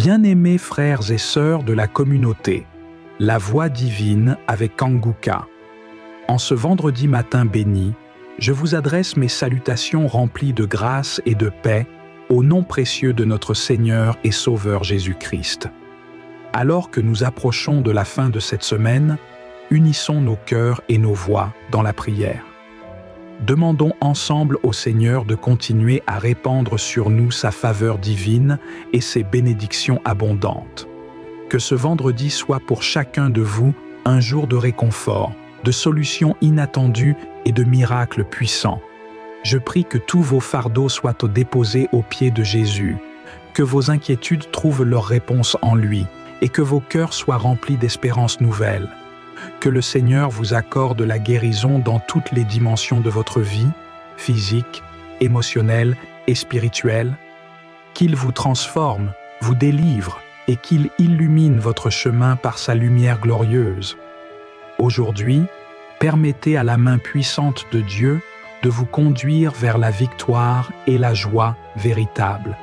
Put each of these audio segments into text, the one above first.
Bien-aimés frères et sœurs de la communauté, la voix divine avec Kanguka. En ce vendredi matin béni, je vous adresse mes salutations remplies de grâce et de paix au nom précieux de notre Seigneur et Sauveur Jésus-Christ. Alors que nous approchons de la fin de cette semaine, unissons nos cœurs et nos voix dans la prière. Demandons ensemble au Seigneur de continuer à répandre sur nous sa faveur divine et ses bénédictions abondantes. Que ce vendredi soit pour chacun de vous un jour de réconfort, de solutions inattendues et de miracles puissants. Je prie que tous vos fardeaux soient déposés aux pieds de Jésus, que vos inquiétudes trouvent leur réponse en lui et que vos cœurs soient remplis d'espérances nouvelles. Que le Seigneur vous accorde la guérison dans toutes les dimensions de votre vie, physique, émotionnelle et spirituelle. Qu'il vous transforme, vous délivre et qu'il illumine votre chemin par sa lumière glorieuse. Aujourd'hui, permettez à la main puissante de Dieu de vous conduire vers la victoire et la joie véritable.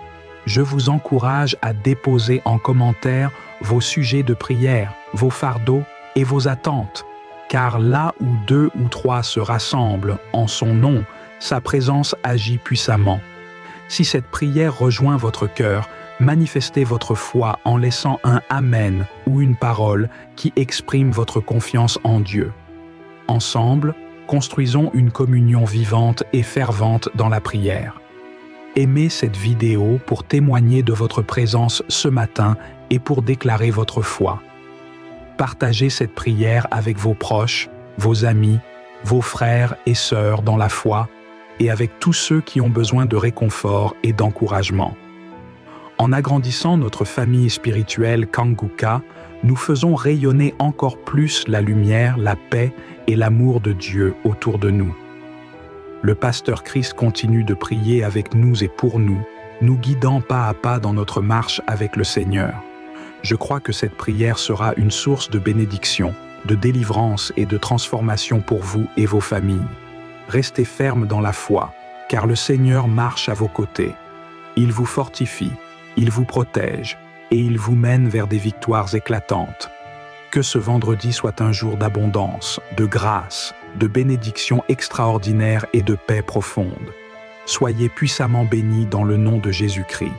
Je vous encourage à déposer en commentaire vos sujets de prière, vos fardeaux et vos attentes, car là où 2 ou 3 se rassemblent en son nom, sa présence agit puissamment. Si cette prière rejoint votre cœur, manifestez votre foi en laissant un « Amen » ou une parole qui exprime votre confiance en Dieu. Ensemble, construisons une communion vivante et fervente dans la prière. Aimez cette vidéo pour témoigner de votre présence ce matin et pour déclarer votre foi. Partagez cette prière avec vos proches, vos amis, vos frères et sœurs dans la foi et avec tous ceux qui ont besoin de réconfort et d'encouragement. En agrandissant notre famille spirituelle Kanguka, nous faisons rayonner encore plus la lumière, la paix et l'amour de Dieu autour de nous. Le pasteur Chris continue de prier avec nous et pour nous, nous guidant pas à pas dans notre marche avec le Seigneur. Je crois que cette prière sera une source de bénédiction, de délivrance et de transformation pour vous et vos familles. Restez fermes dans la foi, car le Seigneur marche à vos côtés. Il vous fortifie, il vous protège et il vous mène vers des victoires éclatantes. Que ce vendredi soit un jour d'abondance, de grâce, de bénédiction extraordinaire et de paix profonde. Soyez puissamment bénis dans le nom de Jésus-Christ.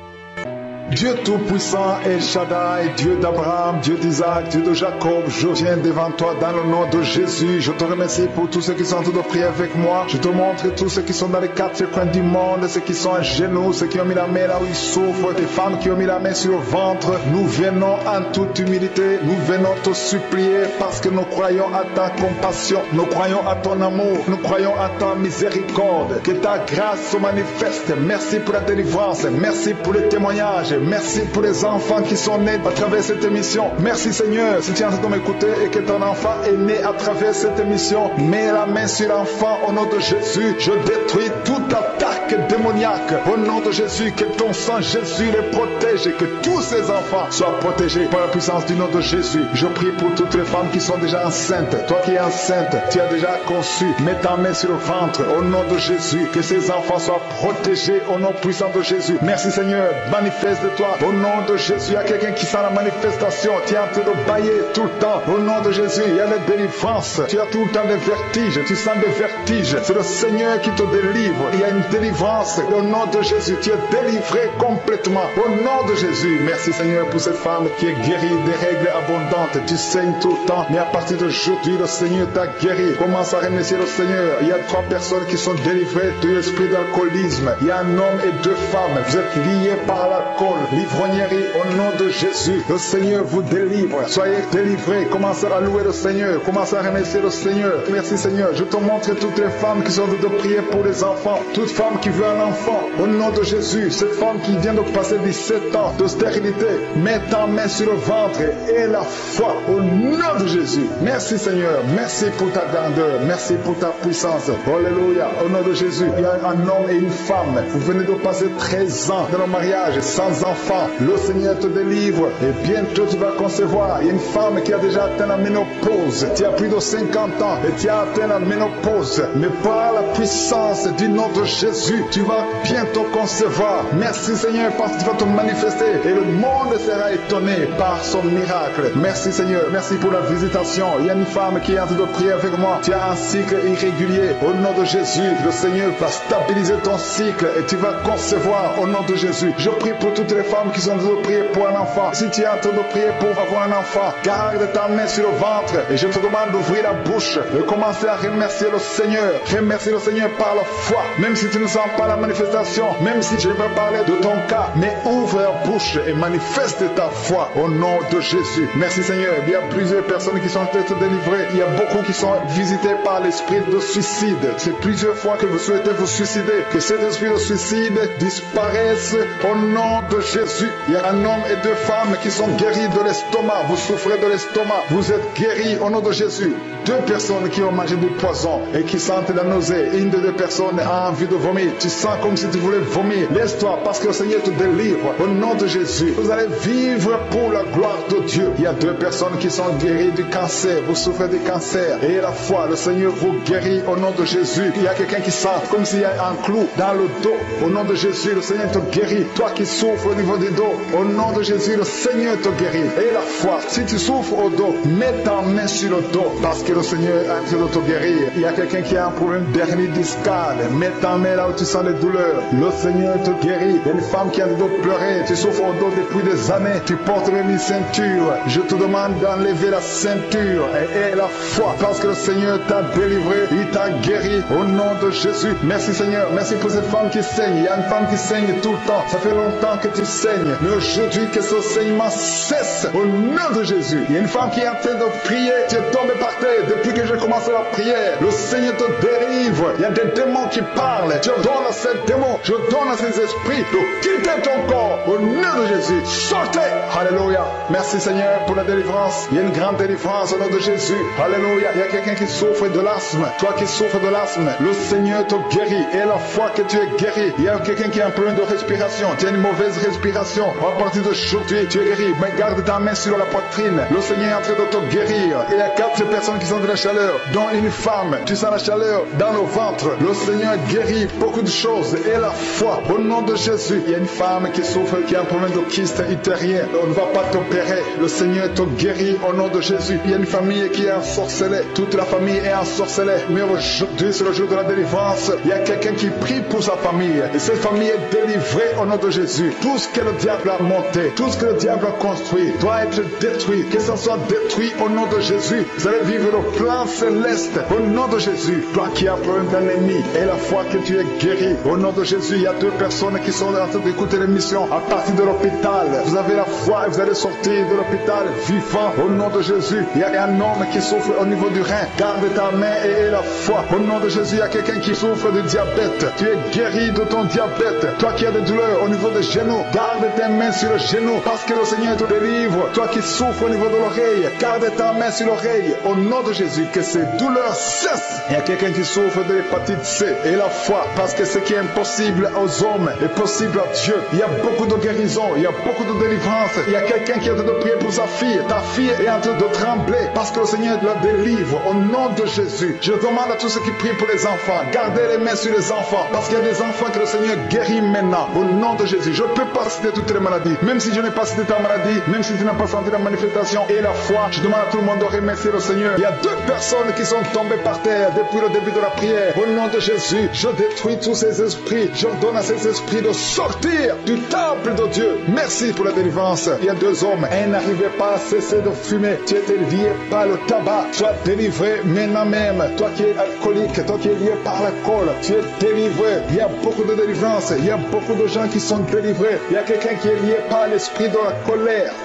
Dieu Tout-Puissant, El Shaddai, Dieu d'Abraham, Dieu d'Isaac, Dieu de Jacob, je viens devant toi dans le nom de Jésus. Je te remercie pour tous ceux qui sont en train de prier avec moi. Je te montre tous ceux qui sont dans les 4 coins du monde, ceux qui sont à genoux, ceux qui ont mis la main là où ils souffrent, des femmes qui ont mis la main sur le ventre. Nous venons en toute humilité, nous venons te supplier parce que nous croyons à ta compassion, nous croyons à ton amour, nous croyons à ta miséricorde. Que ta grâce se manifeste. Merci pour la délivrance, merci pour les témoignages. Merci pour les enfants qui sont nés à travers cette émission. Merci Seigneur, si tu es en train de m'écouter et que ton enfant est né à travers cette émission, mets la main sur l'enfant au nom de Jésus. Je détruis toute attaque démoniaque au nom de Jésus. Que ton sang Jésus les protège et que tous ces enfants soient protégés par la puissance du nom de Jésus. Je prie pour toutes les femmes qui sont déjà enceintes. Toi qui es enceinte, tu as déjà conçu. Mets ta main sur le ventre au nom de Jésus. Que ces enfants soient protégés au nom puissant de Jésus. Merci Seigneur, manifeste de toi. Au nom de Jésus, il y a quelqu'un qui sent la manifestation. Tu es en train de bailler tout le temps. Au nom de Jésus, il y a la délivrance. Tu as tout le temps des vertiges. Tu sens des vertiges. C'est le Seigneur qui te délivre. Il y a une délivrance. Au nom de Jésus, tu es délivré complètement. Au nom de Jésus, merci Seigneur pour cette femme qui est guérie des règles abondantes. Tu saignes tout le temps, mais à partir d'aujourd'hui, le Seigneur t'a guéri. Commence à remercier le Seigneur. Il y a 3 personnes qui sont délivrées de l'esprit d'alcoolisme. Il y a un homme et 2 femmes. Vous êtes liés par l'alcool. L'ivrognerie au nom de Jésus. Le Seigneur vous délivre. Soyez délivrés. Commencez à louer le Seigneur. Commencez à remercier le Seigneur. Merci Seigneur. Je te montre toutes les femmes qui sont en train de prier pour les enfants. Toute femme qui veut un enfant. Au nom de Jésus. Cette femme qui vient de passer 17 ans de stérilité. Mets ta main sur le ventre et la foi. Au nom de Jésus. Merci Seigneur. Merci pour ta grandeur. Merci pour ta puissance. Alléluia. Au nom de Jésus. Il y a un homme et une femme. Vous venez de passer 13 ans dans le mariage sans enfant. Le Seigneur te délivre et bientôt tu vas concevoir. Il y a une femme qui a déjà atteint la ménopause. Tu as plus de 50 ans et tu as atteint la ménopause. Mais par la puissance du nom de Jésus, Jésus, tu vas bientôt concevoir. Merci Seigneur parce que tu vas te manifester et le monde sera étonné par son miracle. Merci Seigneur, merci pour la visitation. Il y a une femme qui est en train de prier avec moi. Tu as un cycle irrégulier. Au nom de Jésus, le Seigneur va stabiliser ton cycle et tu vas concevoir au nom de Jésus. Je prie pour toutes les femmes qui sont en train de prier pour un enfant. Si tu es en train de prier pour avoir un enfant, garde ta main sur le ventre et je te demande d'ouvrir la bouche et commencer à remercier le Seigneur. Remercier le Seigneur par la foi. Même si tu ne sens pas la manifestation, même si je ne vais pas parler de ton cas, mais ouvre la bouche et manifeste ta foi au nom de Jésus. Merci Seigneur. Il y a plusieurs personnes qui sont en train de délivrer. Il y a beaucoup qui sont visités par l'esprit de suicide. C'est plusieurs fois que vous souhaitez vous suicider. Que cet esprit de suicide disparaisse au nom de Jésus. Il y a un homme et deux femmes qui sont guéris de l'estomac. Vous souffrez de l'estomac. Vous êtes guéris au nom de Jésus. Deux personnes qui ont mangé du poison et qui sentent la nausée. Une des deux personnes a envie de vomir. Tu sens comme si tu voulais vomir. Laisse-toi parce que le Seigneur te délivre au nom de Jésus. Vous allez vivre pour la gloire de Dieu. Il y a deux personnes qui sont guéries du cancer. Vous souffrez du cancer. Et la foi, le Seigneur vous guérit au nom de Jésus. Il y a quelqu'un qui sent comme s'il y a un clou dans le dos. Au nom de Jésus, le Seigneur te guérit. Toi qui souffres au niveau du dos, au nom de Jésus, le Seigneur te guérit. Et la foi, si tu souffres au dos, mets ta main sur le dos parce que le Seigneur est en train de te guérir. Il y a quelqu'un qui a un problème d'hernie discale. Mets ta main là où tu sens les douleurs. Le Seigneur te guérit. Il y a une femme qui a envie de pleurer. Tu souffres au dos depuis des années. Tu portes même une ceinture. Je te demande d'enlever la ceinture et la foi parce que le Seigneur t'a délivré. Il t'a guéri au nom de Jésus. Merci Seigneur. Merci pour cette femme qui saigne. Il y a une femme qui saigne tout le temps. Ça fait longtemps que tu saignes. Mais aujourd'hui que ce saignement cesse au nom de Jésus. Il y a une femme qui est en train de prier. Tu es tombé par terre depuis que j'ai commencé la prière. Le Seigneur te délivre. Il y a des démons qui parlent. Je donne à ces démons. Je donne à ces esprits de quitter ton corps au nom de Jésus. Sortez. Alléluia. Merci Seigneur pour la délivrance. Il y a une grande délivrance au nom de Jésus. Alléluia. Il y a quelqu'un qui souffre de l'asthme. Toi qui souffres de l'asthme, le Seigneur te guérit. Et la foi que tu es guéri. Il y a quelqu'un qui a un problème de respiration. Tu as une mauvaise respiration. À partir d'aujourd'hui, tu es guéri. Mais garde ta main sur la poitrine. Le Seigneur est en train de te guérir. Il y a 4 personnes qui sont de la chaleur, dont une femme. Tu sens la chaleur dans le ventre. Le Seigneur guérit beaucoup de choses. Et la foi, au nom de Jésus. Il y a une femme qui souffre, qui a un problème de kyste utérien. On ne va pas t'opérer. Le Seigneur te guérit au nom de Jésus. Il y a une famille qui est ensorcelée. Toute la famille est ensorcelée. Mais aujourd'hui, c'est le jour de la délivrance. Il y a quelqu'un qui prie pour sa famille. Et cette famille est délivrée au nom de Jésus. Tout ce que le diable a monté, tout ce que le diable a construit, doit être détruit. Que ça soit détruit au nom de Jésus. Vous allez vivre le plan céleste au nom de Jésus. Toi qui as un problème d'ennemi et la foi que tu es guéri. Au nom de Jésus, il y a 2 personnes qui sont en train d'écouter l'émission à partir de l'hôpital. Vous avez la foi et vous allez sortir de l'hôpital vivant au nom de Jésus. Il y a un homme qui souffre au niveau du rein. Garde ta main et la foi. Au nom de Jésus, il y a quelqu'un qui souffre de diabète. Tu es guéri de ton diabète. Toi qui as des douleurs au niveau des genoux, garde tes mains sur le genou parce que le Seigneur te délivre. Toi qui souffres au niveau de l'oreille, garde ta main sur l'oreille. Au nom de Jésus, que ces douleurs cessent. Il y a quelqu'un qui souffre de l'hépatite C et la foi parce que ce qui est impossible aux hommes est possible à Dieu. Il y a beaucoup de guérison, il y a beaucoup de délivrance. Il y a quelqu'un qui est en train de prier pour sa fille. Ta fille est en train de trembler parce que le Seigneur la délivre au nom de Jésus. Je demande à tous ceux qui prient pour les enfants, gardez les mains sur les enfants parce qu'il y a des enfants que le Seigneur guérit maintenant au nom de Jésus. Je ne peux pas citer toutes les maladies, même si je n'ai pas cité ta maladie, même si tu n'as pas senti la manifestation et la foi. Je demande à tout le monde de remercier le Seigneur. Il y a 2 personnes qui sont tombées par terre depuis le début de la prière. Au nom de Jésus, je détruis tous ces esprits. Je donne à ces esprits de sortir du temple de Dieu. Merci pour la délivrance. Il y a 2 hommes. Un n'arrivait pas à cesser de fumer. Tu étais lié par le tabac. Sois délivré maintenant même. Toi qui es alcoolique, toi qui es lié par l'alcool, tu es délivré. Il y a beaucoup de délivrance. Il y a beaucoup de gens qui sont délivrés. Il y a quelqu'un qui est lié par l'esprit de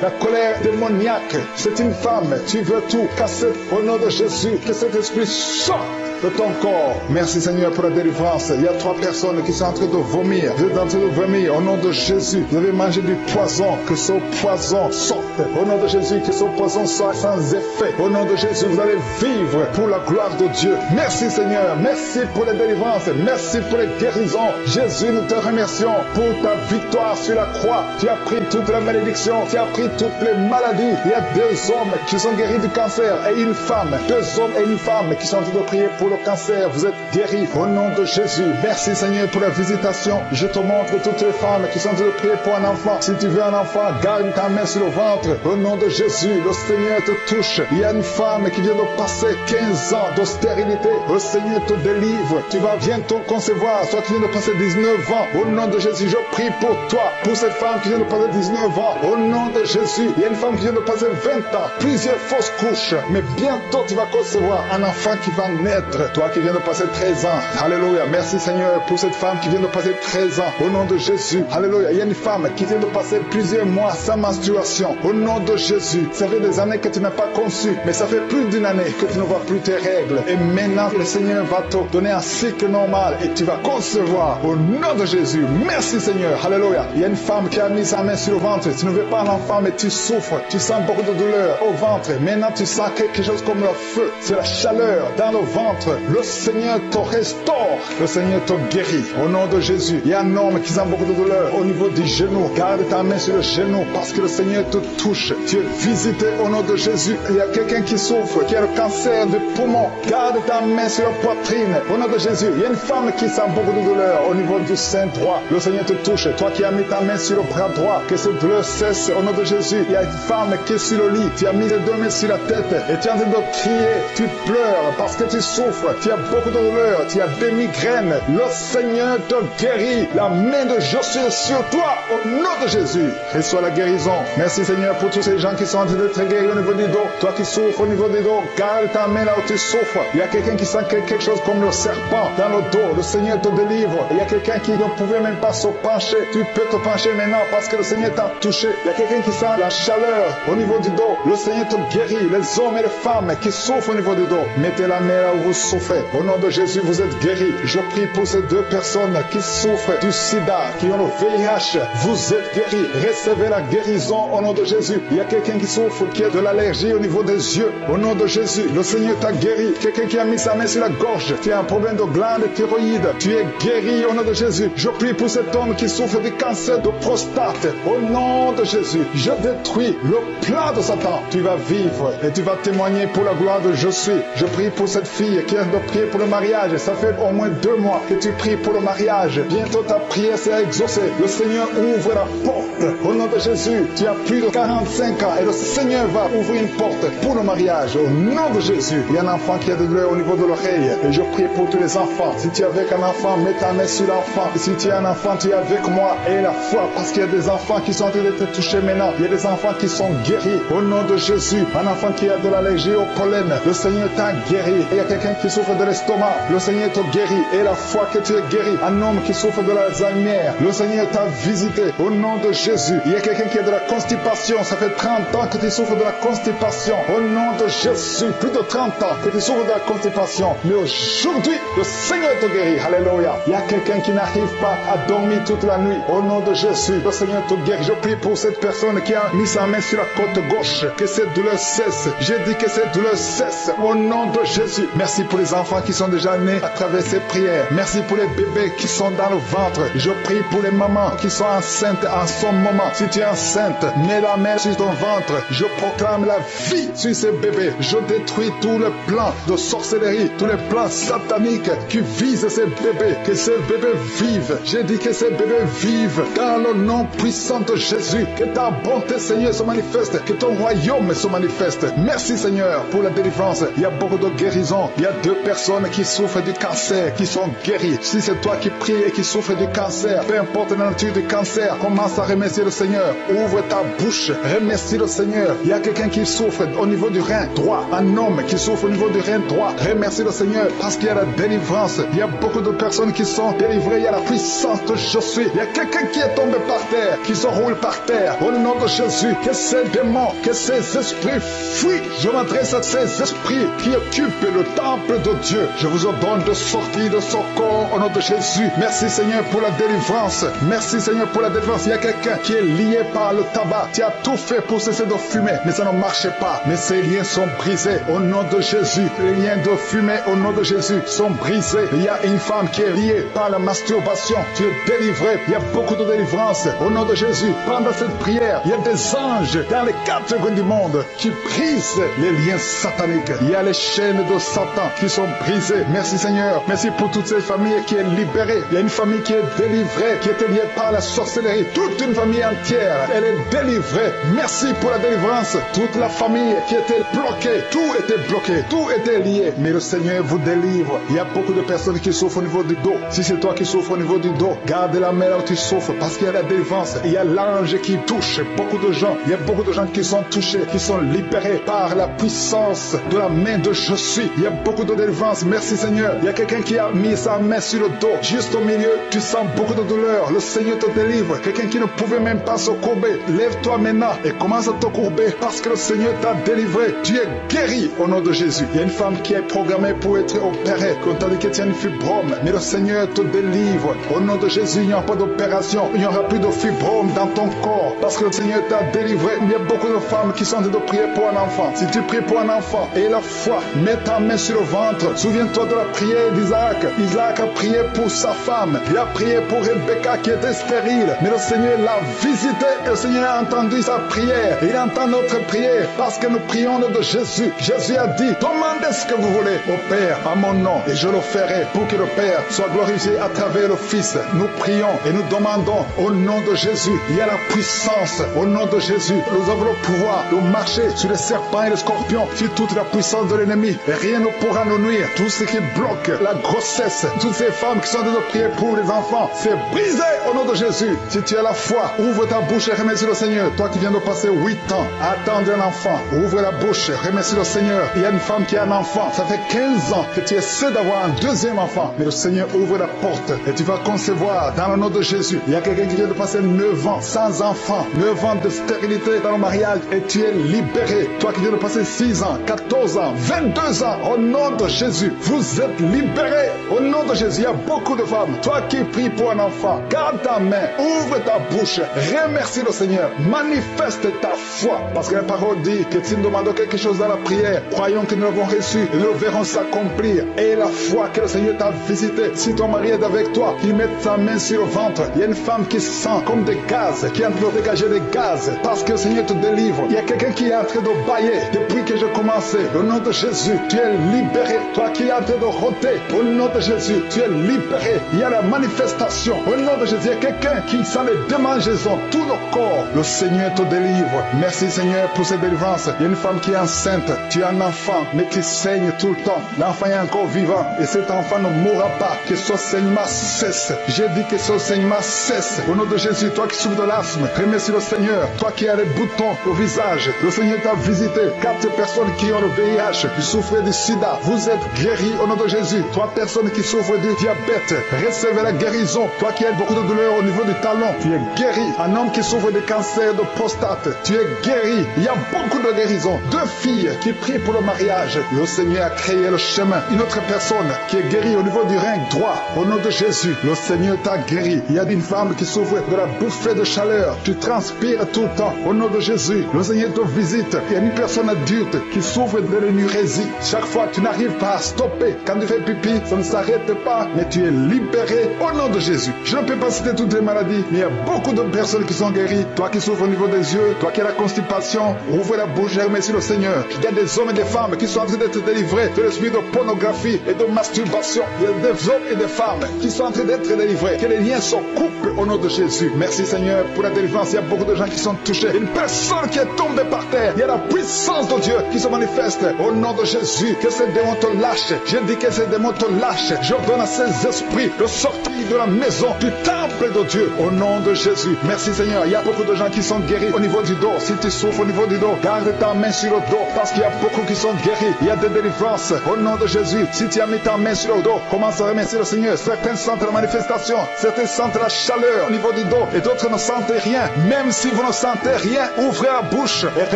la colère démoniaque. C'est une femme. Tu veux tout casser au nom de Jésus. Que cet esprit sorte de ton corps. Merci Seigneur pour la délivrance. Il y a 3 personnes qui sont en train de vomir. Vous êtes en train de vomir au nom de Jésus. Vous avez mangé du poison. Que ce poison sorte. Au nom de Jésus, que ce poison soit sans effet. Au nom de Jésus, vous allez vivre pour la gloire de Dieu. Merci Seigneur. Merci pour les délivrances. Merci pour les guérisons. Jésus, nous te remercions pour ta victoire sur la croix. Tu as pris toute la malédiction. Tu as pris toutes les maladies. Il y a 2 hommes qui sont guéris du cancer et une femme. 2 hommes et une femme qui sont en train de prier pour le cancer, vous êtes guéris au nom de Jésus. Merci Seigneur pour la visitation. Je te montre toutes les femmes qui sont en train de prier pour un enfant. Si tu veux un enfant, garde ta main sur le ventre. Au nom de Jésus, le Seigneur te touche. Il y a une femme qui vient de passer 15 ans d'austérité. Le Seigneur te délivre. Tu vas bientôt concevoir. Toi qui viens de passer 19 ans. Au nom de Jésus, je prie pour toi. Pour cette femme qui vient de passer 19 ans. Au nom de Jésus, il y a une femme qui vient de passer 20 ans. Plusieurs fausses couches. Mais bientôt tu vas concevoir un enfant qui va naître. Toi qui viens de passer 13 ans. Alléluia. Merci Seigneur pour cette femme qui vient de passer 13 ans. Au nom de Jésus. Alléluia. Il y a une femme qui vient de passer plusieurs mois sans menstruation. Au nom de Jésus. Ça fait des années que tu n'as pas conçu. Mais ça fait plus d'une année que tu ne vois plus tes règles. Et maintenant le Seigneur va te donner un cycle normal. Et tu vas concevoir. Au nom de Jésus. Merci Seigneur. Alléluia. Il y a une femme qui a mis sa main sur le ventre. Tu ne veux pas un enfant mais tu souffres. Tu sens beaucoup de douleur au ventre. Maintenant tu sens quelque chose comme le feu. C'est la chaleur dans le ventre. Le Seigneur te restaure. Le Seigneur te guérit. Au nom de Jésus. Il y a un homme qui sent beaucoup de douleur au niveau du genou. Garde ta main sur le genou parce que le Seigneur te touche. Tu es visité au nom de Jésus. Il y a quelqu'un qui souffre, qui a le cancer du poumon. Garde ta main sur la poitrine. Au nom de Jésus. Il y a une femme qui sent beaucoup de douleur au niveau du sein droit. Le Seigneur te touche. Toi qui as mis ta main sur le bras droit, que cette douleur cesse au nom de Jésus. Il y a une femme qui est sur le lit. Tu as mis les deux mains sur la tête et tu es en train de crier. Tu pleures parce que tu souffres. Tu as beaucoup de douleur. Tu as des migraines. Le Seigneur te guérit. La main de Josué sur toi au nom de Jésus. Reçois la guérison. Merci Seigneur pour tous ces gens qui sont en train d'être guéris au niveau du dos. Toi qui souffres au niveau du dos, garde ta main là où tu souffres. Il y a quelqu'un qui sent quelque chose comme le serpent dans le dos. Le Seigneur te délivre. Il y a quelqu'un qui ne pouvait même pas se pencher. Tu peux te pencher maintenant parce que le Seigneur t'a touché. Il y a quelqu'un qui sent la chaleur au niveau du dos. Le Seigneur te guérit. Les hommes et les femmes qui souffrent au niveau du dos, mettez la main là où vous souffrez. Au nom de Jésus, vous êtes guéris. Je prie pour ces deux personnes qui souffrent du sida, qui ont le VIH. Vous êtes guéris. Recevez la guérison au nom de Jésus. Il y a quelqu'un qui souffre, qui a de l'allergie au niveau des yeux. Au nom de Jésus, le Seigneur t'a guéri. Quelqu'un qui a mis sa main sur la gorge, qui a un problème de glande thyroïde. Tu es guéri au nom de Jésus. Je prie pour cet homme qui souffre du cancer de prostate. Au nom de Jésus, je détruis le plan de Satan. Tu vas vivre et tu vas témoigner pour la gloire de Jésus. Je prie pour cette fille qui a de prier pour le mariage. Ça fait au moins 2 mois que tu pries pour le mariage. Bientôt ta prière sera exaucée. Le Seigneur ouvre la porte. Au nom de Jésus, tu as plus de 45 ans et le Seigneur va ouvrir une porte pour le mariage. Au nom de Jésus, il y a un enfant qui a de douleur au niveau de l'oreille. Et je prie pour tous les enfants. Si tu es avec un enfant, mets ta main sur l'enfant. Si tu es un enfant, tu es avec moi. Et la foi, parce qu'il y a des enfants qui sont en train de te toucher maintenant. Il y a des enfants qui sont guéris. Au nom de Jésus, un enfant qui a de l'allergie au pollen, le Seigneur t'a guéri. Il y a quelqu'un qui souffre de l'estomac, le Seigneur t'a guéri. Et la foi que tu es guéri. Un homme qui souffre de l'Alzheimer, le Seigneur t'a visité. Au nom de Jésus, il y a quelqu'un qui a de la constipation. Ça fait 30 ans que tu souffres de la constipation. Au nom de Jésus, plus de 30 ans que tu souffres de la constipation. Mais aujourd'hui, le Seigneur te guérit. Alléluia. Il y a quelqu'un qui n'arrive pas à dormir toute la nuit. Au nom de Jésus, le Seigneur te guérit. Je prie pour cette personne qui a mis sa main sur la côte gauche. Que cette douleur cesse. J'ai dit que cette douleur cesse. Au nom de Jésus. Merci pour les enfants qui sont déjà nés à travers ces prières. Merci pour les bébés qui sont dans le ventre. Je prie pour les mamans qui sont enceintes en ce moment. Si tu es enceinte, mets la main sur ton ventre. Je proclame la vie sur ces bébés. Je détruis tous les plans de sorcellerie, tous les plans sataniques qui visent ces bébés. Que ces bébés vivent. J'ai dit que ces bébés vivent dans le nom puissant de Jésus. Que ta bonté, Seigneur, se manifeste. Que ton royaume se manifeste. Merci, Seigneur, pour la délivrance. Il y a beaucoup de guérisons. Il y a 2 personnes qui souffrent du cancer, qui sont guéries. Si c'est toi qui pries et qui souffres du cancer, peu importe la nature du cancer, commence à remercier le Seigneur. Ouvre ta bouche. Remercie le Seigneur. Il y a quelqu'un qui souffre au niveau du rein droit. Un homme qui souffre au niveau du rein droit. Remercie le Seigneur parce qu'il y a la délivrance. Il y a beaucoup de personnes qui sont délivrées. Il y a la puissance de Jésus. Il y a quelqu'un qui est tombé par terre, qui se roule par terre. Au nom de Jésus, que ces démons, que ces esprits fuient. Je m'adresse à ces esprits qui occupent le temple de Dieu. Je vous ordonne de sortir de ce corps au nom de Jésus. Merci Seigneur pour la délivrance. Merci Seigneur pour la délivrance. Il y a quelqu'un qui est lié par le tabac. Tu as tout fait pour cesser de fumer, mais ça ne marchait pas. Mais ces liens sont brisés au nom de Jésus. Les liens de fumée au nom de Jésus sont brisés. Il y a une femme qui est liée par la masturbation. Tu es délivré. Il y a beaucoup de délivrance au nom de Jésus. Pendant cette prière, il y a des anges dans les 4 coins du monde qui brisent les liens sataniques. Il y a les chaînes de Satan qui sont brisées. Merci Seigneur. Merci pour toute cette famille qui est libérée. Il y a une famille qui est délivrée, qui était liée par la sorcellerie. Toute une famille entière, elle est délivrée. Merci pour la délivrance. Toute la famille qui était bloquée, tout était bloqué, tout était lié. Mais le Seigneur vous délivre. Il y a beaucoup de personnes qui souffrent au niveau du dos. Si c'est toi qui souffres au niveau du dos, garde la main là où tu souffres parce qu'il y a la délivrance. Il y a l'ange qui touche beaucoup de gens. Il y a beaucoup de gens qui sont touchés, qui sont libérés par la puissance de la main de je suis. Il y a beaucoup de délivrance. Merci Seigneur. Il y a quelqu'un qui a mis sa main sur le dos. Juste au milieu, tu sens beaucoup de douleur. Le Seigneur te délivre. Quelqu'un qui ne pouvait même pas se courber. Lève-toi maintenant et commence à te courber parce que le Seigneur t'a délivré. Tu es guéri au nom de Jésus. Il y a une femme qui est programmée pour être opérée. Quand on dit que tu as une fibrome, mais le Seigneur te délivre. Au nom de Jésus, il n'y aura pas d'opération. Il n'y aura plus de fibrome dans ton corps parce que le Seigneur t'a délivré. Il y a beaucoup de femmes qui sont en train de prier pour un enfant. Si tu pries pour un enfant et la foi, mets ta main sur le ventre. Souviens-toi de la prière d'Isaac. Isaac a prié pour sa femme. Il a prié pour Rebecca qui était stérile. Mais le Seigneur l'a visité et le Seigneur a entendu sa prière. Il entend notre prière parce que nous prions au nom de Jésus. Jésus a dit, demandez ce que vous voulez au Père à mon nom et je le ferai pour que le Père soit glorifié à travers le Fils. Nous prions et nous demandons au nom de Jésus. Il y a la puissance au nom de Jésus. Nous avons le pouvoir de marcher sur les serpents et les scorpions, sur toute la puissance de l'ennemi. Et rien ne pourra nous nuire. Tout ce qui bloque la grossesse, toutes ces femmes qui sont en train de prier pour les enfants, c'est brisé au nom de Jésus. Si tu as la foi, ouvre ta bouche et remercie le Seigneur. Toi qui viens de passer 8 ans à attendre un enfant, ouvre la bouche, remercie le Seigneur. Il y a une femme qui a un enfant, ça fait 15 ans que tu essaies d'avoir un deuxième enfant, mais le Seigneur ouvre la porte et tu vas concevoir dans le nom de Jésus. Il y a quelqu'un qui vient de passer 9 ans sans enfant, 9 ans de stérilité dans le mariage et tu es libéré. Toi qui viens de passer 6 ans, 14 ans, 22 ans, au nom de Jésus, vous êtes libérés au nom de Jésus. Il y a beaucoup de femmes. Toi qui pries pour un enfant, garde ta main, ouvre ta bouche, remercie le Seigneur, manifeste ta foi parce que la parole dit que si nous demandons quelque chose dans la prière, croyons que nous l'avons reçu et nous le verrons s'accomplir. Et la foi que le Seigneur t'a visité, si ton mari est avec toi, qu'il mette sa main sur le ventre. Il y a une femme qui sent comme des gaz, qui est en train de dégager des gaz parce que le Seigneur te délivre. Il y a quelqu'un qui est en train de bailler depuis que j'ai commencé. Au nom de Jésus, tu es libéré. Toi qui es en train de rôter, au nom de Jésus, tu es libéré. Il y a la manifestation. Au nom de Jésus, il y a quelqu'un qui sent les démangeaisons, tout le corps. Le Seigneur te délivre. Merci Seigneur pour cette délivrance. Il y a une femme qui est enceinte. Tu as un enfant, mais qui saigne tout le temps. L'enfant est encore vivant et cet enfant ne mourra pas. Que ce saignement cesse. J'ai dit que ce saignement cesse. Au nom de Jésus, toi qui souffres de l'asthme, remercie le Seigneur. Toi qui as les boutons au visage, le Seigneur t'a visité. 4 personnes qui ont le VIH, qui souffrent du sida, vous êtes guéris au nom de Jésus. 3 personnes qui souffrent du diabète, recevez la guérison. Toi qui as beaucoup de douleur au niveau du talon, tu es guéri. Un homme qui souffre de cancer de prostate, tu es guéri. Il y a beaucoup de guérisons. 2 filles qui prient pour le mariage, le Seigneur a créé le chemin. Une autre personne qui est guérie au niveau du rein droit, au nom de Jésus, le Seigneur t'a guéri. Il y a une femme qui souffre de la bouffée de chaleur, tu transpires tout le temps, au nom de Jésus, le Seigneur te visite. Il y a une personne adulte qui souffre de l'énurésie. Chaque fois tu n'arrives pas à stopper. Quand tu fais pipi, ça ne s'arrête pas, mais tu es libéré au nom de Jésus. Je ne peux pas citer toutes les maladies, mais il y a beaucoup de personnes qui sont guéries. Toi qui souffres au niveau des yeux, toi qui as la constipation, ouvre la bouche et remercie le Seigneur. Il y a des hommes et des femmes qui sont en train d'être délivrés de l'esprit de pornographie et de masturbation. Il y a des hommes et des femmes qui sont en train d'être délivrés. Que les liens se coupent au nom de Jésus. Merci Seigneur pour la délivrance. Il y a beaucoup de gens qui sont touchés. Une personne qui est tombée par terre. Il y a la puissance de Dieu qui se manifeste au nom de Jésus. Que ces démons te lâchent. Je dis que ces démons te lâchent. J'ordonne à ces esprits de sortir de la maison, du temple de Dieu, au nom de Jésus. Merci Seigneur. Il y a beaucoup de gens qui sont guéris au niveau du dos. Si tu souffres au niveau du dos, garde ta main sur le dos parce qu'il y a beaucoup qui sont guéris. Il y a des délivrances au nom de Jésus. Si tu as mis ta main sur le dos, commence à remercier le Seigneur. Certains sentent la manifestation, certains sentent la chaleur au niveau du dos et d'autres ne sentent rien. Même si vous ne sentez rien, ouvrez la bouche et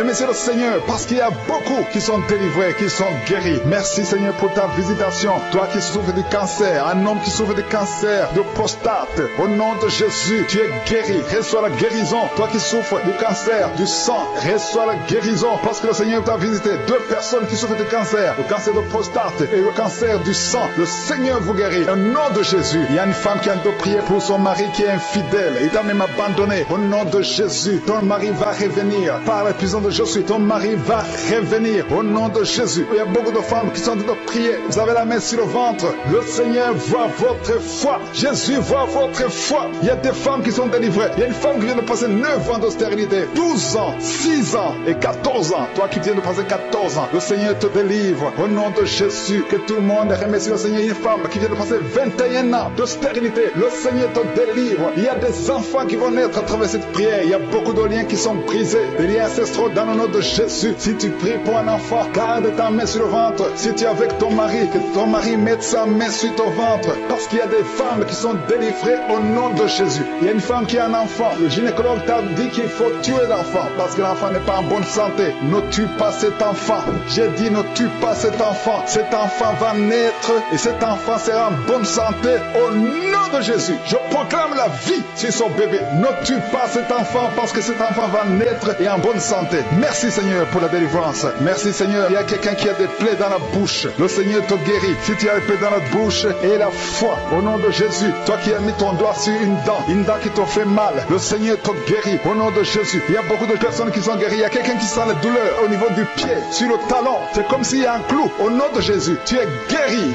remerciez le Seigneur parce qu'il y a beaucoup qui sont délivrés, qui sont guéris. Merci Seigneur pour ta visitation. Toi qui souffres du cancer, un homme qui souffre du cancer de prostate, au nom de Jésus, tu es guéri. Reçois la guérison. Toi qui souffres du cancer du sang, reçois la guérison parce que le Seigneur t'a visité. 2 personnes qui souffrent du cancer, le cancer de prostate et le cancer du sang. Le Seigneur vous guérit. Au nom de Jésus, il y a une femme qui a de prier pour son mari qui est infidèle. Il t'a même abandonné. Au nom de Jésus, ton mari va revenir. Par la puissance de Jésus, ton mari va revenir. Au nom de Jésus, il y a beaucoup de femmes qui sont en train de prier, vous avez la main sur le ventre. Le Seigneur voit votre foi. Jésus voit votre foi. Il y a des femmes qui sont délivrées. Il y a une femme qui vient de passer 9 ans de stérilité, 12 ans, 6 ans et 14 ans. Toi qui viens de passer 14 ans, le Seigneur te délivre. Au nom de Jésus, que tout le monde remercie le Seigneur. Une femme qui vient de passer 21 ans de stérilité, le Seigneur te délivre. Il y a des enfants qui vont naître à travers cette prière. Il y a beaucoup de liens qui sont brisés, des liens ancestraux dans le nom de Jésus. Si tu pries pour un enfant, garde ta main sur le ventre. Si tu es avec ton mari, que ton mari mette sa main sur ton ventre. Parce qu'il y a des femmes qui sont délivrées au nom de Jésus. Il y a une femme qui a un enfant. Le gynécologue t'a dit qu'il faut tuer l'enfant parce que l'enfant n'est pas en bonne santé. Ne tue pas cet enfant. J'ai dit ne tue pas cet enfant. Cet enfant va naître et cet enfant sera en bonne santé au nom de Jésus. Je proclame la vie sur son bébé. Ne tue pas cet enfant parce que cet enfant va naître et en bonne santé. Merci Seigneur pour la délivrance. Merci Seigneur. Il y a quelqu'un qui a des plaies dans la bouche. Le Seigneur te guérit. Si tu as des plaies dans la bouche et la foi au nom de Jésus. Toi qui as mis ton doigt sur une dent qui te fait mal. Le Seigneur te guérit au nom de Jésus. Il y a beaucoup de personnes qui sont guéries. Il y a quelqu'un qui sent la douleur au niveau du pied, sur le talon. C'est comme s'il y a un clou. Au nom de Jésus, tu es guéri.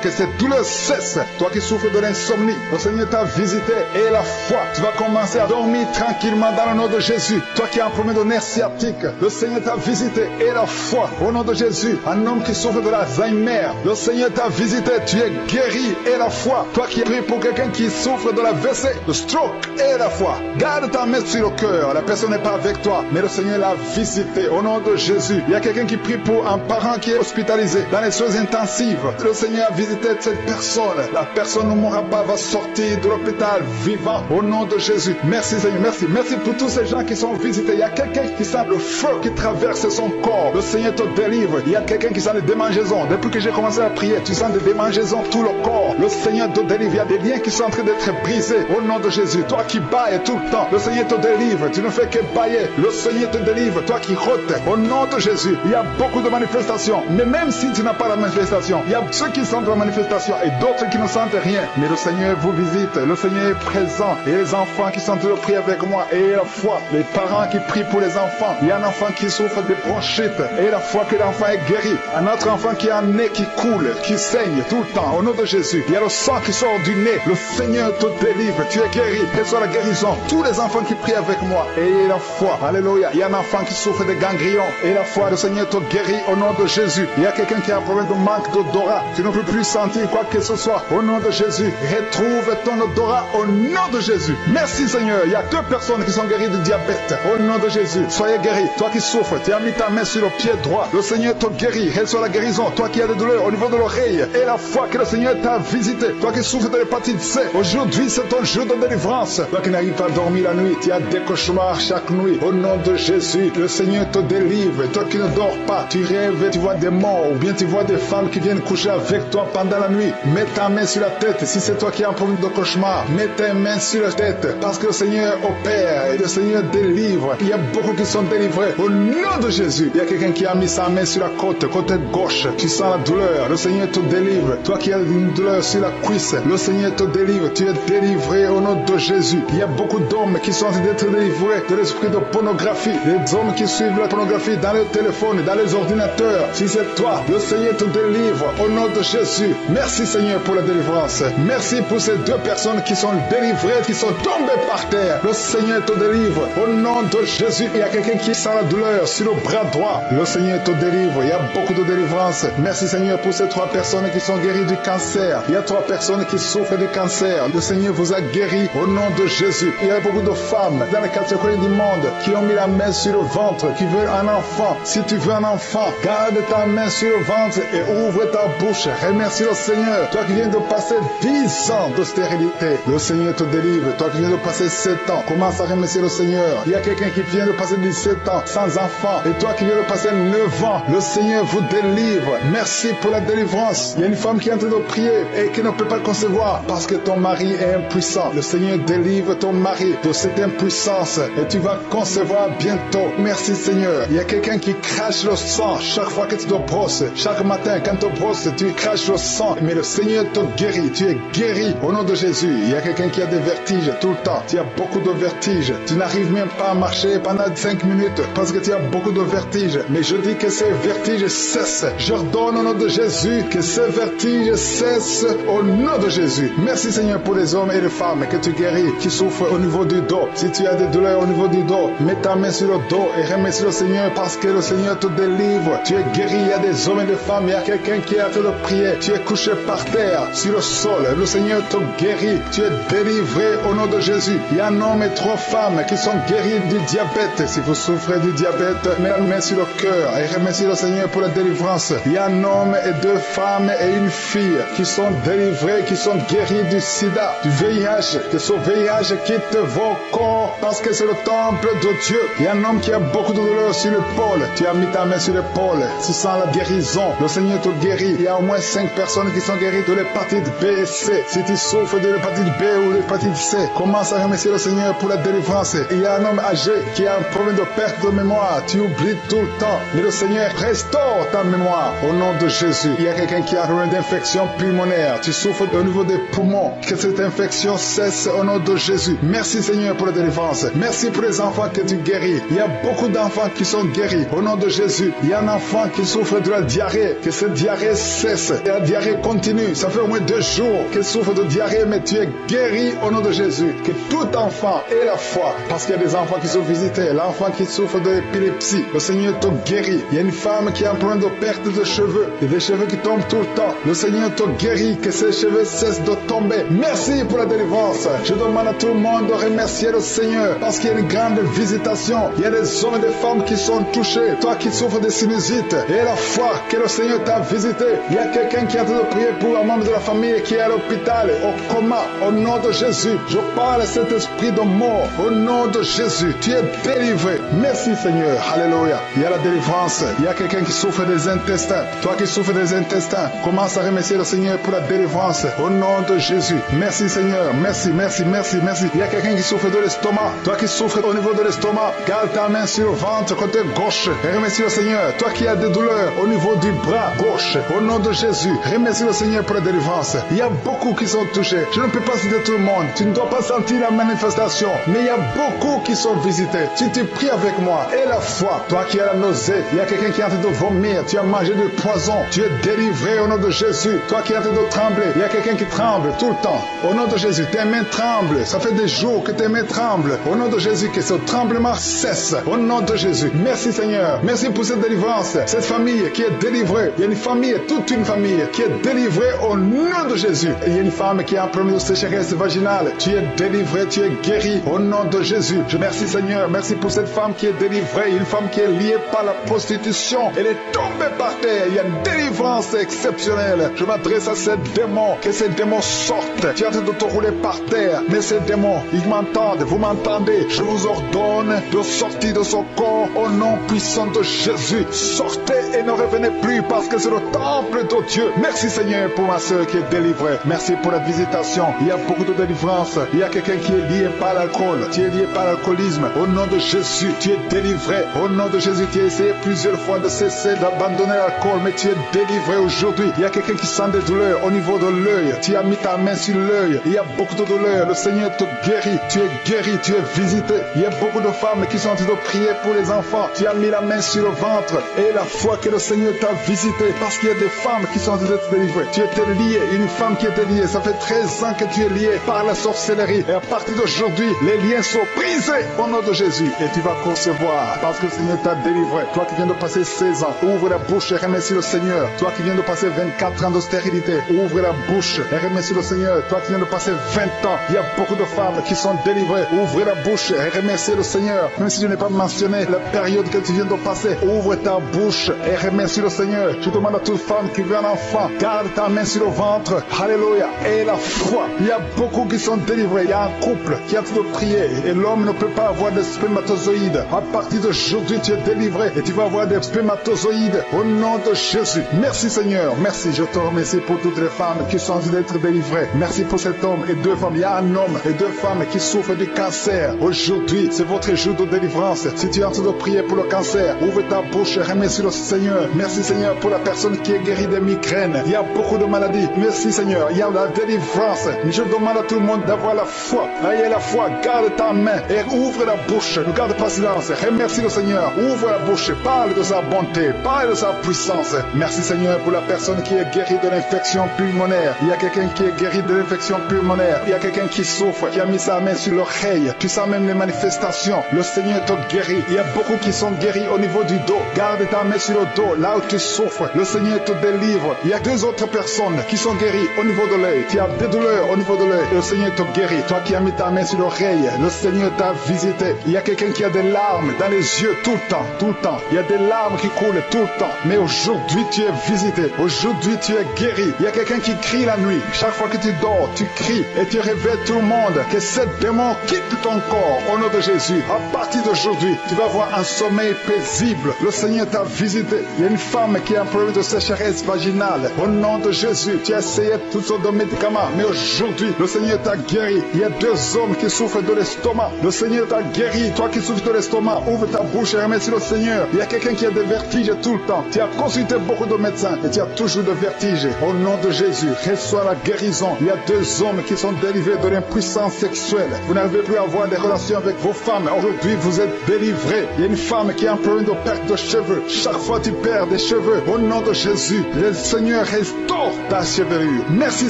Que cette douleur cesse. Toi qui souffres de l'insomnie, le Seigneur t'a visité et la foi. Tu vas commencer à dormir tranquillement dans le nom de Jésus. Toi qui as un problème de nerf sciatique, le Seigneur t'a visité et la foi. Au nom de Jésus, un homme qui souffre de l'Alzheimer, le Seigneur t'a visité. Tu es guéri et la foi. Toi qui pries pour quelqu'un qui souffre de la WC, de stroke et la foi. Garde ta main sur le cœur. La personne n'est pas avec toi, mais le Seigneur l'a visité. Au nom de Jésus, il y a quelqu'un qui prie pour un parent qui est hospitalisé dans les soins intensifs. Le Seigneur a visité cette personne. La personne ne mourra pas, va sortir de l'hôpital vivant. Au nom de Jésus. Merci Seigneur, merci. Merci pour tous ces gens qui sont visités. Il y a quelqu'un qui sent le feu qui traverse son corps. Le Seigneur te délivre. Il y a quelqu'un qui sent des démangeaisons. Depuis que j'ai commencé à prier, tu sens des démangeaisons tout le corps. Le Seigneur te délivre. Il y a des liens qui sont en train d'être brisés. Au nom de Jésus. Toi qui bailles tout le temps, le Seigneur te délivre. Tu ne fais que bailler. Le Seigneur te délivre. Toi qui rotes. Au nom de Jésus. Il y a beaucoup de manifestations. Mais même si tu n'as pas la manifestation, il y a ceux qui sentent la manifestation et d'autres qui ne sentent rien. Mais le Seigneur vous visite. Le Seigneur est présent. Et les enfants qui sont en train de prier avec moi. Et la foi. Les parents qui prient pour les enfants. Il y a un enfant qui souffre de bronchite. Et la foi que l'enfant est guéri. Un autre enfant qui a un nez qui coule, qui saigne tout le temps. Au nom de Jésus. Il y a le sang qui sort du nez. Le Seigneur te délivre. Tu es guéri. Reçois la guérison. Tous les enfants qui prient avec moi. Et la foi. Alléluia. Il y a un enfant qui souffre de ganglions. Et la foi, le Seigneur te guérit au nom de Jésus. Il y a quelqu'un qui a un problème de manque d'odorat. Tu ne peux plus sentir quoi que ce soit. Au nom de Jésus. Retrouve ton odorat au nom de Jésus. Merci Seigneur. Il y a 2 personnes qui sont guéries du diabète. Au nom de Jésus. Soyez guéris. Toi qui souffres, tu as mis ta main sur le pied droit. Le Seigneur te guérit. Reçois la guérison. Toi qui as des douleurs au niveau de l'oreille. Et la foi que le Seigneur t'a visité. Toi qui souffres de l'hépatite C. Aujourd'hui, c'est ton jour de délivrance. Toi qui n'arrives pas à dormir la nuit. Tu as des cauchemars chaque nuit. Au nom de Jésus. Le Seigneur te délivre. Toi qui ne dors pas. Tu rêves, tu vois des morts. Ou bien tu vois des femmes qui viennent coucher avec toi pendant la nuit. Mets ta main sur la tête. Si c'est toi qui as un problème de cauchemar, mets tes mains sur la tête. Parce que le Seigneur opère. Et le Seigneur délivre. Il y a beaucoup qui sont délivrés. Au nom de Jésus. Il y a quelqu'un qui a mis sa main sur la côte gauche. Tu sens la douleur. Le Seigneur te délivre. Toi qui as une douleur sur la cuisse. Le Seigneur te délivre. Tu es délivré au nom de Jésus. Il y a beaucoup d'hommes qui sont en train d'être délivrés de l'esprit de pornographie. Les hommes qui suivent la pornographie dans les téléphones, dans les ordinateurs. Si c'est toi, le Seigneur te délivre au nom de Jésus. Merci Seigneur pour la délivrance. Merci pour ces 2 personnes qui sont délivrées, qui sont tombées par terre. Le Seigneur te délivre au nom de Jésus. Il y a quelqu'un qui sent la douleur sur le bras droit. Le Seigneur te délivre. Il y a beaucoup de délivrance. Merci Seigneur pour ces 3 personnes qui sont guéries du cancer. Il y a 3 personnes qui souffrent du cancer. Le Seigneur vous a guéri au nom de Jésus. Il y a beaucoup de femmes dans les 4 coins du monde qui ont mis la main sur le ventre, qui veulent un enfant. Si tu veux un enfant, garde ta main sur le ventre et ouvre ta bouche. Remercie le Seigneur. Toi qui viens de passer 10 ans de stérilité, le Seigneur te délivre. Toi qui viens de passer 7 ans, commence à remercier le Seigneur. Il y a quelqu'un qui vient de passer 17 ans sans enfant. Et toi qui viens de passer 9 ans, le Seigneur vous délivre. Merci pour la délivrance. Il y a une femme qui est en train de prier et qui ne peut pas concevoir parce que ton mari est impuissant. Le Seigneur délivre ton mari de cette impuissance et tu vas concevoir bientôt. Merci Seigneur. Il y a quelqu'un qui crache le sang chaque fois que tu te brosses. Chaque matin quand tu te brosses, tu craches le sang. Mais le Seigneur te guérit. Tu es guéri au nom de Jésus. Il y a quelqu'un qui a des vertiges. vertige tout le temps. Tu as beaucoup de vertige. Tu n'arrives même pas à marcher pendant 5 minutes parce que tu as beaucoup de vertige. Mais je dis que ces vertiges cessent. J'ordonne au nom de Jésus que ces vertiges cessent au nom de Jésus. Merci Seigneur pour les hommes et les femmes que tu guéris, qui souffrent au niveau du dos. Si tu as des douleurs au niveau du dos, mets ta main sur le dos et remercie le Seigneur parce que le Seigneur te délivre. Tu es guéri. Il y a des hommes et des femmes. Il y a quelqu'un qui est en train de prier. Tu es couché par terre sur le sol. Le Seigneur te guérit. Tu es délivré au nom de Jésus. Il y a un homme et 3 femmes qui sont guéris du diabète. Si vous souffrez du diabète, mets la main sur le cœur et remercie le Seigneur pour la délivrance. Il y a un homme et 2 femmes et une fille qui sont délivrés, qui sont guéris du sida, du VIH. Que ce VIH quitte vos corps parce que c'est le temple de Dieu. Il y a un homme qui a beaucoup de douleur sur l'épaule. Tu as mis ta main sur l'épaule. Tu sens la guérison. Le Seigneur te guérit. Il y a au moins 5 personnes qui sont guéries de l'hépatite B et C. Si tu souffres de l'hépatite B ou l'hépatite C, commence à remercier le Seigneur pour la délivrance. Il y a un homme âgé qui a un problème de perte de mémoire. Tu oublies tout le temps. Mais le Seigneur restaure ta mémoire au nom de Jésus. Il y a quelqu'un qui a un problème d'infection pulmonaire. Tu souffres au niveau des poumons. Que cette infection cesse au nom de Jésus. Merci Seigneur pour la délivrance. Merci pour les enfants que tu guéris. Il y a beaucoup d'enfants qui sont guéris au nom de Jésus. Il y a un enfant qui souffre de la diarrhée. Que cette diarrhée cesse. Et la diarrhée continue. Ça fait au moins 2 jours qu'il souffre de diarrhée, mais tu es guéri au nom de Jésus. Que tout enfant ait la foi. Parce qu'il y a des enfants qui sont visités. L'enfant qui souffre de l'épilepsie, le Seigneur te guérit. Il y a une femme qui a un problème de perte de cheveux. Et des cheveux qui tombent tout le temps. Le Seigneur te guérit. Que ces cheveux cessent de tomber. Merci pour la délivrance. Je demande à tout le monde de remercier le Seigneur. Parce qu'il y a une grande visitation. Il y a des hommes et des femmes qui sont touchés. Toi qui souffres de sinusite. Et la foi que le Seigneur t'a visité. Il y a quelqu'un qui est en train de prier pour un membre de la famille qui est à l'hôpital, au coma. Au nom de Jésus, je parle à cet esprit de mort. Au nom de Jésus, tu es délivré. Merci Seigneur. Alléluia. Il y a la délivrance. Il y a quelqu'un qui souffre des intestins. Toi qui souffres des intestins, commence à remercier le Seigneur pour la délivrance. Au nom de Jésus. Merci Seigneur. Merci, merci, merci, merci. Il y a quelqu'un qui souffre de l'estomac. Toi qui souffres au niveau de l'estomac, garde ta main sur le ventre côté gauche et remercie le Seigneur. Toi qui as des douleurs au niveau du bras gauche, au nom de Jésus, remercie le Seigneur pour la délivrance. Il y a beaucoup qui sont touchés. Je ne peux pas citer tout le monde. Tu ne dois pas sentir la manifestation, mais il y a beaucoup qui sont visités. Si tu pries avec moi, et la foi, toi qui as la nausée, il y a quelqu'un qui est en train de vomir, tu as mangé du poison, tu es délivré au nom de Jésus. Toi qui es en train de trembler, il y a quelqu'un qui tremble tout le temps. Au nom de Jésus, tes mains tremblent. Ça fait des jours que tes mains tremblent. Au nom de Jésus, que ce tremblement cesse. Au nom de Jésus. Merci Seigneur. Merci pour cette délivrance. Cette famille qui est délivrée. Il y a une famille, toute une famille qui est délivrée au nom de Jésus. Et il y a une femme qui a un problème de sécheresse vaginale. Tu es délivré, tu es guéri au nom de Jésus. Je remercie Seigneur. Merci pour cette femme qui est délivrée. Une femme qui est liée par la prostitution. Elle est tombée par terre. Il y a une délivrance exceptionnelle. Je m'adresse à ces démons. Que ces démons sortent. Tu es en train de te rouler par terre. Mais ces démons, ils m'entendent. Vous m'entendez. Je vous ordonne de sortir de son corps au nom puissant de Jésus. Sortez et ne revenez plus parce que c'est le temple de Dieu. Merci Seigneur pour ma soeur qui est délivrée. Merci pour la visitation. Il y a beaucoup de délivrance. Il y a quelqu'un qui est lié par l'alcool. Tu es lié par l'alcoolisme. Au nom de Jésus, tu es délivré. Au nom de Jésus, tu as essayé plusieurs fois de cesser d'abandonner l'alcool, mais tu es délivré aujourd'hui. Il y a quelqu'un qui sent des douleurs au niveau de l'œil. Tu as mis ta main sur l'œil. Il y a beaucoup de douleurs. Le Seigneur te guérit. Tu es guéri. Tu es visité. Il y a beaucoup de femmes qui sont en train de prier pour les enfants. Tu as mis la main sur le ventre. Et la foi que le Seigneur t'a visité, parce qu'il y a des femmes qui sont en train d'être délivrées. Tu étais lié. Une femme qui était liée. Ça fait 13 ans que tu es lié par la sorcellerie. Et à partir d'aujourd'hui, les liens sont brisés au nom de Jésus. Et tu vas concevoir parce que le Seigneur t'a délivré. Toi qui viens de passer 16 ans, ouvre la bouche et remercie le Seigneur. Toi qui viens de passer 24 ans de stérilité, ouvre la bouche et remercie le Seigneur. Toi qui viens de passer 20 ans, il y a beaucoup de femmes qui sont délivrées. Ouvre la bouche et remercie le Seigneur. Même si je n'ai pas mentionné la période que tu viens de passer, ouvre ta bouche et remercie le Seigneur. Je demande à toute femme qui veut un enfant, garde ta main sur le ventre. Alléluia. Et la foi. Il y a beaucoup qui sont délivrés. Il y a un couple qui est en train de prier et l'homme ne peut pas avoir de spermatozoïdes. À partir d'aujourd'hui, tu es délivré et tu vas avoir des spermatozoïdes au nom de Jésus. Merci Seigneur. Merci. Je te remercie pour toutes les femmes qui sont en train d'être délivrées. Merci pour cet homme et 2 femmes. Il y a un homme et 2 femmes qui souffrent du cancer. Aujourd'hui, c'est votre jour de délivrance. Si tu es en train de prier pour le cancer, ouvre ta bouche et remercie le Seigneur. Merci Seigneur pour la personne qui est guérie des migraines. Il y a beaucoup de maladies. Merci Seigneur. Il y a la délivrance. Je demande à tout le monde d'avoir la foi. Ayez la foi, garde ta main et ouvre la bouche. Ne garde pas silence. Remercie le Seigneur. Ouvre la bouche. Parle de sa bonté. Parle de sa puissance. Merci Seigneur pour la personne qui est guérie de l'infection pulmonaire. Il y a quelqu'un qui est guéri de l'infection pulmonaire. Il y a quelqu'un qui souffre, qui a mis sa main sur l'oreille. Tu sens même les manifestations. Le Seigneur te guérit. Il y a beaucoup qui sont guéris au niveau du dos. Garde ta main sur le dos, là où tu souffres. Le Seigneur te délivre. Il y a 2 autres personnes qui sont guéries au niveau de l'œil. Tu as des douleurs au niveau de l'œil. Le Seigneur te guérit. Toi qui as mis ta main sur l'oreille, le Seigneur t'a visité. Il y a quelqu'un qui a des larmes dans les yeux tout le temps, tout le temps. Il y a des larmes qui coulent tout le temps. Mais aujourd'hui, tu es visité. Aujourd'hui, tu es guéri. Il y a quelqu'un qui crie la nuit. Chaque fois que tu dors, tu cries et tu réveilles tout le monde. Que ce démon quitte ton corps au nom de Jésus. À partir d'aujourd'hui, tu vas avoir un sommeil paisible. Le Seigneur t'a visité. Il y a une femme qui a un problème de sécheresse vaginale. Au nom de Jésus, tu as essayé toutes sortes de médicaments. Mais aujourd'hui, le Seigneur t'a guéri. Il y a 2 hommes qui souffrent de l'estomac. Le Seigneur t'a guéri. Toi qui souffres de l'estomac, ouvre ta bouche et remercie le Seigneur. Il y a quelqu'un qui a des vertiges tout le temps. Tu as consulté beaucoup de médecins et tu as toujours des vertiges. Au nom de Jésus, reçois la guérison. Il y a 2 hommes qui sont délivrés de l'impuissance sexuelle. Vous n'arrivez plus à avoir des relations avec vos femmes. Aujourd'hui, vous êtes délivrés. Il y a une femme qui a un problème de perte de cheveux. Chaque fois tu perds des cheveux. Au nom de Jésus, le Seigneur restaure ta chevelure. Merci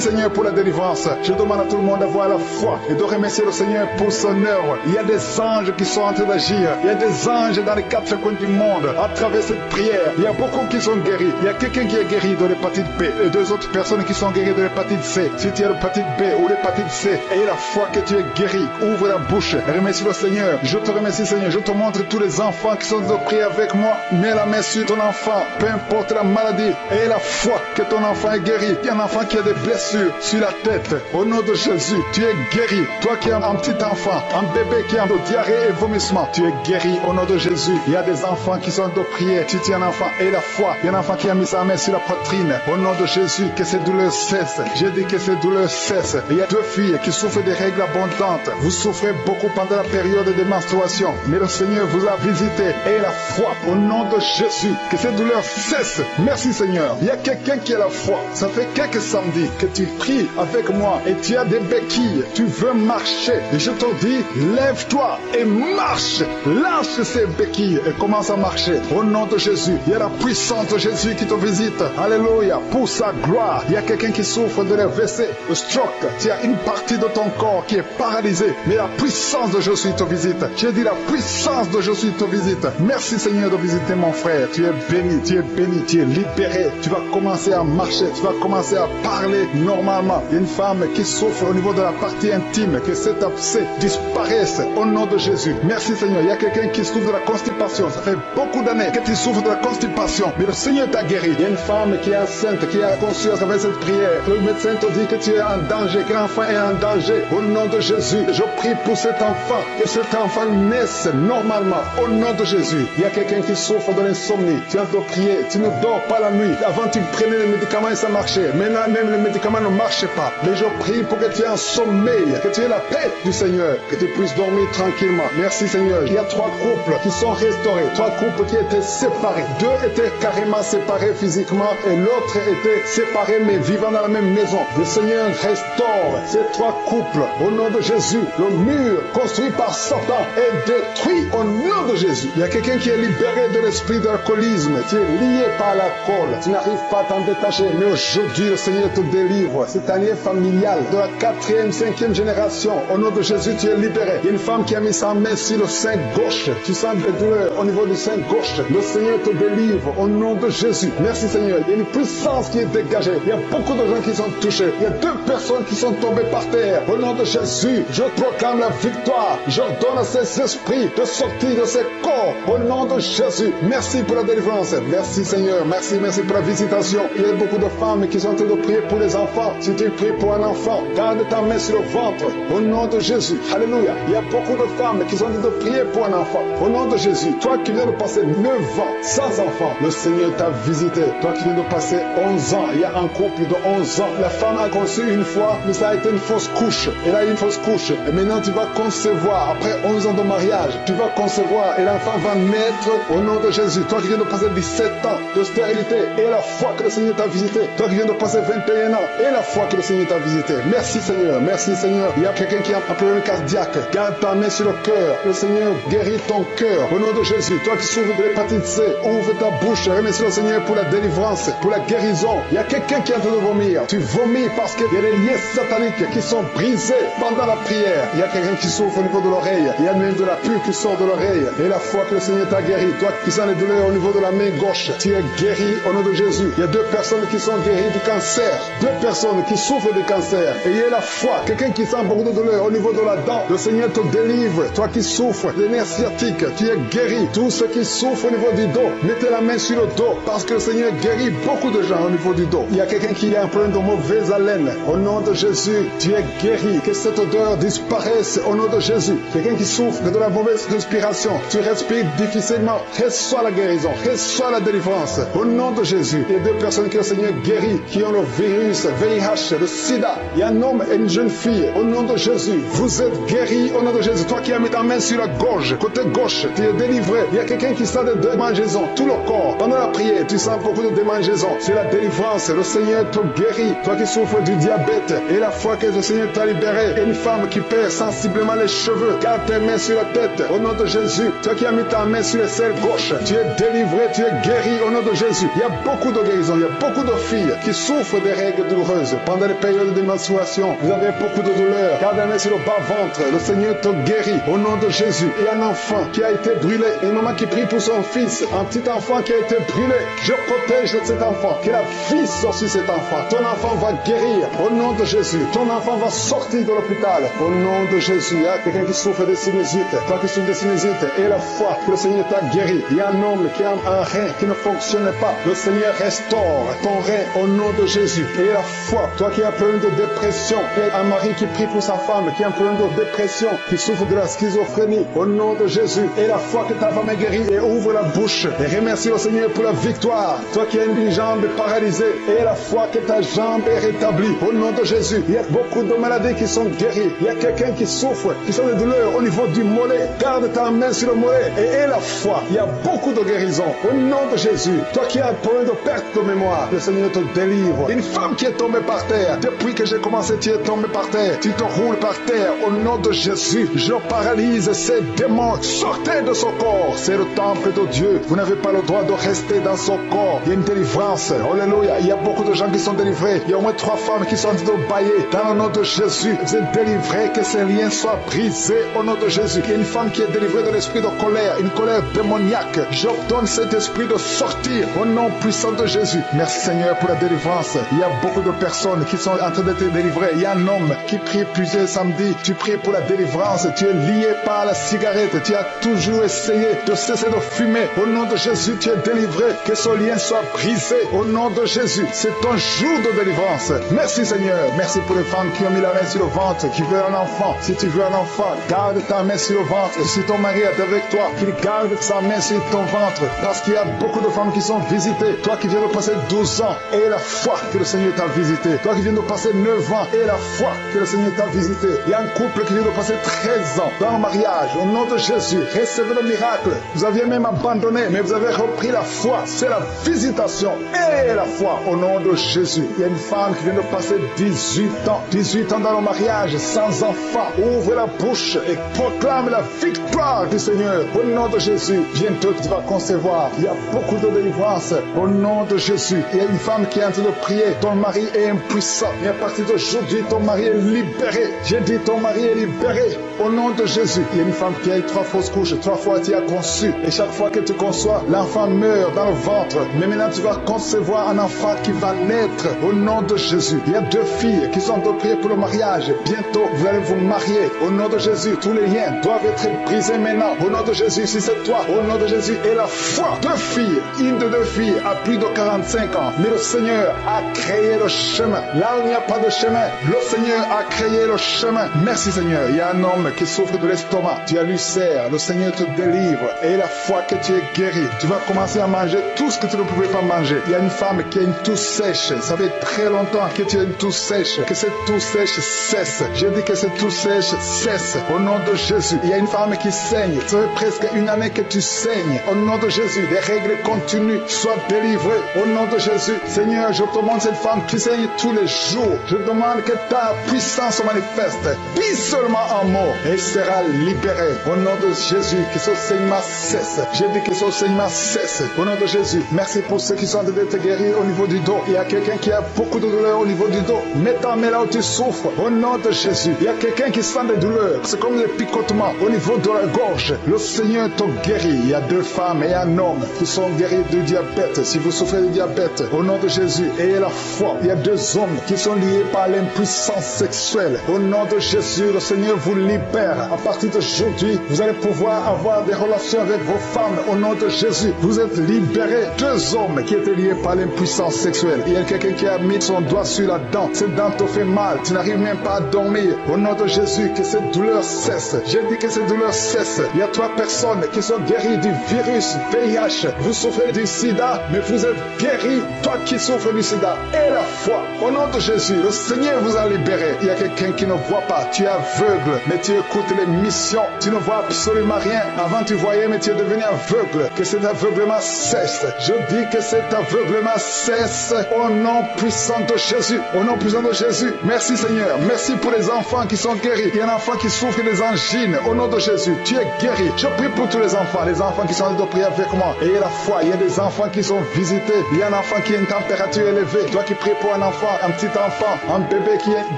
Seigneur pour la délivrance. Je demande à tout le monde d'avoir la foi et de remercier le Seigneur pour son œuvre. Il y a des anges qui sont en train d'agir. Il y a des anges dans les 4 coins du monde. À travers cette prière, il y a beaucoup qui sont guéris. Il y a quelqu'un qui est guéri de l'hépatite B et 2 autres personnes qui sont guéries de l'hépatite C. Si tu as l'hépatite B ou l'hépatite C, aie la foi que tu es guéri. Ouvre la bouche. Remercie le Seigneur. Je te remercie Seigneur. Je te montre tous les enfants qui sont de prier avec moi. Mets la main sur ton enfant. Peu importe la maladie. Aie la foi que ton enfant est guéri. Il y a un enfant qui a des blessures sur la tête. Au nom de Jésus, tu es guéri. Toi qui as un petit enfant, un bébé qui a de diarrhée et vomissement, tu es guéri au nom de Jésus. Il y a des enfants qui sont de prière. Si tu es un enfant, aie la foi. Il y a un enfant qui a mis sa main sur la poitrine. Au nom de Jésus, que ces douleurs cessent. J'ai dit que ces douleurs cessent. Il y a 2 filles qui souffrent des règles abondantes. Vous souffrez beaucoup pendant la période de menstruation. Mais le Seigneur vous a visité. Aie la foi au nom de Jésus. Que ces douleurs cessent. Merci Seigneur. Il y a quelqu'un qui a la foi. Ça fait quelques samedis que tu pries avec moi et tu as des béquilles. Tu veux marcher. Et je te dis, lève-toi et marche. Lâche ces béquilles et commence à marcher. Au nom de Jésus. Il y a la puissance de Jésus qui te visite. Alléluia. Pour sa gloire. Il y a quelqu'un qui souffre de l'AVC, le stroke. Tu as une partie de ton corps qui est paralysée. Mais la puissance de Jésus te visite. J'ai dit la puissance de Jésus te visite. Merci Seigneur de visiter mon frère. Tu es béni, tu es béni, tu es libéré. Tu vas commencer à marcher, tu vas commencer à parler normalement. Il y a une femme qui souffre au niveau de la partie intime, que cet abcès disparaisse au nom de Jésus. Merci Seigneur. Il y a quelqu'un qui souffre de la constipation. Ça fait beaucoup d'années que tu souffres de la constipation. Mais le Seigneur t'a guéri. Il y a une femme qui est enceinte, qui a conçu à travers cette prière. Le médecin te dit que tu es en danger, que l'enfant est en danger. Au nom de Jésus, je prie pour cet enfant, que cet enfant naisse normalement. Au nom de Jésus, il y a quelqu'un qui souffre de l'insomnie. Tu as de prier, tu ne dors pas la nuit. Avant, tu prenais les médicaments et ça marchait. Maintenant, même les médicaments ne marchent pas. Mais je prie pour que tu aies un sommeil, que tu aies la paix du Seigneur, que tu puisses dormir tranquillement. Merci Seigneur. Il y a 3 couples qui sont restaurés, 3 couples qui étaient séparés. 2 étaient carrément séparés physiquement et l'autre était séparé mais vivant dans la même maison. Le Seigneur restaure ces 3 couples au nom de Jésus. Le mur construit par Satan est détruit au nom de Jésus. Il y a quelqu'un qui est libéré de l'esprit d'alcoolisme. Tu es lié par l'alcool. Tu n'arrives pas à t'en détacher. Mais aujourd'hui, le Seigneur te délivre. Cette année familiale de la 4e, 5e génération. Au nom de Jésus, tu es libéré. Il y a une femme qui a mis sa main sur le sein gauche. Tu sens des douleurs au niveau du sein gauche. Le Seigneur te délivre au nom de Jésus. Merci Seigneur. Il y a une puissance qui est dégagée. Il y a beaucoup de gens qui sont touchés. Il y a 2 personnes qui sont tombées par terre. Au nom de Jésus, je proclame la victoire. J'ordonne à ces esprits de sortir de ces corps. Au nom de Jésus. Merci pour la délivrance. Merci Seigneur. Merci pour la visitation. Il y a beaucoup de femmes qui sont en train de prier pour les enfants. Si tu pries pour un enfant, garde ta main sur le ventre. Au nom de Jésus. Alléluia. Il y a beaucoup de femmes qui sont en train de prier pour un enfant. Au nom de Jésus. Toi qui viens de passer 9 ans sans enfant, le Seigneur t'a visité. Toi qui viens de passer 11 ans, il y a un couple de 11 ans. La femme a conçu une fois, mais ça a été une fausse couche. Elle a eu une fausse couche. Et maintenant tu vas concevoir. Après 11 ans de mariage, tu vas concevoir et l'enfant va naître au nom de Jésus. Toi qui viens de passer 17 ans de stérilité, et la foi que le Seigneur t'a visité. Toi qui viens de passer 21 ans, et la foi que le Seigneur t'a visité. Merci Seigneur. Merci Seigneur, il y a quelqu'un qui a un problème cardiaque. Garde ta main sur le cœur. Le Seigneur guérit ton cœur. Au nom de Jésus, toi qui souffres de l'hépatite C, ouvre ta bouche. Remercie le Seigneur pour la délivrance, pour la guérison. Il y a quelqu'un qui est en train de vomir. Tu vomis parce qu'il y a des liens sataniques qui sont brisés pendant la prière. Il y a quelqu'un qui souffre au niveau de l'oreille. Il y a même de la pus qui sort de l'oreille. Et la foi que le Seigneur t'a guéri, toi qui sens les douleurs au niveau de la main gauche, tu es guéri au nom de Jésus. Il y a 2 personnes qui sont guéries du cancer. 2 personnes qui souffrent du cancer. Et il y a la foi. Quelqu'un qui sent beaucoup de douleur au niveau de la dent. Le Seigneur te délivre. Toi qui souffres des nerfs sciatiques, tu es guéri. Tous ceux qui souffrent au niveau du dos, mettez la main sur le dos parce que le Seigneur guérit beaucoup de gens au niveau du dos. Il y a quelqu'un qui a un problème de mauvaise haleine. Au nom de Jésus, tu es guéri. Que cette odeur disparaisse au nom de Jésus. Quelqu'un qui souffre de la mauvaise respiration, tu respires difficilement, reçois la guérison, reçois la délivrance. Au nom de Jésus, il y a 2 personnes que le Seigneur guérit, qui ont le virus, VIH, le sida. Il y a un homme et une jeune fille. Au nom de Jésus, vous êtes guéris au nom de Jésus. Toi qui as mis ta main sur la gorge, côté gauche, tu es délivré. Il y a quelqu'un qui sent des démangeaisons, tout le corps. Pendant la prière, tu sens beaucoup de démangeaisons. C'est la délivrance. Le Seigneur te guérit. Toi qui souffres du diabète et la foi que le Seigneur t'a libéré. Et une femme qui perd sensiblement les cheveux, garde tes mains sur la tête. Au nom de Jésus, toi qui as mis ta main sur le selle gauche, tu es délivré, tu es guéri au nom de Jésus. Il y a beaucoup de guérisons, il y a beaucoup de filles qui souffrent des règles douloureuses. Pendant les périodes de menstruation, vous avez beaucoup de douleurs. Garde la main sur le bas-ventre, le Seigneur te guérit au nom de Jésus. Il y a un enfant qui a été brûlé, une maman qui prie pour son fils, un petit enfant qui a été brûlé. Je protège cet enfant, que la vie sorte sur cet enfant. Ton enfant va guérir au nom de Jésus. Ton enfant va sortir de l'hôpital au nom de Jésus. Il y a quelqu'un qui souffre de sinusite, toi qui souffres de sinusite, et la foi que le Seigneur t'a guéri. Il y a un homme qui a un rein qui ne fonctionne pas. Le Seigneur restaure ton rein au nom de Jésus. Et la foi, toi qui as un problème de dépression, et un mari qui prie pour sa femme, qui a un problème de dépression, qui souffre de la schizophrénie, au nom de Jésus. Et la foi que ta femme est guérie, et ouvre la bouche et remercie le Seigneur pour la victoire. Toi qui as une jambe paralysée, et la foi que ta jambe est rétablie, au nom de Jésus. Il y a beaucoup de maladies qui sont guéries. Il y a quelqu'un qui souffre, qui sont des douleurs au niveau du mollet. Garde ta main sur le mollet et aie la foi. Il y a beaucoup de guérisons au nom de Jésus. Toi qui as un problème de perte de mémoire, le Seigneur te délivre. Une femme qui est tombée par terre, depuis que j'ai commencé, tu es tombée par terre. Tu te roules par terre au nom de Jésus. Je paralyse ces démons. Sortez de son corps. C'est le temple de Dieu. Vous n'avez pas le droit de rester dans son corps. Il y a une délivrance. Alléluia. Il y a beaucoup de gens qui sont délivrés. Il y a au moins 3 femmes qui sont en train de bailler. Dans le nom de Jésus, vous êtes délivrés. Que ces liens soient brisés au nom de Jésus. Il y a une femme qui est délivrée de l'esprit de colère, une colère démoniaque. J'ordonne cet esprit de sortir au nom puissant de Jésus. Merci Seigneur pour la délivrance. Il y a beaucoup de personnes qui sont en train d'être délivrées. Il y a un homme qui prie plusieurs samedis. Tu pries pour la délivrance. Tu es lié par la cigarette. Tu as toujours essayé de cesser de fumer. Au nom de Jésus, tu es délivré. Que ce lien soit brisé au nom de Jésus. C'est ton jour de délivrance. Merci Seigneur. Merci pour les femmes qui ont mis la main sur le ventre, qui veulent un enfant. Si tu veux un enfant, garde ta main sur le ventre. Et si ton mari est avec toi, qu'il garde sa main sur ton ventre. Parce qu'il y a beaucoup de femmes qui sont visitées. Toi qui viens de passer 12 ans, et la foi que le Seigneur t'a visité. Toi qui viens de passer 9 ans, et la foi que le Seigneur t'a visité. Il y a un couple qui vient de passer 13 ans dans le mariage. Au nom de Jésus, recevez le miracle. Vous aviez même abandonné, mais vous avez repris la foi. C'est la visitation et la foi au nom de Jésus. Il y a une femme qui vient de passer 18 ans. 18 ans dans le mariage, sans enfant. Ouvre la bouche et proclame la victoire du Seigneur. Au nom de Jésus, bientôt tu vas concevoir. Il y a beaucoup de délivrance. Au nom de Jésus, il y a une femme qui est en train de prier. Ton mari est impuissant. Et à partir d'aujourd'hui, ton mari est libéré. J'ai dit ton mari est libéré. Au nom de Jésus, il y a une femme qui a eu 3 fausses couches. 3 fois tu as conçu. Et chaque fois que tu conçois, l'enfant meurt dans le ventre. Mais maintenant tu vas concevoir un enfant qui va naître. Au nom de Jésus, il y a 2 filles qui sont de prier pour le mariage. Bientôt, vous allez vous marier. Au nom de Jésus, tous les liens doivent être brisés maintenant. Au nom de Jésus, si c'est toi, au nom de Jésus, et la foi. 2 filles, une de 2 filles a plus de 45 ans. Mais le Seigneur a créé le chemin. Là où il n'y a pas de chemin, le Seigneur a créé le chemin. Merci Seigneur. Il y a un homme qui souffre de l'estomac. Tu as l'ulcère. Le Seigneur te délivre. Et la foi que tu es guéri. Tu vas commencer à manger tout ce que tu ne pouvais pas manger. Il y a une femme qui a une toux sèche. Ça fait très longtemps que tu as une toux sèche. Que cette toux sèche cesse. Je dis que cette toux sèche cesse. Au nom de Jésus. Il y a une femme qui saigne. Ça fait presque une année que tu saignes. Au nom de Jésus. Des règles continues. Sois délivré. Au nom de Jésus. Seigneur, je te demande cette femme qui saigne tous les jours. Je demande que ta puissance puissance se manifeste. Dis seulement un mot et il sera libéré. Au nom de Jésus, que ce saignement cesse. J'ai dit que ce saignement cesse. Au nom de Jésus, merci pour ceux qui sont en train d'être guéris au niveau du dos. Il y a quelqu'un qui a beaucoup de douleur au niveau du dos. Mets ta main là où tu souffres. Au nom de Jésus, il y a quelqu'un qui sent des douleurs. C'est comme des picotements au niveau de la gorge. Le Seigneur te guérit. Il y a 2 femmes et un homme qui sont guéris du diabète. Si vous souffrez du diabète, au nom de Jésus, ayez la foi. Il y a 2 hommes qui sont liés par l'impuissance sexuelle. Au nom de Jésus, le Seigneur vous libère. À partir d'aujourd'hui, vous allez pouvoir avoir des relations avec vos femmes. Au nom de Jésus, vous êtes libérés. 2 hommes qui étaient liés par l'impuissance sexuelle. Il y a quelqu'un qui a mis son doigt sur la dent. Cette dent te fait mal. Tu n'arrives même pas à dormir. Au nom de Jésus, que cette douleur cesse. J'ai dit que cette douleur cesse. Il y a 3 personnes qui sont guéries du virus VIH. Vous souffrez du sida, mais vous êtes guéris. Toi qui souffres du sida, et la foi. Au nom de Jésus, le Seigneur vous a libéré. Il y a quelqu'un qui ne voit pas. Tu es aveugle, mais tu écoutes l'émission. Tu ne vois absolument rien. Avant tu voyais, mais tu es devenu aveugle. Que cet aveuglement cesse. Je dis que cet aveuglement cesse au nom puissant de Jésus. Au nom puissant de Jésus. Merci Seigneur. Merci pour les enfants qui sont guéris. Il y a un enfant qui souffre des angines. Au nom de Jésus, tu es guéri. Je prie pour tous les enfants qui sont en train de prier avec moi. Ayez la foi. Il y a des enfants qui sont visités. Il y a un enfant qui a une température élevée. Toi qui pries pour un enfant, un petit enfant, un bébé qui a une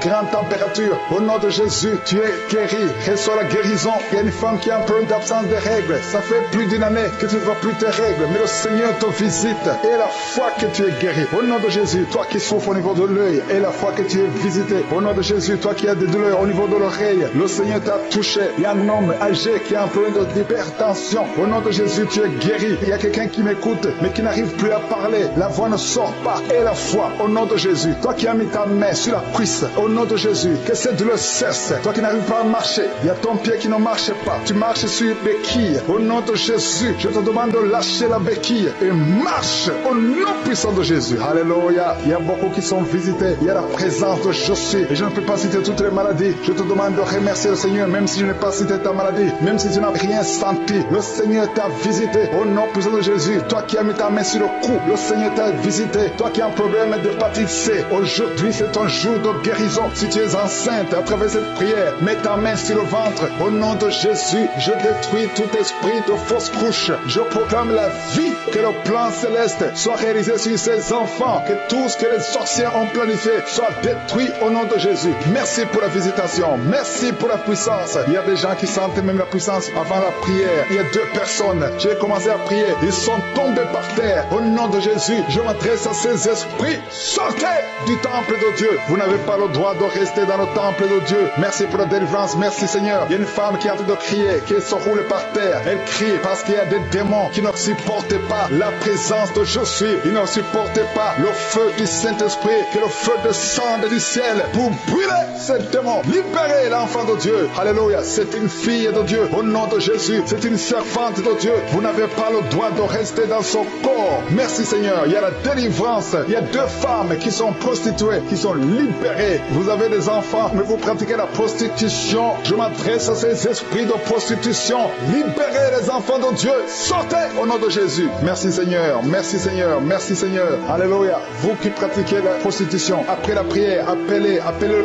grande température. Au nom de Jésus, tu es guéri. Reçois la guérison. Il y a une femme qui a un problème d'absence de règles. Ça fait plus d'une année que tu ne vois plus tes règles. Mais le Seigneur te visite. Et la foi que tu es guéri. Au nom de Jésus, toi qui souffres au niveau de l'œil. Et la foi que tu es visité. Au nom de Jésus, toi qui as des douleurs au niveau de l'oreille. Le Seigneur t'a touché. Il y a un homme âgé qui a un problème d'hypertension. Au nom de Jésus, tu es guéri. Il y a quelqu'un qui m'écoute, mais qui n'arrive plus à parler. La voix ne sort pas. Et la foi, au nom de Jésus. Toi qui as mis ta main sur la cuisse. Au nom de Jésus, que cette douleur cesse. Toi qui n'arrives pas à marcher. Il y a ton pied qui ne marche pas. Tu marches sur une béquille. Au nom de Jésus, je te demande de lâcher la béquille et marche au nom puissant de Jésus. Alléluia. Il y a beaucoup qui sont visités. Il y a la présence de Jésus. Et je ne peux pas citer toutes les maladies. Je te demande de remercier le Seigneur, même si je n'ai pas cité ta maladie, même si tu n'as rien senti. Le Seigneur t'a visité au nom puissant de Jésus. Toi qui as mis ta main sur le cou, le Seigneur t'a visité. Toi qui as un problème d'hépatite C, aujourd'hui c'est ton jour de guérison. Si tu es enceinte, à travers cette prière, mets ta main sur le ventre. Au nom de Jésus, je détruis tout esprit de fausse couche. Je proclame la vie, que le plan céleste soit réalisé sur ces enfants, que tout ce que les sorciers ont planifié soit détruit au nom de Jésus. Merci pour la visitation, merci pour la puissance. Il y a des gens qui sentent même la puissance avant la prière. Il y a 2 personnes, j'ai commencé à prier, ils sont tombés par terre. Au nom de Jésus, je m'adresse à ces esprits. Sortez du temple de Dieu. Vous n'avez pas le droit de rester dans le temple de Dieu. Merci pour la délivrance, merci Seigneur. Il y a une femme qui est en train de crier, qui se roule par terre. Elle crie parce qu'il y a des démons qui ne supportent pas la présence de Jésus. Ils ne supportent pas le feu du Saint-Esprit, que le feu descende du ciel pour brûler ces démons. Libérez l'enfant de Dieu. Alléluia. C'est une fille de Dieu. Au nom de Jésus, c'est une servante de Dieu. Vous n'avez pas le droit de rester dans son corps. Merci Seigneur. Il y a la délivrance. Il y a 2 femmes qui sont prostituées, qui sont libérées. Vous avez des enfants, mais vous pratiquez la prostitution. Je m'adresse à ces esprits de prostitution. Libérez les enfants de Dieu. Sortez au nom de Jésus. Merci Seigneur. Merci Seigneur. Merci Seigneur. Alléluia. Vous qui pratiquez la prostitution, après la prière, appelez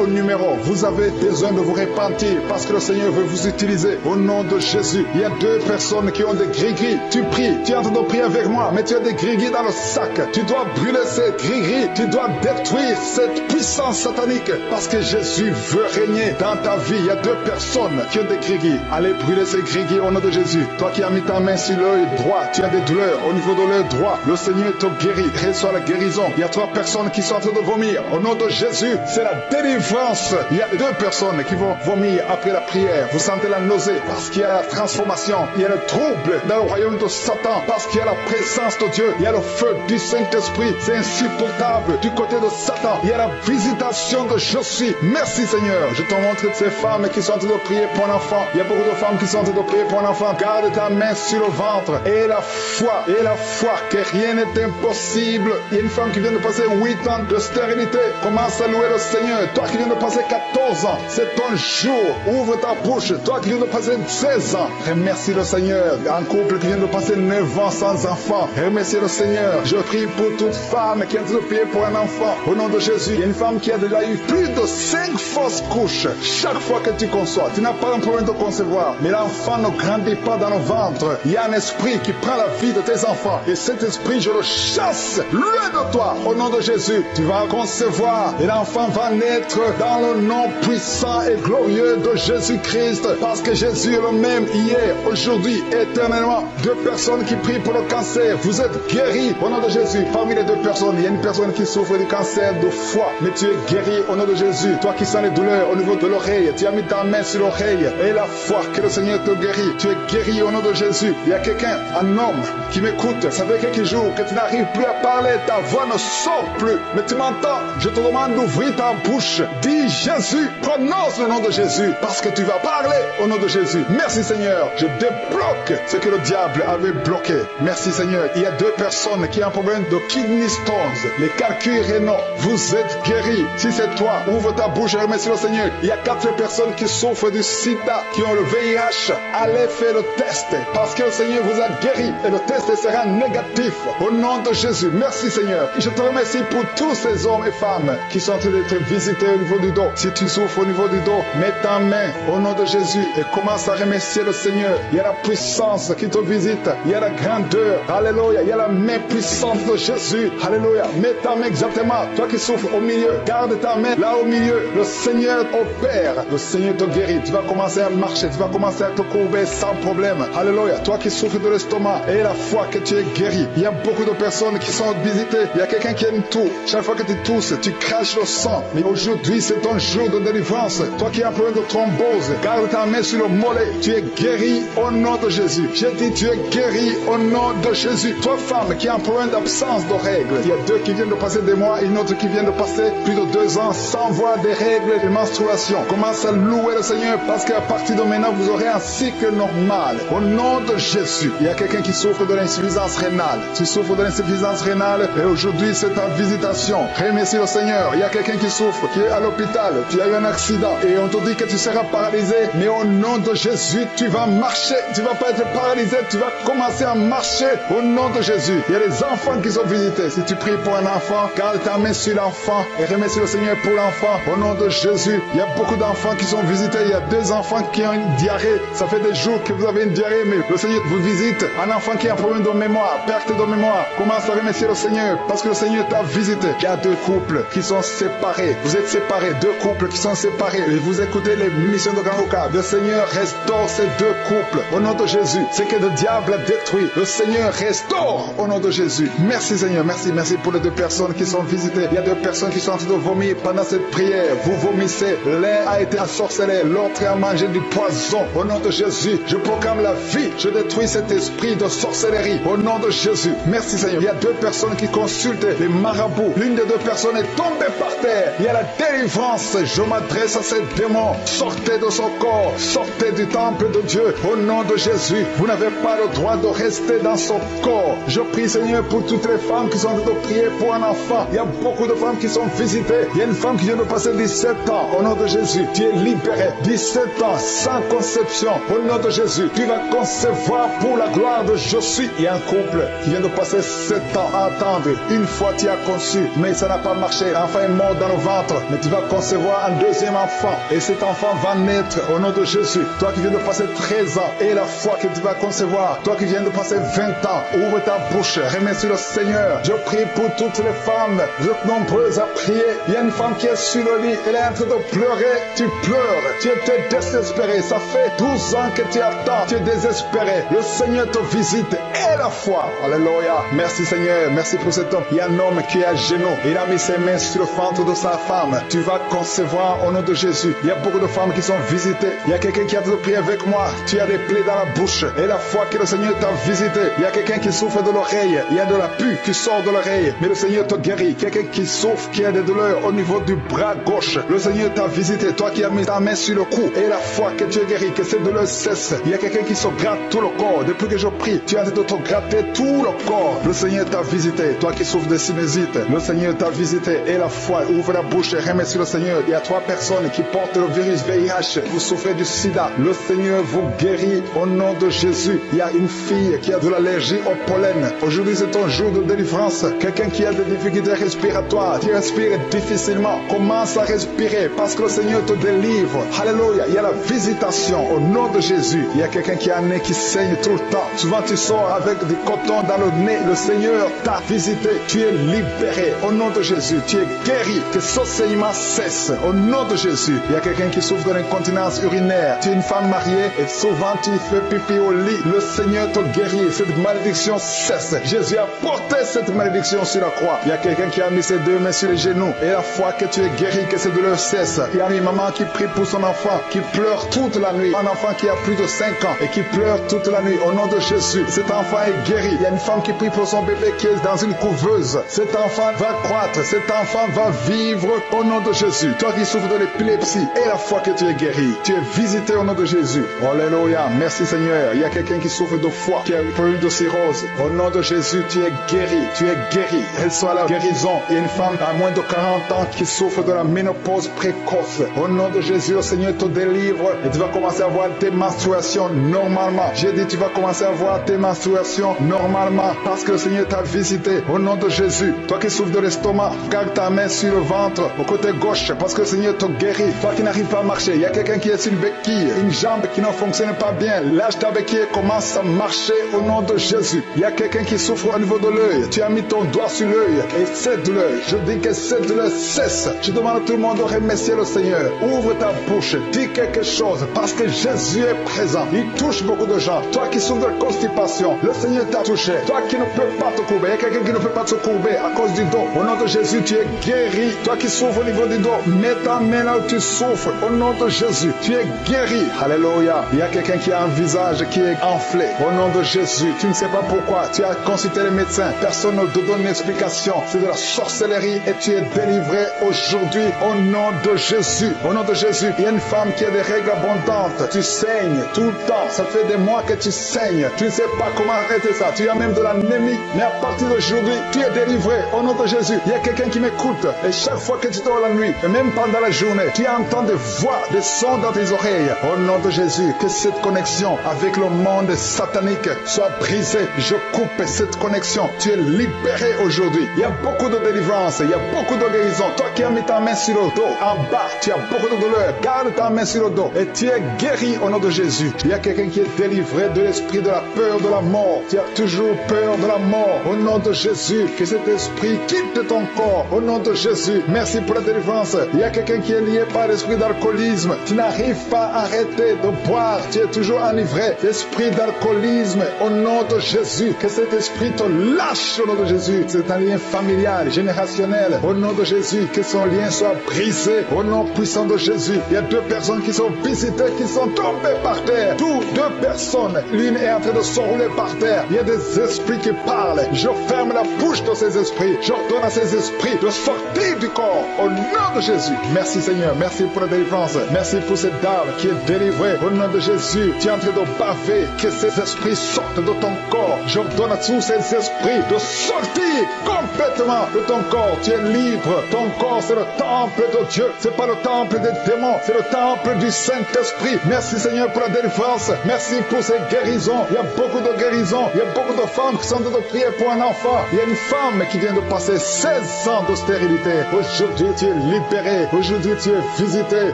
au numéro. Vous avez besoin de vous repentir parce que le Seigneur veut vous utiliser. Au nom de Jésus. Il y a 2 personnes qui ont des gris-gris. Tu pries. Tu es en train de prier avec moi, mais tu as des gris-gris dans le sac. Tu dois brûler ces gris-gris. Tu dois détruire cette puissance satanique parce que Jésus veut régner dans ta vie. Il y a 2 personnes qui ont des gris-gris. Allez brûler ces gris-gris au nom de Jésus. Toi qui as mis ta main sur l'œil droit, tu as des douleurs au niveau de l'œil droit. Le Seigneur te guérit. Reçois la guérison. Il y a 3 personnes qui sont en train de vomir. Au nom de Jésus, c'est la délivrance. Il y a 2 personnes qui vont vomir après la prière. Vous sentez la nausée parce qu'il y a la transformation. Il y a le trouble dans le royaume de Satan parce qu'il y a la présence de Dieu. Il y a le feu du Saint-Esprit. C'est insupportable du côté de Satan. Il y a la visitation de Jésus. Merci Seigneur. Je te montre ces femmes qui sont en train de prier pour un enfant. Il y a beaucoup de femmes qui sont en train de prier pour un enfant. Garde ta main sur le ventre. Et la foi que rien n'est impossible. Il y a une femme qui vient de passer 8 ans de stérilité. Commence à louer le Seigneur. Toi qui viens de passer 14 ans, c'est ton jour. Ouvre ta bouche. Toi qui viens de passer 16 ans, remercie le Seigneur. Un couple qui vient de passer 9 ans sans enfant, remercie le Seigneur. Je prie pour toute femme qui a de prier pour un enfant. Au nom de Jésus, il y a une femme qui a déjà eu plus de 5 fausses couches. Chaque fois que tu conçois, tu n'as pas un problème de concevoir, mais l'enfant ne grandit pas dans le ventre. Il y a un esprit qui prend la vie de tes enfants. Et cet esprit, je le chasse loin de toi. Au nom de Jésus, tu vas concevoir et l'enfant va naître dans le nom puissant et glorieux de Jésus-Christ. Parce que Jésus est le même hier, aujourd'hui, éternellement. 2 personnes qui prient pour le cancer, vous êtes guéris au nom de Jésus. Parmi les 2 personnes, il y a une personne qui souffre du cancer de foie, mais tu es guéri au nom de Jésus. Toi qui sens les douleurs au niveau de l'oreille, tu as mis ta main sur l'oreille et la foi que le Seigneur te guérit. Tu es guéri au nom de Jésus. Il y a quelqu'un, un homme qui m'écoute, ça fait quelques jours que tu n'arrives plus à parler, ta voix ne sort plus, mais tu m'entends. Je te demande d'ouvrir ta bouche. Dis Jésus, prononce le nom de Jésus, parce que tu vas parler au nom de Jésus. Merci Seigneur, je débloque ce que le diable avait bloqué. Merci Seigneur. Il y a 2 personnes qui ont un problème de kidney stones, les calculs rénaux. Vous êtes guéris. Si c'est toi, ouvre ta bouche et remercie le Seigneur. Il y a 4 personnes qui souffrent du sida, qui ont le VIH. Allez faire le test, parce que le Seigneur vous a guéri et le test sera négatif au nom de Jésus. Merci Seigneur. Je te remercie pour tous ces hommes et femmes qui sont en train d'être visités au niveau du dos. Si tu souffres au niveau du dos, mets ta main au nom de Jésus et commence à remercier le Seigneur. Il y a la puissance qui te visite. Il y a la grandeur. Alléluia. Il y a la main puissante de Jésus. Alléluia. Mets ta main exactement. Toi qui souffres au milieu, garde ta main là au milieu. Le Seigneur opère. Le Seigneur te guérit. Tu vas commencer à marcher. Tu vas commencer à te courber sans problème. Alléluia. Toi qui souffres de l'estomac et la foi que tu es guéri. Il y a beaucoup de personnes qui sont visitées. Il y a quelqu'un qui a une toux. Chaque fois que tu tousses, tu craches le sang. Mais aujourd'hui, c'est ton jour de délivrance. Toi qui as un problème de thrombose, garde ta main sur le mollet. Tu es guéri au nom de Jésus. J'ai dit, tu es guéri au nom de Jésus. Toi, femme, qui a un problème d'absence de règles. Il y a 2 qui viennent de passer des mois, une autre qui vient de passer plus de 2 ans sans voir des règles de menstruation. Commence à louer le Seigneur, parce qu'à partir de maintenant, vous aurez un cycle normal. Au nom de Jésus. Il y a quelqu'un qui souffre de l'insuffisance rénale. Tu souffres de l'insuffisance rénale et aujourd'hui, c'est ta visitation. Remercie le Seigneur. Il y a quelqu'un qui souffre, qui est à l'hôpital. Tu as eu un accident et on te dit que tu seras paralysé. Mais au nom de Jésus, tu vas marcher. Tu ne vas pas être paralysé. Tu vas commencer à marcher au nom de Jésus. Il y a des enfants qui sont visités. Si tu pries pour un enfant, garde ta main sur l'enfant et remercie le Seigneur pour l'enfant. Au nom de Jésus, il y a beaucoup d'enfants qui sont visités. Il y a 2 enfants qui ont une diarrhée. Ça fait des jours que vous avez une diarrhée, mais le Seigneur vous visite. Un enfant qui a un problème de mémoire, perte de mémoire, commence à remercier le Seigneur parce que le Seigneur t'a visité. Il y a 2 couples qui sont séparés. Vous êtes séparés, 2 couples qui sont séparés. Et vous écoutez les missions de Grand Oka. Le Seigneur restaure ces 2 couples au nom de Jésus. Ce que le diable a détruit, le Seigneur restaure au nom de Jésus. Merci Seigneur, merci pour les 2 personnes qui sont visitées. Il y a 2 personnes qui sont en train de vomir pendant cette prière. Vous vomissez. L'un a été ensorcelé, l'autre a mangé du poison. Au nom de Jésus, je proclame la vie. Je détruis cet esprit de sorcellerie au nom de Jésus. Merci Seigneur. Il y a 2 personnes qui consultent les marabouts. L'une des 2 personnes est tombée par terre. Il y a la délivrance. Je m'adresse à ces démons. Sortez de son corps. Sortez du temple de Dieu. Au nom de Jésus. Vous n'avez pas le droit de rester dans son corps. Je prie Seigneur pour toutes les femmes qui sont en train de prier pour un enfant. Il y a beaucoup de femmes qui sont visitées. Il y a une femme qui vient de passer 17 ans. Au nom de Jésus. Tu es libéré. 17 ans sans conception. Au nom de Jésus. Tu vas concevoir pour la gloire de je suis. Il y a un couple qui vient de passer 7 ans à attendre. Une fois tu as conçu, mais ça n'a pas marché. L'enfant est mort dans le ventre, mais tu vas concevoir un 2e enfant. Et cet enfant va naître au nom de Jésus. Toi qui viens de passer 13 ans, et la foi que tu vas concevoir. Toi qui viens de passer 20 ans, ouvre ta bouche, remercie le Seigneur. Je prie pour toutes les femmes. Vous êtes nombreuses à prier. Il y a une femme qui est sur le lit, elle est en train de pleurer. Tu pleures, tu étais désespéré. Ça fait 12 ans que tu attends, tu es désespéré. Le Seigneur te visite et la foi. Alléluia. Merci Seigneur, merci pour cet homme. Il y a un homme qui est à genoux. Il a mis ses mains sur le ventre de sa femme. Tu vas concevoir au nom de Jésus. Il y a beaucoup de femmes qui sont visitées. Il y a quelqu'un qui a prié avec moi. Tu as des plaies dans la bouche. Et la foi que le Seigneur t'a visité. Il y a quelqu'un qui souffre de l'oreille. Il y a de la pus qui sort de l'oreille. Mais le Seigneur te guérit. Quelqu'un qui souffre, qui a des douleurs au niveau du bras gauche. Le Seigneur t'a visité. Toi qui as mis ta main sur le cou. Et la foi que tu es guéri, que ces douleurs cessent. Il y a quelqu'un qui se gratte tout le corps. Depuis que je prie, tu as en train de te gratter tout le corps. Le Seigneur t'a visité. Toi qui souffres de sinusite, le Seigneur t'a visité. Et la foi, ouvre la bouche et remercie le Seigneur. Il y a 3 personnes qui portent le virus VIH. Vous souffrez du sida. Le Seigneur vous guérit au nom de Jésus. Il y a une fille qui a de l'allergie au pollen. Aujourd'hui, c'est ton jour de délivrance. Quelqu'un qui a des difficultés respiratoires, qui respire difficilement, commence commence à respirer parce que le Seigneur te délivre. Alléluia. Il y a la visitation au nom de Jésus. Il y a quelqu'un qui a un nez qui saigne tout le temps. Souvent tu sors avec du coton dans le nez. Le Seigneur t'a visité. Tu es libéré au nom de Jésus. Tu es guéri. Que ce saignement cesse au nom de Jésus. Il y a quelqu'un qui souffre de l'incontinence urinaire. Tu es une femme mariée et souvent tu fais pipi au lit. Le Seigneur te guérit. Cette malédiction cesse. Jésus a porté cette malédiction sur la croix. Il y a quelqu'un qui a mis ses deux mains sur les genoux et la fois que tu es guéri, que cette douleur cesse. Il y a une maman qui prie pour son enfant, qui pleure toute la nuit. Un enfant qui a plus de 5 ans et qui pleure toute la nuit au nom de Jésus. Cet enfant est guéri. Il y a une femme qui prie pour son bébé qui est dans une couveuse. Cet enfant va croître. Cet enfant va vivre au nom de Jésus. Toi qui souffres de l'épilepsie et la fois que tu es guéri, tu es visité au nom de Jésus. Alléluia. Merci Seigneur. Il y a quelqu'un qui souffre de foie, qui a eu de cirrhose. Au nom de Jésus, tu es guéri. Tu es guéri. Reçois la guérison. Il y a une femme à moins de 40 ans qui souffre de la ménopause précoce. Au nom de Jésus, le Seigneur te délivre et tu vas commencer à avoir tes menstruations normalement. J'ai dit tu vas commencer à avoir tes menstruations normalement parce que le Seigneur t'a visité. Au nom de Jésus, toi qui souffres de l'estomac, garde ta main sur le ventre au côté gauche parce que le Seigneur te guérit. Toi qui n'arrives pas à marcher, il y a quelqu'un qui est sur une béquille, une jambe qui ne fonctionne pas bien. Lâche ta béquille et commence à marcher au nom de Jésus. Il y a quelqu'un qui souffre au niveau de l'œil. Tu as mis ton doigt sur l'œil et cette douleur, je dis que cette douleur cesse. Je demande à tout le monde de remercier le Seigneur. Ouvre ta bouche, dis quelque chose parce que Jésus est présent. Il touche beaucoup de gens. Toi qui souffres de constipation, le Seigneur t'a touché. Toi qui ne peux pas te courber, il y a quelqu'un qui ne peut pas se courber à cause du dos. Au nom de Jésus, tu es guéri. Toi qui souffres au niveau du dos, mets ta main là où tu souffres. Au nom de Jésus, tu es guéri. Alléluia. Il y a quelqu'un qui a un visage qui est enflé. Au nom de Jésus, tu ne sais pas pourquoi. Tu as consulté les médecins. Personne ne te donne une explication. C'est de la sorcellerie et tu es délivré aujourd'hui au nom de Jésus. Au nom de Jésus, il y a une femme qui a des règles abondantes. Tu saignes tout le temps. Ça fait des mois que tu saignes. Tu ne sais pas comment arrêter ça. Tu as même de l'anémie. Mais à partir d'aujourd'hui, tu es délivré au nom de Jésus. Il y a quelqu'un qui m'écoute. Et chaque fois que tu dors la nuit, et même pendant la journée, tu entends des voix, des sons dans tes oreilles. Au nom de Jésus, que cette connexion avec le monde satanique soit brisée. Je coupe cette connexion. Tu es libéré aujourd'hui. Il y a beaucoup de délivrance. Il y a beaucoup de guérison. Toi qui as mis ta main sur le dos, en bas, tu as beaucoup de douleur. Garde ta main sur le dos et tu es guéri au nom de Jésus. Il y a quelqu'un qui est délivré de l'esprit de la peur de la mort. Tu as toujours peur de la mort. Au nom de Jésus, que cet esprit quitte ton corps. Au nom de Jésus, merci pour la délivrance. Il y a quelqu'un qui est lié par l'esprit d'alcoolisme. Tu n'arrives pas à arrêter de boire. Tu es toujours enivré. L'esprit d'alcoolisme, au nom de Jésus, que cet esprit te lâche au nom de Jésus. C'est un lien familial, générationnel. Au nom de Jésus, que son lien soit brisé. Au nom puissant de Jésus, il y a 2 personnes qui sont visitées, qui sont tombées par terre. Toutes 2 personnes. L'une est en train de s'enrouler par terre. Il y a des esprits qui parlent. Je ferme la bouche de ces esprits. J'ordonne à ces esprits de sortir du corps. Au nom de Jésus. Merci Seigneur. Merci pour la délivrance. Merci pour cette dame qui est délivrée. Au nom de Jésus, tu es en train de baver. Que ces esprits sortent de ton corps. J'ordonne à tous ces esprits de sortir complètement de ton corps. Tu es libre. Ton corps, c'est le temple de Dieu. C'est pas le temple des démons. C'est le temple du Saint-Esprit. Merci Seigneur pour la délivrance. Merci pour ces guérisons. Il y a beaucoup de guérisons. Il y a beaucoup de femmes qui sont en train de prier pour un enfant. Il y a une femme qui vient de passer 16 ans de stérilité. Aujourd'hui, tu es libéré. Aujourd'hui, tu es visité.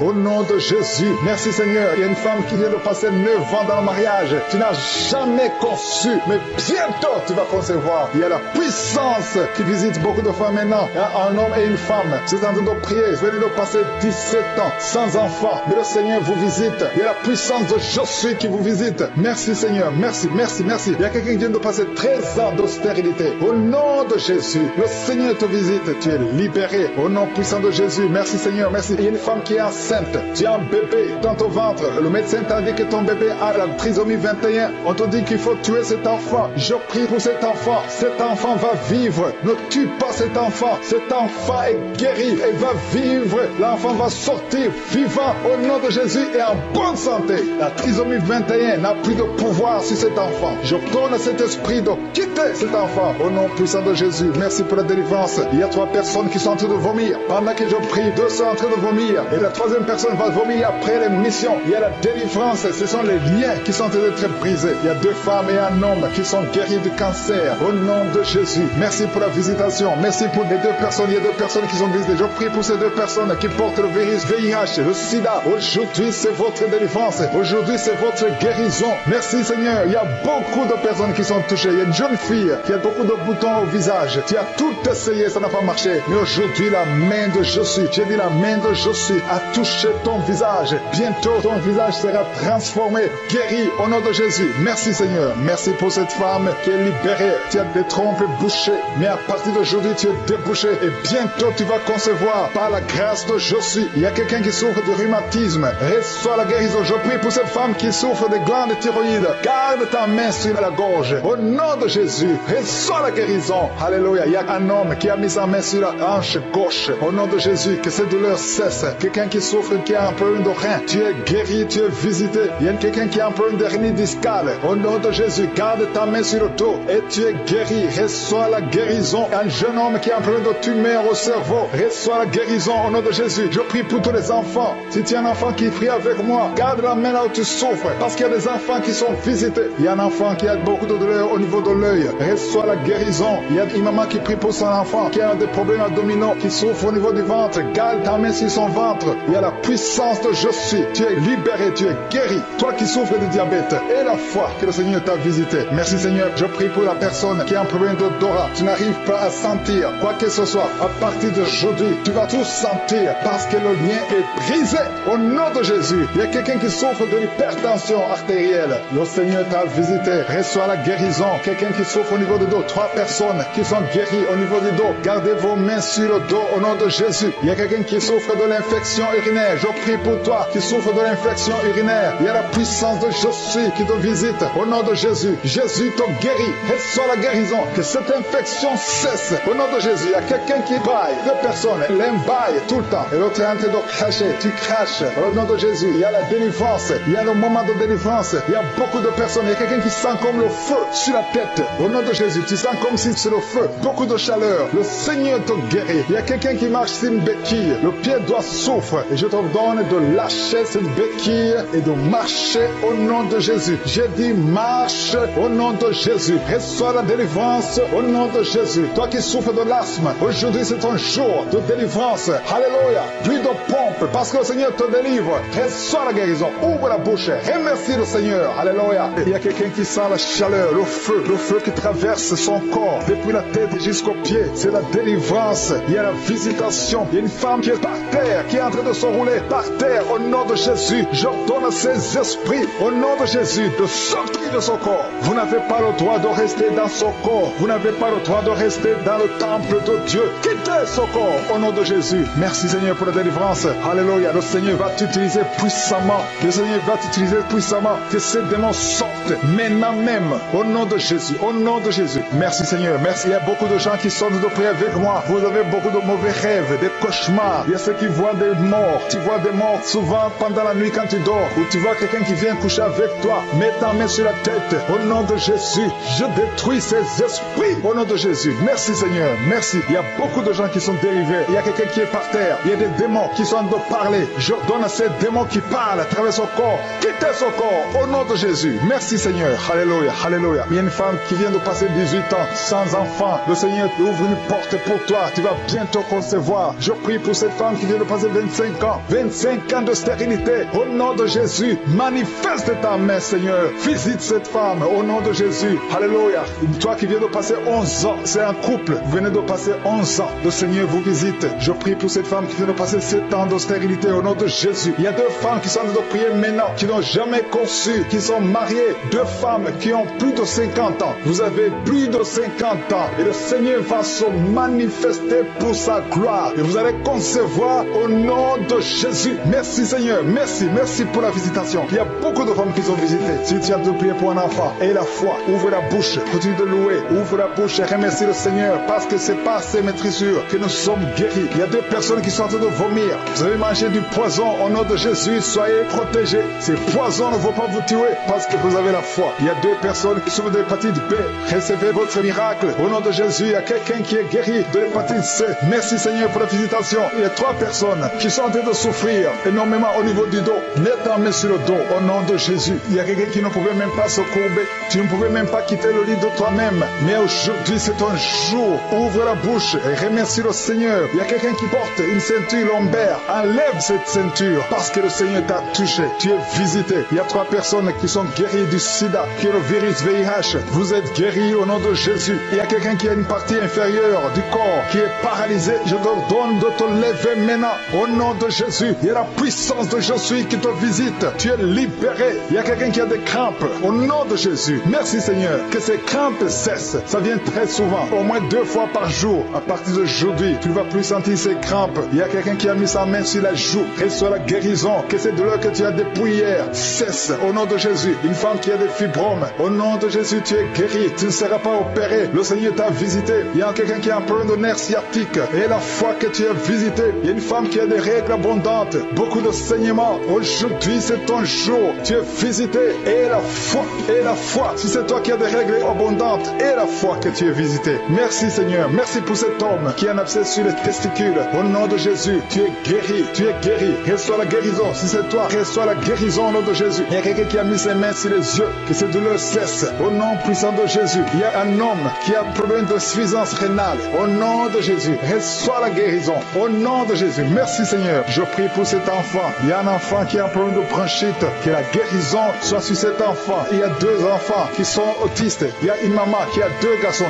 Au nom de Jésus. Merci Seigneur. Il y a une femme qui vient de passer 9 ans dans le mariage. Tu n'as jamais conçu, mais bientôt tu vas concevoir. Il y a la puissance qui visite beaucoup de femmes maintenant. Il y a un homme et une femme. C'est en train de prier. Vous venez de passer 17 ans sans enfant. Mais le Seigneur vous visite. Il y a la puissance de Je suis qui vous visite. Merci Seigneur. Merci, merci, merci. Il y a quelqu'un qui vient de passer 13 ans de stérilité. Au nom de Jésus, le Seigneur te visite. Tu es libéré. Au nom puissant de Jésus. Merci Seigneur. Merci. Il y a une femme qui est enceinte. Tu as un bébé dans ton ventre. Le médecin t'a dit que ton bébé a la trisomie 21. On te dit qu'il faut tuer cet enfant. Je prie pour cet enfant. Cet enfant va vivre. Ne tue pas cet enfant. Cet enfant est guéri et va vivre. L'enfant va sortir vivant au nom de Jésus et en bonne santé. La trisomie 21 n'a plus de pouvoir sur cet enfant. Je donne à cet esprit de quitter cet enfant au nom puissant de Jésus. Merci pour la délivrance. Il y a 3 personnes qui sont en train de vomir. Pendant que je prie, 2 sont en train de vomir. Et la 3e personne va vomir après l'émission. Il y a la délivrance. Ce sont les liens qui sont en train d'être brisés. Il y a 2 femmes et un homme qui sont guéris du cancer au nom de Jésus. Merci pour la visitation. Merci pour les 2 personnes. Il y a 2 personnes qui sont visitées. Je prie pour ces deux personnes qui portent le virus VIH, le sida. Aujourd'hui, c'est votre délivrance. Aujourd'hui, c'est votre guérison. Merci Seigneur. Il y a beaucoup de personnes qui sont touchées. Il y a une jeune fille qui a beaucoup de boutons au visage. Tu as tout essayé, ça n'a pas marché. Mais aujourd'hui, la main de Jésus, j'ai dit la main de Jésus a touché ton visage. Bientôt, ton visage sera transformé, guéri au nom de Jésus. Merci Seigneur. Merci pour cette femme qui est libérée. Tu as des trompes bouchées. Mais à partir d'aujourd'hui, tu es débouché. Et bientôt, tu vas concevoir par la grâce de Jésus. Il y a quelqu'un qui souffre de rhumatisme. Reçois la guérison. Je prie pour cette femme qui souffre de glandes thyroïdes. Garde ta main sur la gorge. Au nom de Jésus, reçois la guérison. Alléluia. Il y a un homme qui a mis sa main sur la hanche gauche. Au nom de Jésus, que cette douleur cesse. Quelqu'un qui souffre, qui a un problème de rein. Tu es guéri, tu es visité. Il y a quelqu'un qui a un problème d'hernie discale. Au nom de Jésus, garde ta main sur le dos et tu es guéri. Reçois la guérison. Un jeune homme qui a un problème de tumeur au cerveau. Reçois la guérison au nom de Jésus. Je prie pour tous les enfants. Si tu as un enfant qui prie avec moi, garde la main là où tu souffres. Parce qu'il y a des enfants qui sont visités. Il y a un enfant qui a beaucoup de douleur au niveau de l'œil. Reçois la guérison. Il y a une maman qui prie pour son enfant qui a des problèmes abdominaux, qui souffre au niveau du ventre. Garde ta main sur son ventre. Il y a la puissance de Jésus. Tu es libéré, tu es guéri. Toi qui souffres de diabète et la foi que le Seigneur t'a visité. Merci Seigneur. Je prie pour la personne qui a un problème d'odorat. Tu n'arrives pas à sentir quoi que ce soit. À partir d'aujourd'hui, tu vas tout sentir parce que le lien est brisé. Au nom de Jésus, il y a quelqu'un qui souffre de l'hypertension artérielle. Le Seigneur t'a visité. Reçois la guérison. Quelqu'un qui souffre au niveau du dos. 3 personnes qui sont guéries au niveau du dos. Gardez vos mains sur le dos au nom de Jésus. Il y a quelqu'un qui souffre de l'infection urinaire. Je prie pour toi qui souffre de l'infection urinaire. Il y a la puissance de Jésus qui te visite au nom de Jésus. Jésus te guérit. Reçois la guérison. Que cette infection cesse au nom de Jésus. Il y a quelqu'un qui baille. 2 personnes, l'un baille tout le temps et l'autre est en train de cracher. Tu craches au nom de Jésus. Il y a la délivrance. Il y a le moment de délivrance. Il y a beaucoup de personnes. Il y a quelqu'un qui sent comme le feu sur la tête. Au nom de Jésus, tu sens comme si c'est le feu. Beaucoup de chaleur. Le Seigneur te guérit. Il y a quelqu'un qui marche sur une béquille. Le pied doit souffrir. Et je te donne de lâcher cette béquille et de marcher au nom de Jésus. J'ai dit marche au nom de Jésus. Reçois la délivrance au nom de Jésus. Toi qui souffres de l'asthme, aujourd'hui c'est un jour de délivrance. Alléluia. Plus de pompe parce que le Seigneur te délivre. Reçois la guérison. Ouvre la bouche. Remercie le Seigneur. Alléluia. Il y a quelqu'un qui sent la chaleur, le feu qui traverse son corps depuis la tête jusqu'aux pieds. C'est la délivrance. Il y a la visitation. Il y a une femme qui est par terre, qui est en train de se rouler par terre. Au nom de Jésus, j'ordonne à ces esprits, au nom de Jésus, de sortir de son corps. Vous n'avez pas le droit de rester dans son corps. Vous n'avez pas le droit de rester dans le temple de Dieu. Quittez son corps au nom de Jésus. Merci Seigneur pour la délivrance. Alléluia. Le Seigneur va t'utiliser puissamment. Le Seigneur va t'utiliser puissamment. Que ces démons sortent maintenant même au nom de Jésus. Au nom de Jésus. Merci Seigneur. Merci. Il y a beaucoup de gens qui sont de prier avec moi. Vous avez beaucoup de mauvais rêves, des cauchemars. Il y a ceux qui voient des morts. Tu vois des morts souvent pendant la nuit quand tu dors. Ou tu vois quelqu'un qui vient coucher avec toi. Mets ta main sur la tête. Au nom de Jésus, je détruis ces esprits. Au nom de Jésus. Merci Seigneur. Merci. Il y a beaucoup de gens qui sont dérivés. Il y a quelqu'un qui est par terre. Il y a des démons qui sont en train de parler. Je donne à ces démons qui parlent à travers son corps. Quittez son corps. Au nom de Jésus. Merci Seigneur. Alléluia. Alléluia. Il y a une femme qui vient de passer 18 ans sans enfant. Le Seigneur ouvre une porte pour toi. Tu vas bientôt concevoir. Je prie pour cette femme qui vient de passer 25 ans. 25 ans de stérilité. Au nom de Jésus. Manifeste ta main Seigneur. Visite cette femme. Au nom de Jésus. Alléluia. Toi qui viens de passer 11 ans. C'est un couple. Vous venez de passer 11 ans. Le Seigneur vous visite. Je prie pour cette femme qui vient de passer 7 ans de stérilité. Au nom de Jésus. Il y a 2 femmes qui sont en train de prier maintenant. Qui n'ont jamais conçu. Qui sont mariées. 2 femmes qui ont plus de 50 ans. Vous avez plus de 50 ans. Et le Seigneur va se manifester pour sa gloire. Et vous allez concevoir au nom de Jésus. Merci Seigneur. Merci. Merci pour la visitation. Il y a beaucoup de femmes qui sont visitées. Si tu as de prier pour un enfant et la foi, ouvre la bouche. Continue de louer. Ouvre la bouche et remercie le Seigneur. Parce que c'est par ses maîtrisures que nous sommes guéris. Il y a 2 personnes qui sont en train de vomir. Vous avez mangé du poison. Au nom de Jésus, soyez protégés. Ces poisons ne vont pas vous tuer parce que vous avez la foi. Il y a 2 personnes qui souffrent de l'hépatite B. Recevez votre miracle. Au nom de Jésus, il y a quelqu'un qui est guéri de l'hépatite C. Merci Seigneur pour la visitation. Il y a 3 personnes qui sont en train de souffrir énormément au niveau du dos. Mets ta main sur le dos. Au nom de Jésus. Il y a quelqu'un qui ne pouvait même pas se courber. Tu ne pouvais même pas quitter le lit de toi-même. Mais aujourd'hui, c'est ton jour. Ouvre la bouche et remercie le Seigneur. Il y a quelqu'un qui porte une ceinture lombaire. Enlève cette ceinture parce que le Seigneur t'a touché. Tu es visité. Il y a 3 personnes qui sont guéries du sida, qui est le virus VIH. Vous êtes guéris au nom de Jésus. Il y a quelqu'un qui a une partie inférieure du corps qui est paralysée. Je t'ordonne de te lever maintenant au nom de Jésus. Il y a la puissance de Jésus qui te visite. Tu es libéré. Il y a quelqu'un qui a des crampes au nom de Jésus. Merci Seigneur. Que ces crampes cessent. Ça vient très souvent, au moins 2 fois par jour. À partir d'aujourd'hui, tu ne vas plus sentir ces crampes. Il y a quelqu'un qui a mis sa main sur la joue. Reçois la guérison. Que ces douleurs que tu as dépouillées hier cessent au nom de Jésus. Une femme qui a des fibromes, au nom de Jésus, tu es guéri. Tu ne seras pas opéré. Le Seigneur t'a visité. Il y a quelqu'un qui a un problème de nerf sciatique. Et la fois que tu es visité, il y a une femme qui a des règles abondantes, beaucoup de saignements. Aujourd'hui, c'est ton jour. Tu es visité. Et la foi, et la foi. Si c'est toi qui as des règles abondantes, et la foi que tu es visité. Merci Seigneur. Merci pour cet homme qui a un abcès sur les testicules. Au nom de Jésus, tu es guéri. Tu es guéri. Reçois la guérison. Si c'est toi, reçois la guérison au nom de Jésus. Il y a quelqu'un qui a mis ses mains sur les yeux, que ces douleurs cessent. Au nom puissant de Jésus. Il y a un homme qui a un problème de suffisance rénale. Au nom de Jésus, reçois la guérison. Au nom de Jésus. Merci Seigneur. Je prie pour cet enfant. Il y a un enfant qui a un problème de bronchite. Que la guérison soit sur cet enfant. Il y a 2 enfants qui sont autistes. Il y a une maman qui a 2 garçons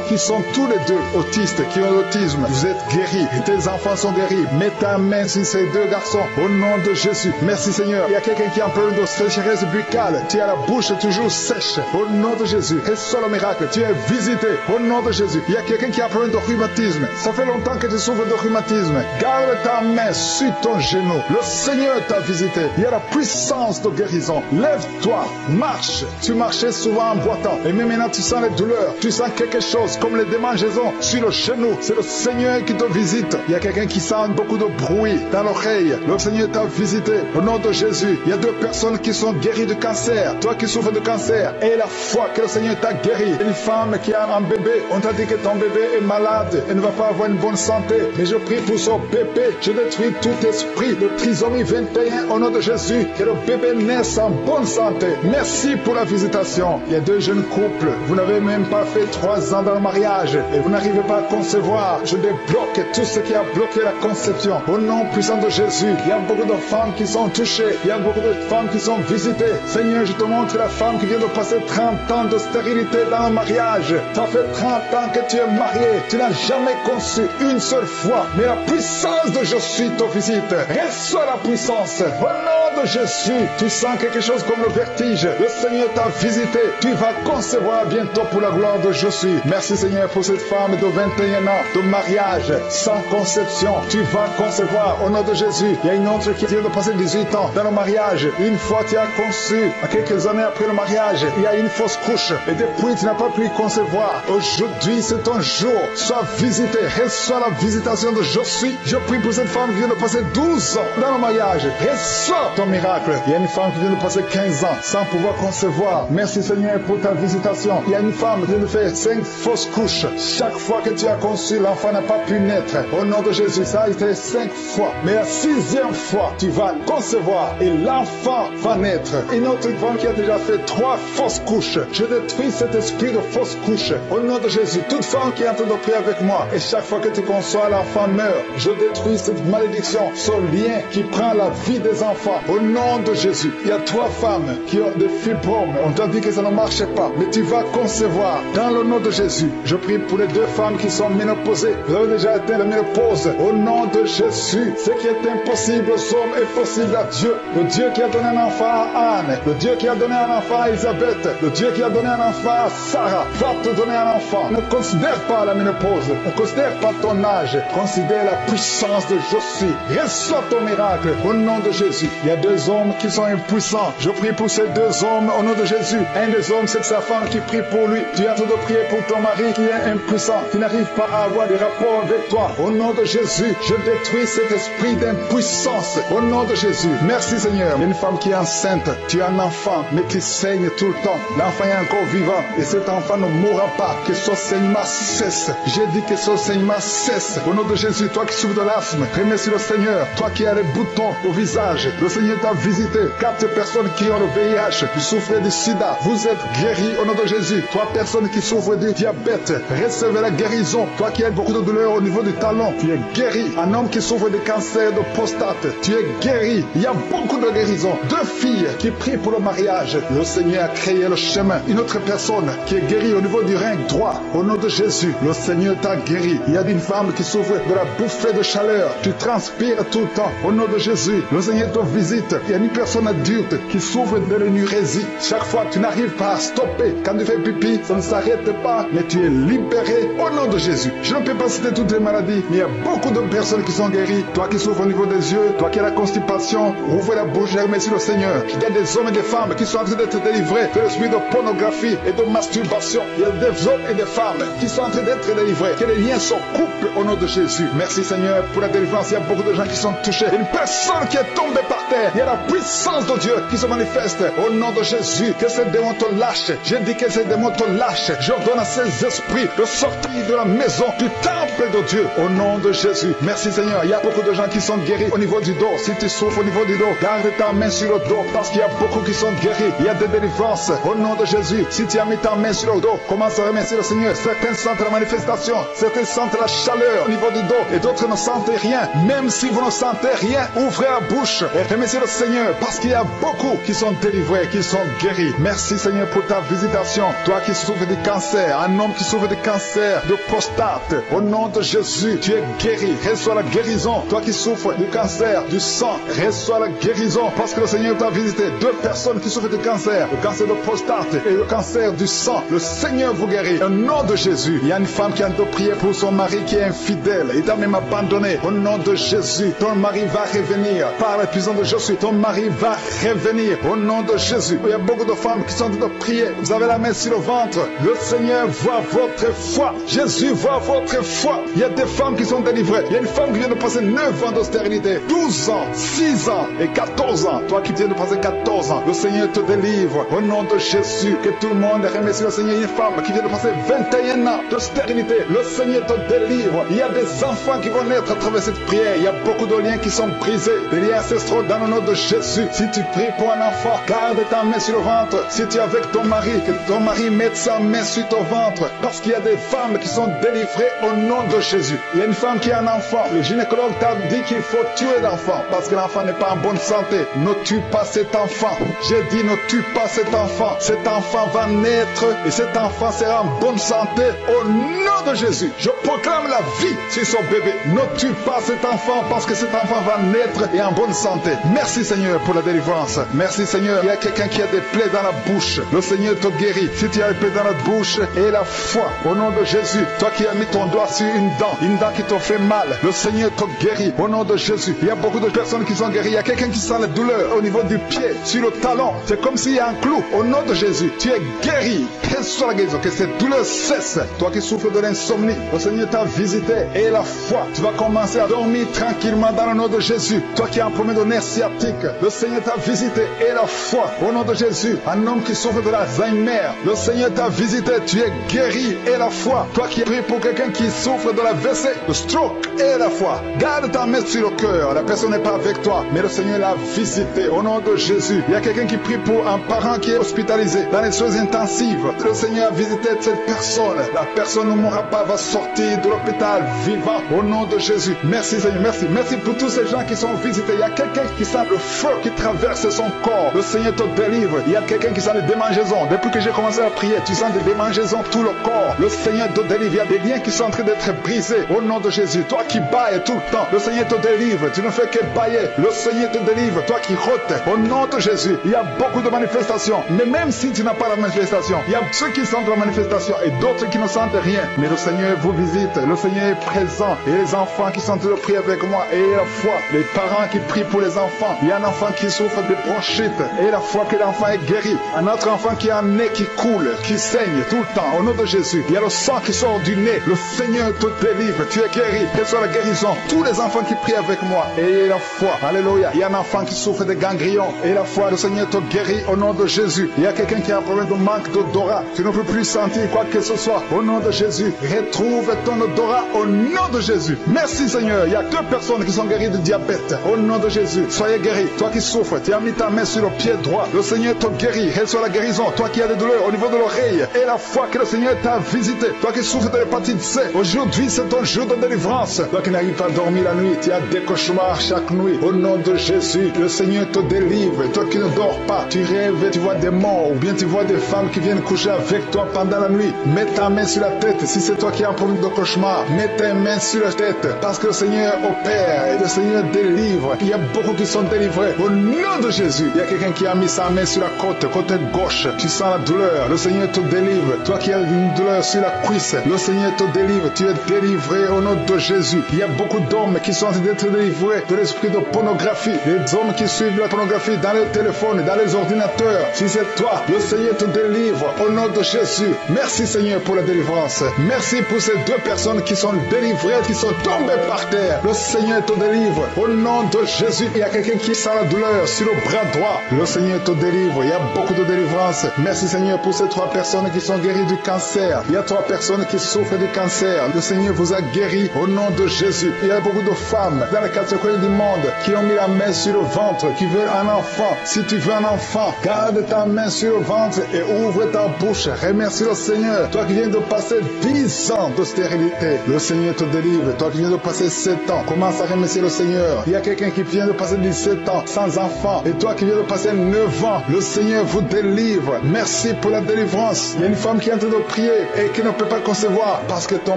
qui sont tous les 2 autistes, qui ont l'autisme. Vous êtes guéris. Et tes enfants sont guéris. Mets ta main sur ces 2 garçons. Au nom de Jésus. Merci Seigneur. Il y a quelqu'un qui a un problème de sécheresse buccale. Tu as la bouche toujours sèche. Au nom de Jésus. Reçois le miracle. Tu es visité. Au nom de Jésus. Il y a quelqu'un qui a un problème de rhumatisme. Ça fait longtemps que tu souffres de rhumatisme. Garde ta main sur ton genou. Le Seigneur t'a visité. Il y a la puissance de guérison. Lève-toi. Marche. Tu marchais souvent en boitant. Et même maintenant tu sens les douleurs. Tu sens quelque chose comme les démangeaisons sur le genou. C'est le Seigneur qui te visite. Il y a quelqu'un qui sent beaucoup de bruit dans l'oreille. Le Seigneur t'a visité. Au nom de Jésus. Il y a 2 personnes qui sont guéries de cancer. Toi qui souffres de cancer. Et la foi que le Seigneur t'a guéri. Une femme qui a un bébé. On t'a dit que ton bébé est malade. Elle ne va pas avoir une bonne santé. Mais je prie pour son bébé. Je détruis tout esprit de trisomie 21 au nom de Jésus. Que le bébé naisse en bonne santé. Merci pour la visitation. Il y a 2 jeunes couples. Vous n'avez même pas fait 3 ans dans le mariage. Et vous n'arrivez pas à concevoir. Je débloque tout ce qui a bloqué la conception. Au nom puissant de Jésus. Il y a beaucoup de femmes qui sont touchées. Il y a beaucoup de femmes qui sont visitées. Seigneur, je te montre la femme qui vient de passer 30 ans de stérilité dans le mariage. Ça fait 30 ans que tu es marié. Tu n'as jamais conçu une seule fois. Mais la puissance de Jésus te visite. Reçois la puissance. Au nom de Jésus, tu sens quelque chose comme le vertige. Le Seigneur t'a visité. Tu vas concevoir bientôt pour la gloire de Jésus. Merci Seigneur pour cette femme de 21 ans de mariage sans conception. Tu vas concevoir au nom de Jésus. Il y a une autre qui vient de passer 18 ans dans le mariage. Une fois tu as conçu, à quelques années après le mariage, il y a une fausse couche. Et depuis tu n'as pas pu concevoir. Aujourd'hui c'est ton jour. Sois visité. Reçois la visitation de Jésus. Je prie pour cette femme qui vient de passer 12 ans dans le mariage. Reçois ton miracle. Il y a une femme qui vient de passer 15 ans sans pouvoir concevoir. Merci Seigneur pour ta visitation. Il y a une femme qui vient de faire 5 fausses couches. Chaque fois que tu as conçu, l'enfant n'a pas pu naître. Au nom de Jésus, ça a été 5 fois. Mais la 6e fois, tu vas concevoir et l'enfant va naître. Une autre femme qui a déjà fait 3 fausses couches. Je détruis cet esprit de fausses couches. Au nom de Jésus, toute femme qui est en train de prier avec moi, et chaque fois que tu conçois, l'enfant meurt. Je détruis cette malédiction, ce lien qui prend la vie des enfants. Au nom de Jésus, il y a 3 femmes qui ont des fibromes. On t'a dit que ça ne marchait pas, mais tu vas concevoir. Dans le nom de Jésus, je prie pour les 2 femmes qui sont ménopausées. Vous avez déjà atteint la ménopause. Au nom de Jésus, ce qui est impossible aux hommes est possible à Dieu. Le Dieu qui a donné un enfant à Anne, le Dieu qui a donné un enfant à Elisabeth, le Dieu qui a donné un enfant à Sarah, va te donner un enfant. Ne considère pas la ménopause, ne considère pas ton âge, considère la puissance de Jésus. Reçois ton miracle au nom de Jésus. Il y a 2 hommes qui sont impuissants. Je prie pour ces 2 hommes au nom de Jésus. Un des hommes, c'est sa femme qui prie pour lui. Tu es en train de prier pour ton mari qui est impuissant, qui n'arrive pas à avoir des rapports avec toi. Au nom de Jésus, je détruis cet esprit d'impuissance. Au nom de Jésus. Merci Seigneur. Il y a une femme qui est enceinte. Tu as un enfant, mais qui saigne tout le temps. L'enfant est encore vivant et cet enfant ne mourra pas. Que ce saignement cesse. J'ai dit que ce saignement cesse. Au nom de Jésus, toi qui souffres de l'asthme, remercie le Seigneur. Toi qui as les boutons au visage, le Seigneur t'a visité. Dieu. 4 personnes qui ont le VIH, qui souffrent du sida, vous êtes guéris au nom de Jésus. 3 personnes qui souffrent du diabète, recevez la guérison. Toi qui as beaucoup de douleurs au niveau du talon, tu es guéri. Un homme qui souffre de cancer de prostate, tu es guéri. Il y a beaucoup de guérisons. 2 filles qui prient pour le mariage, le Seigneur a créé le chemin. Une autre personne qui est guérie au niveau du rein droit, au nom de Jésus, le Seigneur t'a guéri. Il y a une femme qui souffre de la bouffée de chaleur, tu transpires tout le temps, au nom de Jésus, le Seigneur te visite. Il y a une personne adulte qui souffre de l'énurésie. Chaque fois tu n'arrives pas à stopper, quand tu fais pipi, ça ne s'arrête pas, mais tu es libéré au nom de Jésus. Je ne peux pas citer toutes les maladies, mais il y a beaucoup de personnes qui sont guéries. Toi qui souffres au niveau des yeux, toi qui as la constipation, ouvre la bouche et remercie le Seigneur. Il y a des hommes et des femmes qui sont en train d'être délivrés de l'esprit de pornographie et de masturbation. Il y a des hommes et des femmes qui sont en train d'être délivrés. Que les liens se coupent au nom de Jésus. Merci Seigneur pour la délivrance. Il y a beaucoup de gens qui sont touchés. Une personne qui est tombée par terre. Il y a la puissance de Dieu qui se manifeste au nom de Jésus. Que ces démons te lâchent. Je dis que ces démons te lâchent. J'ordonne à ces esprits de sortir de la maison du temple de Dieu au nom de Jésus. Merci Seigneur. Il y a beaucoup de gens qui sont guéris au niveau du dos. Si tu souffres au niveau du dos, garde ta main sur le dos parce qu'il y a beaucoup qui sont guéris. Il y a des délivrances au nom de Jésus. Si tu as mis ta main sur le dos, commence à remercier le Seigneur. Certains sentent la manifestation, certains sentent la chaleur au niveau du dos et d'autres ne sentent rien. Même si vous ne sentez rien, ouvrez la bouche et remerciez le Seigneur parce qu'il y a beaucoup qui sont délivrés, qui sont guéris. Merci Seigneur pour ta visitation. Toi qui souffres du cancer, un homme qui souffre du cancer de prostate, au nom de Jésus, tu es guéri. Reçois la guérison. Toi qui souffres du cancer du sang, reçois la guérison parce que le Seigneur t'a visité. 2 personnes qui souffrent du cancer, le cancer de prostate et le cancer du sang. Le Seigneur vous guérit. Au nom de Jésus, il y a une femme qui a prié pour son mari qui est infidèle. Il t'a même abandonné. Au nom de Jésus, ton mari va revenir. Par la puissance de Jésus, ton mari va revenir. Au nom de Jésus, il y a beaucoup de femmes qui sont en train de prier. Vous avez la main sur le ventre. Le Seigneur voit votre foi. Jésus voit votre foi. Il y a des femmes qui sont délivrées. Il y a une femme qui vient de passer 9 ans d'austérité, 12 ans, 6 ans et 14 ans. Toi qui viens de passer 14 ans, le Seigneur te délivre. Au nom de Jésus, que tout le monde remercie le Seigneur. Une femme qui vient de passer 21 ans de stérilité, le Seigneur te délivre. Il y a des enfants qui vont naître à travers cette prière. Il y a beaucoup de liens qui sont brisés, des liens ancestraux dans le nom de Jésus. Si tu pries pour un enfant, garde ta main sur le ventre. Si tu es avec ton mari, que ton mari mette sa main sur ton ventre, parce qu'il y a des femmes qui sont délivrées au nom de Jésus. Il y a une femme qui a un enfant. Le gynécologue t'a dit qu'il faut tuer l'enfant parce que l'enfant n'est pas en bonne santé. Ne tue pas cet enfant. J'ai dit ne tue pas cet enfant. Cet enfant va naître et cet enfant sera en bonne santé au nom de Jésus. Je proclame la vie sur son bébé. Ne tue pas cet enfant parce que cet enfant va naître et en bonne santé. Merci Seigneur pour la délivrance. Merci Seigneur. Il y a quelqu'un qui a des plaies dans la bouche. Le Seigneur te guérit. Si tu as des plaies dans la bouche et la foi au nom de Jésus. Toi qui as mis ton doigt sur une dent qui te fait mal. Le Seigneur te guérit au nom de Jésus. Il y a beaucoup de personnes qui sont guéries. Il y a quelqu'un qui sent la douleur au niveau du pied, sur le talon. C'est comme s'il y a un clou. Au nom de Jésus, tu es guéri. Reçois la guérison. Que cette douleur cesse. Toi qui souffres de l'insomnie, le Seigneur t'a visité et la foi. Tu vas commencer à dormir tranquillement dans le nom de Jésus. Toi qui as un problème de nerf sciatique, le Seigneur t'a visité et la foi. Au nom de Jésus, un homme qui souffre de l'Alzheimer, le Seigneur t'a visité. Tu es guéri et la foi. Toi qui pries pour quelqu'un qui souffre de la WC, le stroke et la foi. Garde ta main sur le cœur. La personne n'est pas avec toi, mais le Seigneur l'a visité au nom de Jésus. Il y a quelqu'un qui prie pour un parent qui est hospitalisé dans les soins intensives. Le Seigneur a visité cette personne. La personne ne mourra pas, va sortir de l'hôpital vivant au nom de Jésus. Merci Seigneur, merci. Merci pour tous ces gens qui sont visités. Il y a quelqu'un qui sent le feu qui traverse son corps. Le Seigneur te délivre. Il y a quelqu'un qui sent les démangeaisons. Depuis que j'ai commencé à prier, tu sens des démangeaisons tout le corps. Le Seigneur te délivre. Il y a des liens qui sont en train d'être brisés au nom de Jésus. Toi qui bailles tout le temps, le Seigneur te délivre. Tu ne fais que bailler. Le Seigneur te délivre. Toi qui rôtes, au nom de Jésus. Il y a beaucoup de manifestations. Mais même si tu n'as pas la manifestation, il y a ceux qui sentent la manifestation et d'autres qui ne sentent rien. Mais le Seigneur vous visite. Le Seigneur est présent. Et les enfants qui sont en train de prier avec moi, et la foi. Les parents qui prient pour les enfants. Il y a un enfant qui souffre de bronchite. Et la foi que l'enfant est guéri. Un autre enfant qui a un nez qui coule, qui saigne tout le temps. Au nom de Jésus. Il y a le sang qui sort du nez. Le Seigneur te délivre. Tu es guéri. Quelle soit la guérison. Tous les enfants qui prient avec moi. Et la foi. Alléluia. Il y a un enfant qui souffre de ganglions. Et la foi, le Seigneur te guérit au nom de Jésus. Il y a quelqu'un qui a un problème de manque d'odorat. Tu ne peux plus sentir quoi que ce soit. Au nom de Jésus. Retrouve ton odorat au nom de Jésus. Merci Seigneur. Il y a 2 personnes qui sont guéries de diabète. Au nom de Jésus. soyez guéri. Toi qui souffres, tu as mis ta main sur le pied droit. Le Seigneur te guérit. Reçois la guérison. Toi qui as des douleurs au niveau de l'oreille. Et la foi que le Seigneur t'a visité. Toi qui souffres de l'hépatite C. Aujourd'hui, c'est ton jour de délivrance. Toi qui n'arrives pas à dormir la nuit, tu as des cauchemars chaque nuit. Au nom de Jésus, le Seigneur te délivre. Toi qui ne dors pas, tu rêves et tu vois des morts. Ou bien tu vois des femmes qui viennent coucher avec toi pendant la nuit. Mets ta main sur la tête. Si c'est toi qui as un problème de cauchemar, mets tes mains sur la tête. Parce que le Seigneur opère et le Seigneur délivre. Il y a beaucoup qui sont délivrés. Au nom de Jésus, il y a quelqu'un qui a mis sa main sur la côte gauche. Tu sens la douleur. Le Seigneur te délivre. Toi qui as une douleur sur la cuisse, le Seigneur te délivre. Tu es délivré au nom de Jésus. Il y a beaucoup d'hommes qui sont en train d'être délivrés de l'esprit de pornographie. Les hommes qui suivent la pornographie dans les téléphones, dans les ordinateurs. Si c'est toi, le Seigneur te délivre au nom de Jésus. Merci Seigneur pour la délivrance. Merci pour ces deux personnes qui sont délivrées, qui sont tombées par terre. Le Seigneur te délivre au nom de Jésus. Il y a quelqu'un qui sent la douleur sur le bras droit. Le Seigneur te délivre. Il y a beaucoup de délivrance. Merci Seigneur pour ces 3 personnes qui sont guéries du cancer. Il y a 3 personnes qui souffrent du cancer. Le Seigneur vous a guéri au nom de Jésus. Il y a beaucoup de femmes dans les 4 coins du monde qui ont mis la main sur le ventre, qui veulent un enfant. Si tu veux un enfant, garde ta main sur le ventre et ouvre ta bouche. Remercie le Seigneur. Toi qui viens de passer 10 ans de stérilité, le Seigneur te délivre. Toi qui viens de passer 7 ans, commence à remercier le Seigneur. Il y a quelqu'un qui vient de passer 17 ans sans enfant. Et toi qui viens de passer 9 ans, le Seigneur vous délivre. Merci pour la délivrance. Il y a une femme qui est en train de prier et qui ne peut pas concevoir parce que ton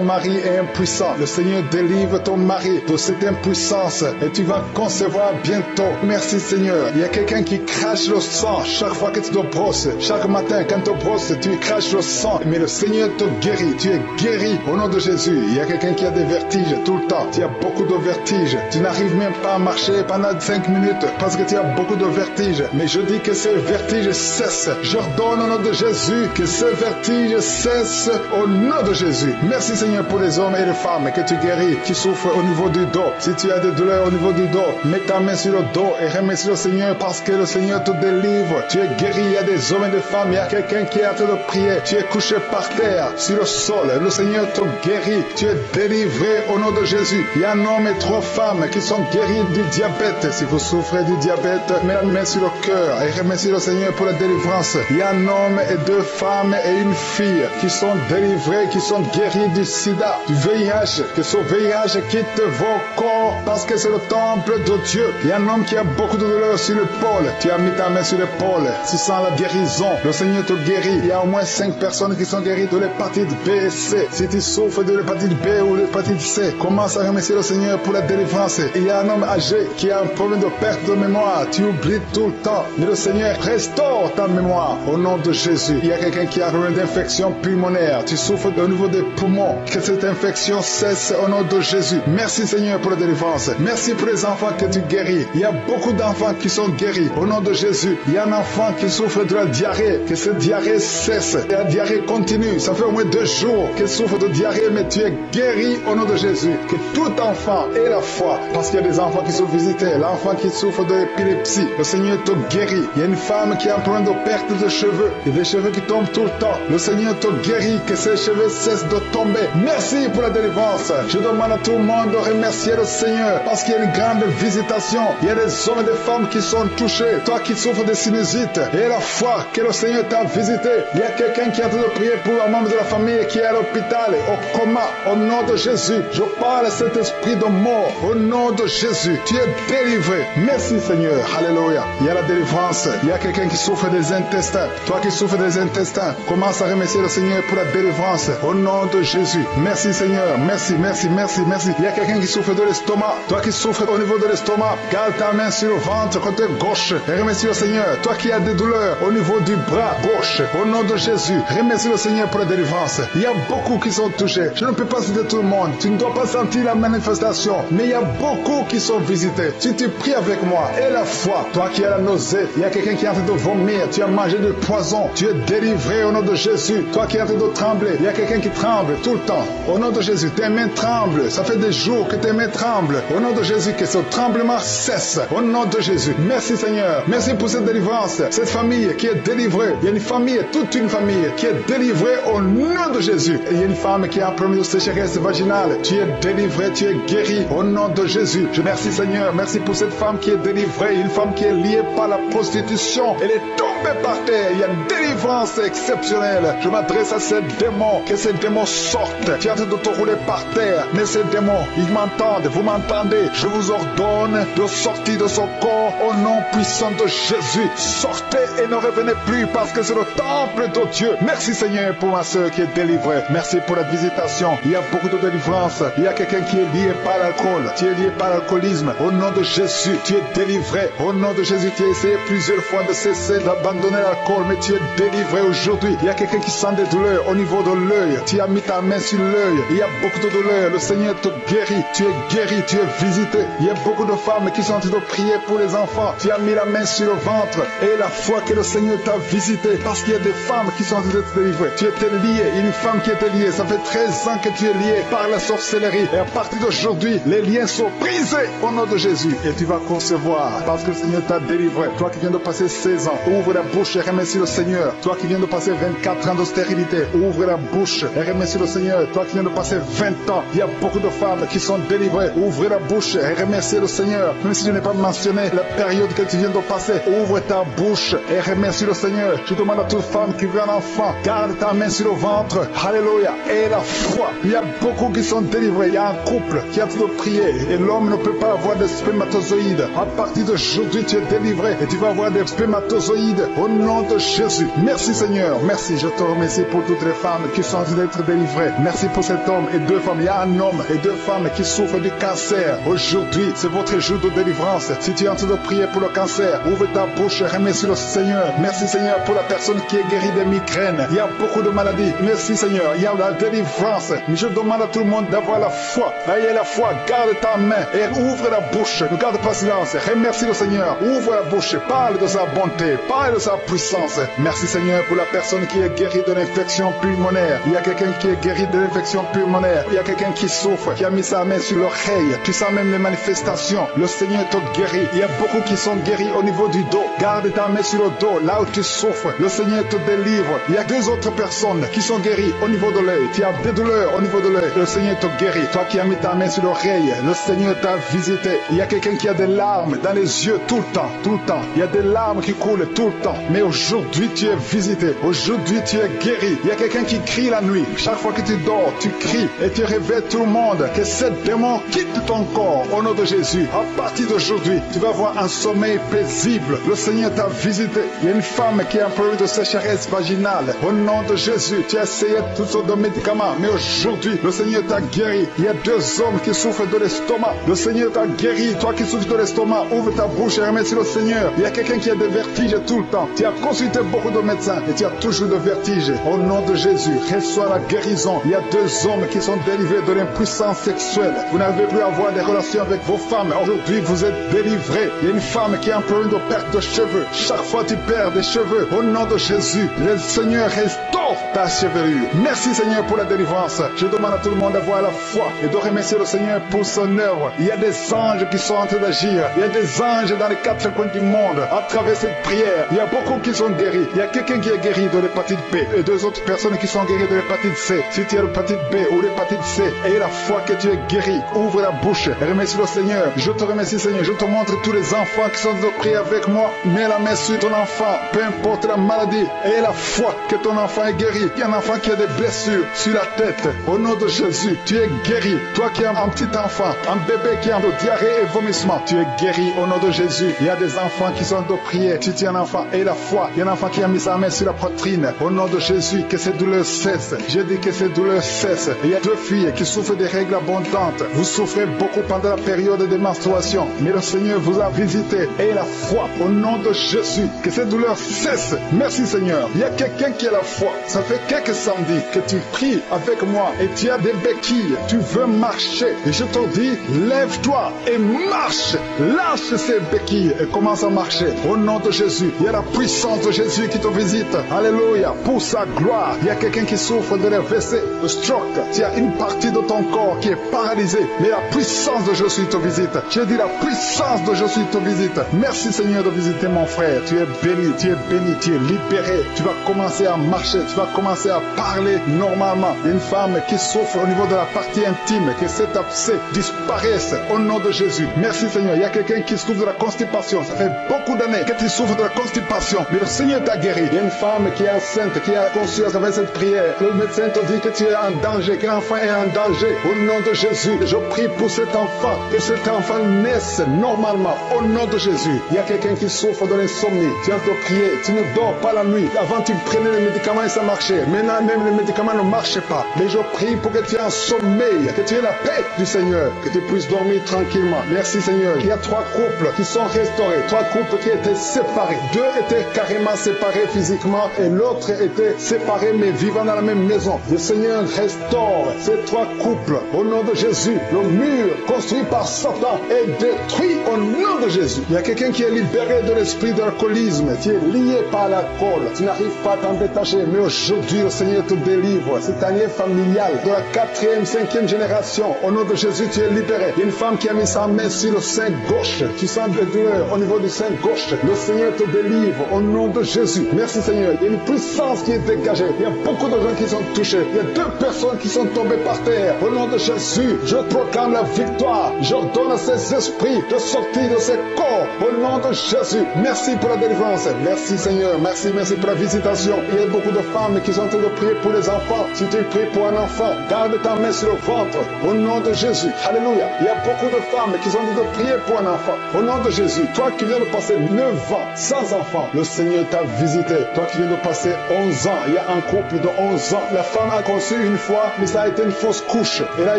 mari est impuissant. Le Seigneur délivre ton mari de cette impuissance et tu vas concevoir bientôt. Merci Seigneur. Il y a quelqu'un qui crache le sang chaque fois que tu te brosses. Chaque matin quand tu te brosses, tu craches le sang. Mais le Seigneur te guérit. Tu es guéri au nom de Jésus. Il y a quelqu'un qui a des vertiges tout le temps. Tu as beaucoup de vertiges. Tu n'arrives même pas à marcher pendant 5 minutes parce que tu as beaucoup de vertiges. Mais je dis que ces vertiges cessent. J'ordonne au nom de Jésus que ces vertiges cessent au nom de Jésus. Merci Seigneur pour les hommes et les femmes que tu guéris, qui souffrent au niveau du dos. Si tu as des douleurs au niveau du dos, mets ta main sur le dos et remercie le Seigneur parce que le Seigneur te délivre. Tu es guéri. Il y a des hommes et des femmes. Il y a quelqu'un qui est en train de prier. Tu es couché par terre sur le sol. Le Seigneur te guérit. Tu es délivré au nom de Jésus. Il y a un homme et 3 femmes qui sont guéris du diabète. Si vous souffrez du diabète, mets la main sur le cœur et remercie le Seigneur pour la délivrance. Il y a un homme et 2 femmes et une fille qui sont délivrés, qui sont guéris du sida, du VIH. Que ce VIH quitte vos corps parce que c'est le temple de Dieu. Il y a un homme qui a beaucoup de douleur sur l'épaule. Tu as mis ta main sur l'épaule. Tu sens la guérison. Le Seigneur te guérit. Il y a au moins 5 personnes qui sont guéries de l'hépatite B et C. Si tu souffres de l'hépatite B ou l'hépatite C, commence à remercier le Seigneur pour la délivrance. Il y a un homme âgé qui a un problème de perte de mémoire. Tu oublies tout le temps. Mais le Seigneur restaure ta mémoire au nom de Jésus. Il y a quelqu'un qui a un problème d'infection pulmonaire. Tu souffres au niveau des poumons. Que cette infection cesse au nom de Jésus. Merci Seigneur pour la délivrance. Merci pour les enfants que tu guéris. Il y a beaucoup d'enfants qui sont guéris au nom de Jésus. Il y a un enfant qui souffre de la diarrhée. Que cette diarrhée cesse. Et la diarrhée continue. Ça fait au moins 2 jours qu'il souffre de diarrhée, mais tu es guéri au nom de Jésus. Que tout enfant ait la foi. Parce qu'il y a des enfants qui sont visités. L'enfant qui souffre de l'épilepsie, le Seigneur te guérit. Il y a une femme qui a un problème de perte de cheveux. Il y a des cheveux qui tombent tout le temps. Le Seigneur te guérit. Que ces cheveux cessent de tomber. Merci pour la délivrance. Je demande à tout le monde de remercier le Seigneur parce qu'il y a une grande visitation. Il y a des hommes et des femmes qui sont touchés. Toi qui souffres de sinusite et la foi que le Seigneur t'a visité. Il y a quelqu'un qui est en train de prier pour un membre de la famille qui est à l'hôpital, au coma. Au nom de Jésus, je parle à cet esprit de mort. Au nom de Jésus, tu es délivré. Merci Seigneur. Alléluia. Il y a la délivrance. Il y a quelqu'un qui souffre des intestins. Toi qui souffres des intestins, commence à remercier le Seigneur pour la délivrance. Au nom de Jésus. Merci Seigneur. Merci, merci, merci, merci. Il y a quelqu'un qui souffre de l'estomac. Toi qui souffres au niveau de l'estomac, garde ta main sur le ventre côté gauche et remercie le Seigneur. Toi qui as des douleurs au niveau du bras gauche, au nom de Jésus, remercie le Seigneur pour la délivrance. Il y a beaucoup qui sont touchés. Je ne peux pas citer tout le monde. Tu ne dois pas sentir la manifestation, mais il y a beaucoup qui sont visités. Si tu pries avec moi et la foi, toi qui as la nausée, il y a quelqu'un qui est en train de vomir, tu as mangé du poison, tu es délivré au nom de Jésus. Toi qui es en train de trembler, il y a quelqu'un qui tremble tout le temps. Au nom de Jésus, tes mains tremblent. Ça fait des jours que tes mains tremblent. Au nom de Jésus, que ce tremblement cesse. Au nom de Jésus. Merci Merci Seigneur. Merci pour cette délivrance. Cette famille qui est délivrée. Il y a une famille, toute une famille qui est délivrée au nom de Jésus. Et il y a une femme qui a un problème de sécheresse vaginale. Tu es délivré, tu es guéri au nom de Jésus. Je remercie Seigneur. Merci pour cette femme qui est délivrée. Une femme qui est liée par la prostitution. Elle est tombée par terre. Il y a une délivrance exceptionnelle. Je m'adresse à ces démons. Que ces démons sortent. Tu es en train de te rouler par terre. Mais ces démons, ils m'entendent. Vous m'entendez. Je vous ordonne de sortir de son corps au nom puissant de Jésus. Sortez et ne revenez plus parce que c'est le temple de Dieu. Merci Seigneur pour ma soeur qui est délivrée. Merci pour la visitation. Il y a beaucoup de délivrance. Il y a quelqu'un qui est lié par l'alcool. Tu es lié par l'alcoolisme. Au nom de Jésus, tu es délivré. Au nom de Jésus, tu as essayé plusieurs fois de cesser d'abandonner l'alcool, mais tu es délivré aujourd'hui. Il y a quelqu'un qui sent des douleurs au niveau de l'œil. Tu as mis ta main sur l'œil. Il y a beaucoup de douleurs. Le Seigneur te guérit. Tu es guéri. Tu es visité. Il y a beaucoup de femmes qui sont en train de prier pour les enfants. Tu as mis la main sur le ventre et la foi que le Seigneur t'a visité, parce qu'il y a des femmes qui sont en train d'être délivrées. Tu étais lié. Une femme qui était liée. Ça fait 13 ans que tu es lié par la sorcellerie. Et à partir d'aujourd'hui, les liens sont brisés au nom de Jésus. Et tu vas concevoir parce que le Seigneur t'a délivré. Toi qui viens de passer 16 ans, ouvre la bouche et remercie le Seigneur. Toi qui viens de passer 24 ans de stérilité, ouvre la bouche et remercie le Seigneur. Toi qui viens de passer 20 ans, il y a beaucoup de femmes qui sont délivrées. Ouvre la bouche et remercie le Seigneur. Même si je n'ai pas mentionné la période que tu viens de passer, ouvre ta bouche et remercie le Seigneur. Je demande à toute femme qui veut un enfant, garde ta main sur le ventre. Alléluia. Et la foi. Il y a beaucoup qui sont délivrés. Il y a un couple qui a tout prié et l'homme ne peut pas avoir de spermatozoïdes. À partir d'aujourd'hui, tu es délivré et tu vas avoir des spermatozoïdes au nom de Jésus. Merci Seigneur. Merci. Je te remercie pour toutes les femmes qui sont en train d'être délivrées. Merci pour cet homme et deux femmes. Il y a un homme et deux femmes qui souffrent du cancer. Aujourd'hui, c'est votre jour de délivrance. Si tu es en train de prier pour le cancer, ouvre ta bouche et remercie le Seigneur. Merci Seigneur pour la personne qui est guérie des migraines. Il y a beaucoup de maladies. Merci Seigneur. Il y a la délivrance. Je demande à tout le monde d'avoir la foi. Ayez la foi. Garde ta main et ouvre la bouche. Ne garde pas silence. Remercie le Seigneur. Ouvre la bouche. Parle de sa bonté. Parle de sa puissance. Merci Seigneur pour la personne qui est guérie de l'infection pulmonaire. Il y a quelqu'un qui est guéri de l'infection pulmonaire. Il y a quelqu'un qui souffre, qui a mis sa main sur l'oreille. Tu sens même les manifestations. Le Seigneur te guérit. Il y a beaucoup qui sont guéris au niveau du dos. Garde ta main sur le dos, là où tu souffres. Le Seigneur te délivre. Il y a deux autres personnes qui sont guéries au niveau de l'œil. Tu as des douleurs au niveau de l'œil. Le Seigneur te guérit. Toi qui as mis ta main sur l'oreille, le Seigneur t'a visité. Il y a quelqu'un qui a des larmes dans les yeux tout le temps, tout le temps. Il y a des larmes qui coulent tout le temps. Mais aujourd'hui, tu es visité. Aujourd'hui, tu es guéri. Il y a quelqu'un qui crie la nuit. Chaque fois que tu dors, tu cries et tu réveilles tout le monde. Que cette démon quitte ton corps au nom de Jésus. À partir d'aujourd'hui, tu vas avoir un sommeil paisible. Le Seigneur t'a visité. Il y a une femme qui a un problème de sécheresse vaginale. Au nom de Jésus, tu as essayé toutes sortes de médicaments. Mais aujourd'hui, le Seigneur t'a guéri. Il y a deux hommes qui souffrent de l'estomac. Le Seigneur t'a guéri. Toi qui souffres de l'estomac, ouvre ta bouche et remercie le Seigneur. Il y a quelqu'un qui a des vertiges tout le temps. Tu as consulté beaucoup de médecins et tu as toujours des vertiges. Au nom de Jésus, reçois la guérison. Il y a deux hommes qui sont délivrés de l'impuissance sexuelle. Vous n'avez plus à avoir des relations avec vos femmes. Aujourd'hui, vous êtes délivrés. Il y a une femme qui a un problème de perte de cheveux. Chaque fois tu perds des cheveux. Au nom de Jésus, le Seigneur restaure ta chevelure. Merci Seigneur pour la délivrance. Je demande à tout le monde d'avoir la foi et de remercier le Seigneur pour son œuvre. Il y a des anges qui sont en train d'agir. Il y a des anges dans les quatre coins du monde. À travers cette prière, il y a beaucoup qui sont guéris. Il y a quelqu'un qui est guéri de l'hépatite B et deux autres personnes qui sont guéries de l'hépatite C. Si tu as l'hépatite B ou l'hépatite C, et la foi que tu es guéri, ouvre la bouche et remercie le Seigneur. Je te remercie Seigneur. Je te montre tous les enfants qui sont de prier avec moi. Mets la main sur ton enfant, peu importe la maladie, et la foi que ton enfant est guéri. Il y a un enfant qui a des blessures sur la tête. Au nom de Jésus, tu es guéri. Toi qui as un petit enfant, un bébé qui a de diarrhée et vomissement, tu es guéri au nom de Jésus. Il y a des enfants qui sont de prier. Si tu es un enfant, et la foi. Il y a un enfant qui a mis sa main sur la poitrine. Au nom de Jésus, que ces douleurs cessent. Je dis que ces douleurs cessent. Il y a deux filles qui souffrent des règles abondantes. Vous souffrez beaucoup pendant la période de menstruation, mais le Seigneur vous a visité. Et la foi au nom de Jésus, que ces douleurs cessent. Merci Seigneur. Il y a quelqu'un qui a la foi. Ça fait quelques samedis que tu pries avec moi et tu as des béquilles. Tu veux marcher. Et je te dis, lève-toi et marche. Lâche ces béquilles et commence à marcher. Au nom de Jésus, il y a la puissance de Jésus qui te visite. Alléluia. Pour sa gloire, il y a quelqu'un qui souffre de l'AVC, de stroke. Tu as une partie de ton corps qui est paralysée. Mais la puissance de Jésus te visite. J'ai dit la puissance de Jésus te visite. Merci Seigneur de visiter mon frère. Tu es béni, tu es béni, tu es libéré. Tu vas commencer à marcher, tu vas commencer à parler normalement. Une femme qui souffre au niveau de la partie intime, que cet abcès disparaisse au nom de Jésus. Merci Seigneur. Il y a quelqu'un qui souffre de la constipation. Ça fait beaucoup d'années que tu souffres de la constipation. Mais le Seigneur t'a guéri. Il y a une femme qui est enceinte, qui a conçu avec cette prière. Le médecin te dit que tu es en danger, que l'enfant est en danger. Au nom de Jésus, je prie pour cet enfant, que cet enfant naisse normalement. Au nom de Jésus. Il y a quelqu'un qui souffre de l'insomnie. Tu viens te prier, tu ne dors pas la nuit. Avant, tu prenais les médicaments et ça marchait. Maintenant, même les médicaments ne marchent pas. Mais je prie pour que tu aies un sommeil, que tu aies la paix du Seigneur, que tu puisses dormir tranquillement. Merci Seigneur. Il y a 3 couples qui sont restaurés, 3 couples qui étaient séparés. 2 étaient carrément séparés physiquement et l'autre était séparé mais vivant dans la même maison. Le Seigneur restaure ces 3 couples au nom de Jésus. Le mur construit par Satan est détruit au nom de Jésus. Il y a quelqu'un qui est libéré de l'esprit d'alcoolisme. Tu es lié par l'alcool. Tu n'arrives pas à t'en détacher. Mais aujourd'hui, le Seigneur te délivre. C'est un lien familial de la 4e, 5e génération. Au nom de Jésus, tu es libéré. Il y a une femme qui a mis sa main sur le sein gauche. Tu sens des douleurs au niveau du sein gauche. Le Seigneur te délivre au nom de Jésus. Merci Seigneur. Il y a une puissance qui est dégagée. Il y a beaucoup de gens qui sont touchés. Il y a 2 personnes qui sont tombées par terre. Au nom de Jésus, je proclame la victoire. J'ordonne à ces esprits de sortir de ces corps. Au nom de Jésus. Merci pour la délivrance. Merci Seigneur. Merci pour la visitation. Il y a beaucoup de femmes qui sont en train de prier pour les enfants. Si tu pries pour un enfant, garde ta main sur le ventre. Au nom de Jésus. Alléluia. Il y a beaucoup de femmes qui sont en train de prier pour un enfant. Au nom de Jésus. Toi qui viens de passer 9 ans sans enfant, le Seigneur t'a visité. Toi qui viens de passer 11 ans, il y a un couple de 11 ans. La femme a conçu une fois, mais ça a été une fausse couche. Elle a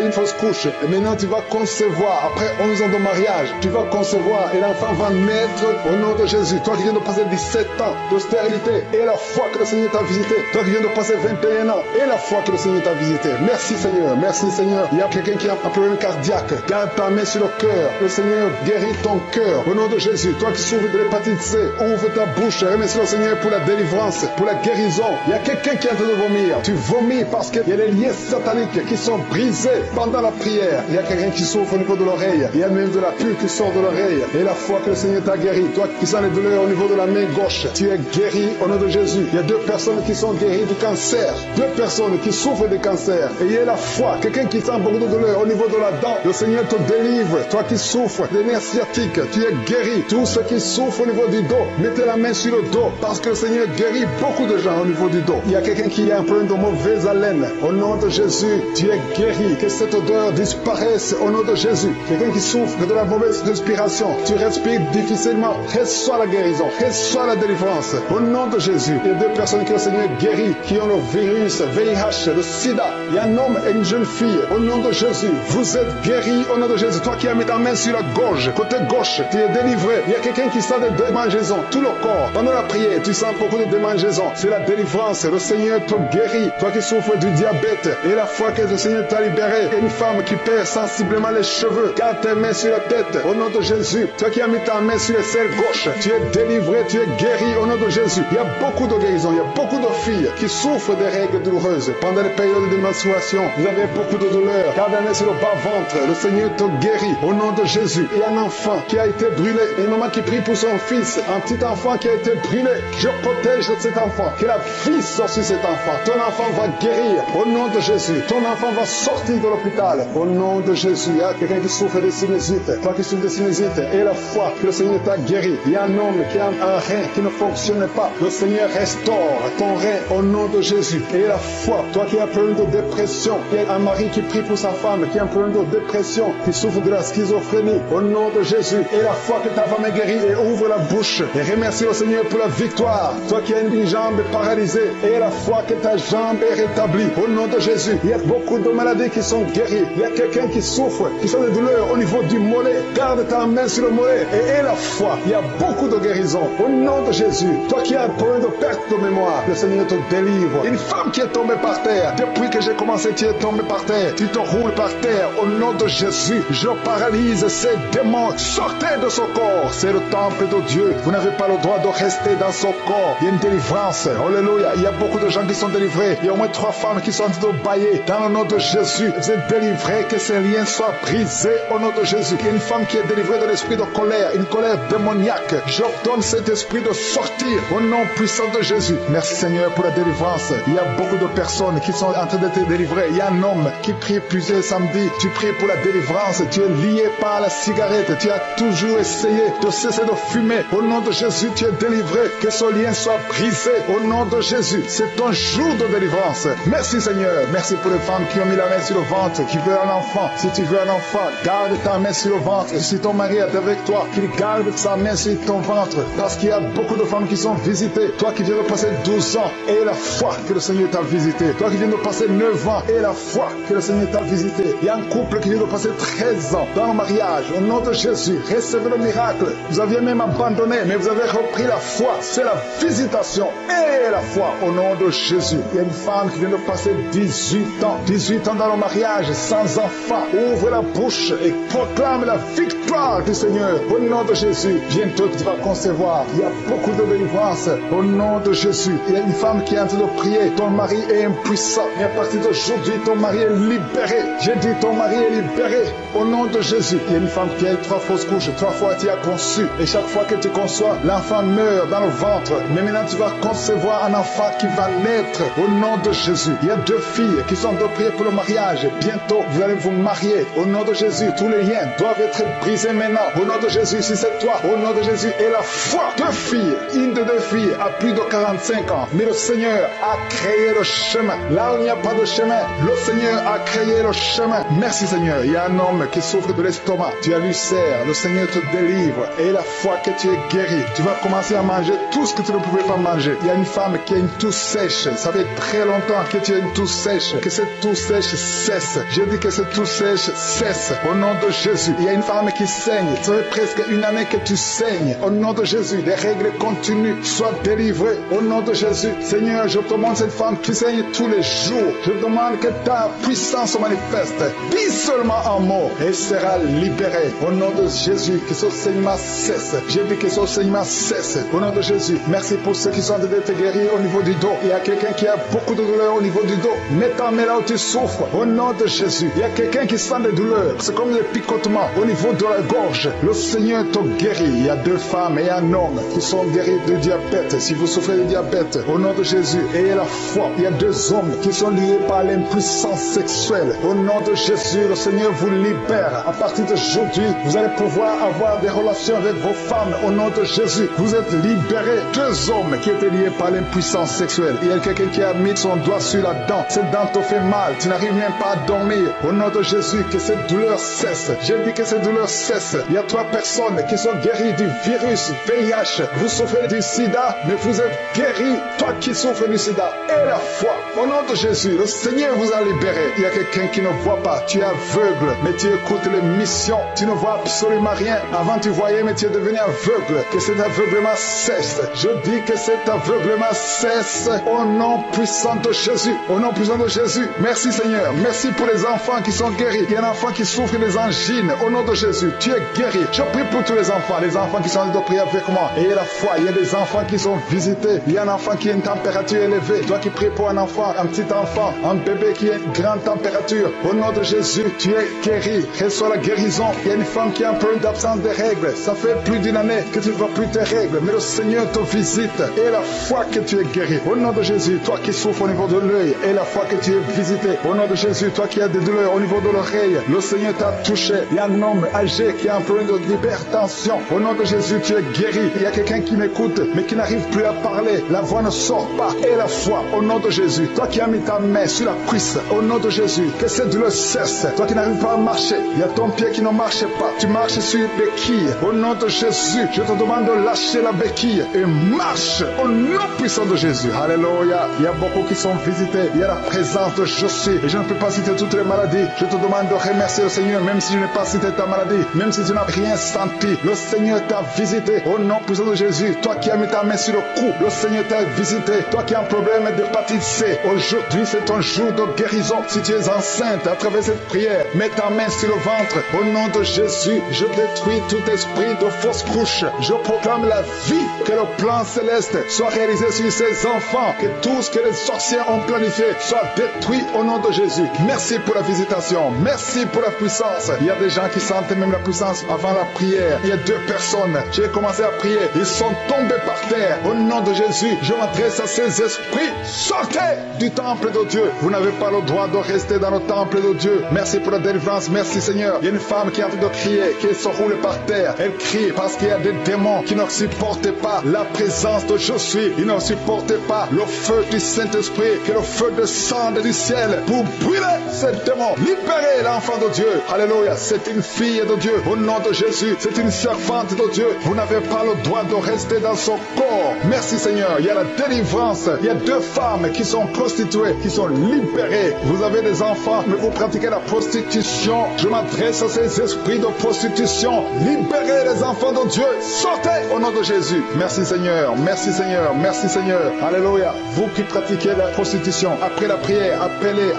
eu une fausse couche. Et maintenant tu vas concevoir. Après 11 ans de mariage, tu vas concevoir et l'enfant va naître au nom de Jésus. Toi qui viens de passer 17 ans de stérilité et la foi que le Seigneur t'a visité. Toi qui viens de passer 21 ans et la foi que le Seigneur t'a visité. Merci Seigneur. Merci Seigneur. Il y a quelqu'un qui a un problème cardiaque. Garde ta main sur le cœur. Le Seigneur guérit ton cœur. Au nom de Jésus. Toi qui souffres de l'hépatite C, ouvre ta bouche. Remercie le Seigneur pour la délivrance, pour la guérison. Il y a quelqu'un qui est en train de vomir. Tu vomis parce qu'il y a les liens sataniques qui sont brisés pendant la prière. Il y a quelqu'un qui souffre au niveau de l'oreille. Il y a même de la pus qui sort de l'oreille. Et la foi que le Seigneur t'a guéri. Toi qui sens les douleurs au niveau de la main gauche, tu es guéri au nom de Jésus. Il y a 2 personnes qui sont guéries du cancer. 2 personnes qui souffrent de cancer. Et il y a la foi. Quelqu'un qui sent beaucoup de douleur au niveau de la dent. Le Seigneur te délivre. Toi qui souffres des nerfs sciatiques, tu es guéri. Tous ceux qui souffrent au niveau du dos, mettez la main sur le dos parce que le Seigneur guérit beaucoup de gens au niveau du dos. Il y a quelqu'un qui a un problème de mauvaise haleine. Au nom de Jésus, tu es guéri. Que cette odeur disparaisse au nom de Jésus. Quelqu'un qui souffre de la mauvaise respiration, tu respires difficilement. Reçois la guérison. Reçois la délivrance. Au nom de Jésus, il y a 2 personnes que le Seigneur guérit, qui ont le virus VIH, le sida. Il y a un homme et une jeune fille. Au nom de Jésus, vous êtes guéris au nom de Jésus. Toi qui as mis ta main sur la gorge, côté gauche, tu es délivré. Il y a quelqu'un qui sent des démangeaisons, tout le corps. Pendant la prière, tu sens beaucoup de démangeaisons. C'est la délivrance. Le Seigneur te guérit. Toi qui souffres du diabète et la foi que le Seigneur t'a libéré. Une femme qui perd sensiblement les cheveux, garde tes mains sur la tête. Au nom de Jésus, toi qui as mis ta main sur les selles gauche, tu es délivré, tu es guéri au nom de Jésus. Il y a beaucoup de guérisons. Il y a beaucoup de filles qui souffrent des règles douloureuses. Pendant les périodes de menstruation, vous avez beaucoup de douleurs. Garde la main sur le bas-ventre. Le Seigneur te guérit au nom de Jésus. Il y a un enfant qui a été brûlé. Une maman qui prie pour son fils. Un petit enfant qui a été brûlé. Je protège cet enfant. Que la vie sorte sur cet enfant. Ton enfant va guérir au nom de Jésus. Ton enfant va sortir de l'hôpital au nom de Jésus. Il y a quelqu'un qui souffre de sinusite. Toi qui souffres de sinusite et la foi que le Seigneur t'a guéri. Il y a un homme qui a un rein qui ne fonctionne pas. Le Seigneur restaure ton rein au nom de Jésus. Et la foi, toi qui as un problème de dépression, il y a un mari qui prie pour sa femme qui a un problème de dépression, qui souffre de la schizophrénie, au nom de Jésus. Et la foi que ta femme est guérie et ouvre la bouche et remercie le Seigneur pour la victoire. Toi qui as une jambe paralysée et la foi que ta jambe est rétablie, au nom de Jésus. Il y a beaucoup de maladies qui sont guéries. Il y a quelqu'un qui souffre, qui sont des douleurs au niveau du mollet. Garde ta main sur le mollet et aie la foi. Il y a beaucoup de guérisons au nom de Jésus. Toi qui as un problème de perte de mémoire, le Seigneur te délivre. Une femme qui est tombée par terre, depuis que j'ai commencé, tu es tombée par terre, tu te roules par terre. Au nom de Jésus, je paralyse ces démons. Sortez de son corps, c'est le temple de Dieu. Vous n'avez pas le droit de rester dans son corps. Il y a une délivrance. Alléluia. Il y a beaucoup de gens qui sont délivrés. Il y a au moins 3 femmes qui sont en train de bailler. Dans le nom de Jésus, vous êtes délivrés, que ces liens soient brisés au nom de Jésus. Il y a une femme qui est délivrée de l'esprit de colère, une colère démoniaque. J'ordonne cet esprit de sortir au nom puissant de Jésus. Merci Seigneur pour la délivrance. Il y a beaucoup de personnes qui sont en train d'être délivrées. Il y a un homme qui prie plusieurs samedis. Tu pries pour la délivrance. Tu es lié par la cigarette. Tu as toujours essayé de cesser de fumer. Au nom de Jésus, tu es délivré. Que ce lien soit brisé. Au nom de Jésus, c'est ton jour de délivrance. Merci Seigneur. Merci pour les femmes qui ont mis la main sur le ventre, qui veulent un enfant. Si tu veux un enfant, garde ta main sur le ventre. Et si ton mari est avec toi, qu'il garde sa main sur ton ventre. Parce qu'il y a beaucoup de femmes qui sont visitées. Toi qui viens de passer 12 ans, et la foi que le Seigneur t'a visité. Toi qui viens de passer 9 ans, et la foi que le Seigneur t'a visité. Il y a un couple qui vient de passer 13 ans dans le mariage. Au nom de Jésus, recevez le miracle. Vous aviez même abandonné, mais vous avez repris la foi. C'est la visitation et la foi au nom de Jésus. Il y a une femme qui vient de passer 18 ans dans le mariage, sans enfant. Ouvre la bouche et proclame la victoire du Seigneur. Au nom de Jésus, bientôt tu vas concevoir. Il y a beaucoup de délivrance. Au nom de Jésus, il y a une femme qui est en train de prier. Ton mari est impuissant. Mais à partir d'aujourd'hui, ton mari est libéré. J'ai dit ton mari est libéré. Au nom de Jésus, il y a une femme qui a eu 3 fausses couches. 3 fois tu as conçu. Et chaque fois que tu conçois, l'enfant meurt dans le ventre. Mais maintenant tu vas concevoir un enfant qui va naître. Au nom de Jésus, il y a 2 filles qui sont de prier pour le mariage. Bientôt, vous allez vous marier. Au nom de Jésus, tous les liens doivent être brisés maintenant. Au nom de Jésus, si c'est toi, au nom de Jésus, et la foi. 2 filles, une de 2 filles a plus de 45 ans. Mais le Seigneur a créé le chemin. Là où il n'y a pas de chemin, le Seigneur a créé le chemin. Merci Seigneur. Il y a un homme qui souffre de l'estomac. Tu as l'ulcère. Le Seigneur te délivre. Et la foi que tu es guéri. Tu vas commencer à manger tout ce que tu ne pouvais pas manger. Il y a une femme qui a une toux sèche. Ça fait très longtemps que tu as une toux sèche. Que cette toux sèche cesse. Je dis que cette toux sèche cesse. Au nom de Jésus. Il y a une femme qui saigne. Ça fait presque une année que tu saignes. Au nom de Jésus. Les règles continuent. Sois délivré. Au nom de Jésus. Seigneur, je te demande cette femme qui saigne tous les jours. Je demande que ta puissance se manifeste. Dis seulement un mot et sera libérée. Au nom de Jésus, que ce saignement cesse. J'ai dit que ce saignement cesse. Au nom de Jésus, merci pour ceux qui sont en train d'être guéris au niveau du dos. Il y a quelqu'un qui a beaucoup de douleurs au niveau du dos. Mets ta main là où tu souffres. Au nom de Jésus, il y a quelqu'un qui sent des douleurs. C'est comme des picotements au niveau de la gorge. Le Seigneur te guérit. Il y a 2 femmes et un homme qui sont guéris de diabète. Si vous souffrez de diabète, au nom de Jésus, ayez la foi. Il y a 2 hommes qui sont liés par l'impuissance sexuelle. Au nom de Jésus, le Seigneur vous libère. À partir d'aujourd'hui, vous allez pouvoir avoir des relations avec vos femmes. Au nom de Jésus, vous êtes libérés. 2 hommes qui étaient liés par l'impuissance sexuelle. Il y a quelqu'un qui a mis son doigt sur la dent. Cette dent te fait mal. Tu n'arrives même pas à dormir. Au nom de Jésus, que cette douleur cesse. J'ai dit que cette douleur cesse. Il y a 3 personnes qui sont guéries du virus VIH. Vous souffrez du sida, mais vous êtes guéris. Toi qui souffres du sida, et la foi. Au nom de Jésus, le Seigneur vous a libéré. Il y a quelqu'un qui ne voit pas. Tu es aveugle, mais tu écoutes les missions. Tu ne vois absolument rien. Avant tu voyais, mais tu es devenu aveugle. Que cet aveuglement cesse. Je dis que cet aveuglement cesse. Au nom puissant de Jésus. Au nom puissant de Jésus. Merci Seigneur. Merci pour les enfants qui sont guéris. Il y a un enfant qui souffre des angines. Au nom de Jésus, tu es guéri. Je prie pour tous les enfants qui sont en train de prier avec moi. Et la foi, il y a des enfants qui sont visités. Il y a un enfant qui a une température élevée. Toi qui pries pour un enfant, un petit enfant, un bébé qui a une grande température. Au nom de Jésus, tu es guéri. Reçois la guérison. Il y a une femme qui a un problème d'absence de règles. Ça fait plus d'une année que tu ne vois plus tes règles. Mais le Seigneur te visite. Et la foi que tu es guéri. Au nom de Jésus, toi qui souffres au niveau de l'œil. Et la foi que tu es visité. Au nom de Jésus, toi qui as des douleurs au niveau de l'oreille. Le Seigneur t'a touché. Il y a un homme âgé qui a un problème d'hypertension. Au nom de Jésus, tu es guéri. Il y a quelqu'un qui m'écoute, mais qui n'arrive plus à parler. La voix ne sort pas. Et la foi, au nom de Jésus. Toi qui as mis ta main sur la cuisse. Au nom de Jésus, que cette douleur cesse. Toi qui n'arrives pas à marcher. Il y a ton pied qui ne marche pas. Tu marches sur une béquille. Au nom de Jésus, je te demande de lâcher la béquille et marche au nom puissant de Jésus. Alléluia. Il y a beaucoup qui sont visités. Il y a la présence de Jésus. Et je ne peux pas citer toutes les maladies. Je te demande de remercier le Seigneur, même si je n'ai pas cité ta maladie, même si tu n'as rien senti. Le Seigneur t'a visité au nom puissant de Jésus. Toi qui as mis ta main sur le cou, le Seigneur t'a visité. Toi qui as un problème d'hépatite C, aujourd'hui c'est ton jour de guérison. Si tu es enceinte, à travers cette prière, mets ta main sur le ventre. Au nom de Jésus, je détruis tout esprit de fausse couche. Je proclame la vie, que le plan céleste soit réalisé sur ces enfants, que tout ce que les sorciers ont planifié soit détruit au nom de Jésus. Merci pour la visitation, merci pour la puissance. Il y a des gens qui sentent même la puissance avant la prière. Il y a 2 personnes, j'ai commencé à prier, ils sont tombés par terre. Au nom de Jésus, je m'adresse à ces esprits. Sortez du temple de Dieu. Vous n'avez pas le droit de rester dans le temple de Dieu. Merci pour la délivrance, merci Seigneur. Il y a une femme qui est en train de crier, qui se roule par terre. Elle crie parce qu'il y a des démons qui ne supportent pas la présence de je suis. Ils ne supportent pas le feu du Saint-Esprit, que le feu descende du ciel pour brûler ces démons. Libérez l'enfant de Dieu. Alléluia. C'est une fille de Dieu. Au nom de Jésus, c'est une servante de Dieu. Vous n'avez pas le droit de rester dans son corps. Merci Seigneur. Il y a la délivrance. Il y a 2 femmes qui sont prostituées, qui sont libérées. Vous avez des enfants, mais vous pratiquez la prostitution. Je m'adresse à ces esprits de prostitution. Libérez les enfants de Dieu. Sortez au nom de Jésus. Merci Seigneur. Merci Seigneur. Merci Seigneur. Alléluia. Vous qui pratiquez la prostitution, après la prière, appelez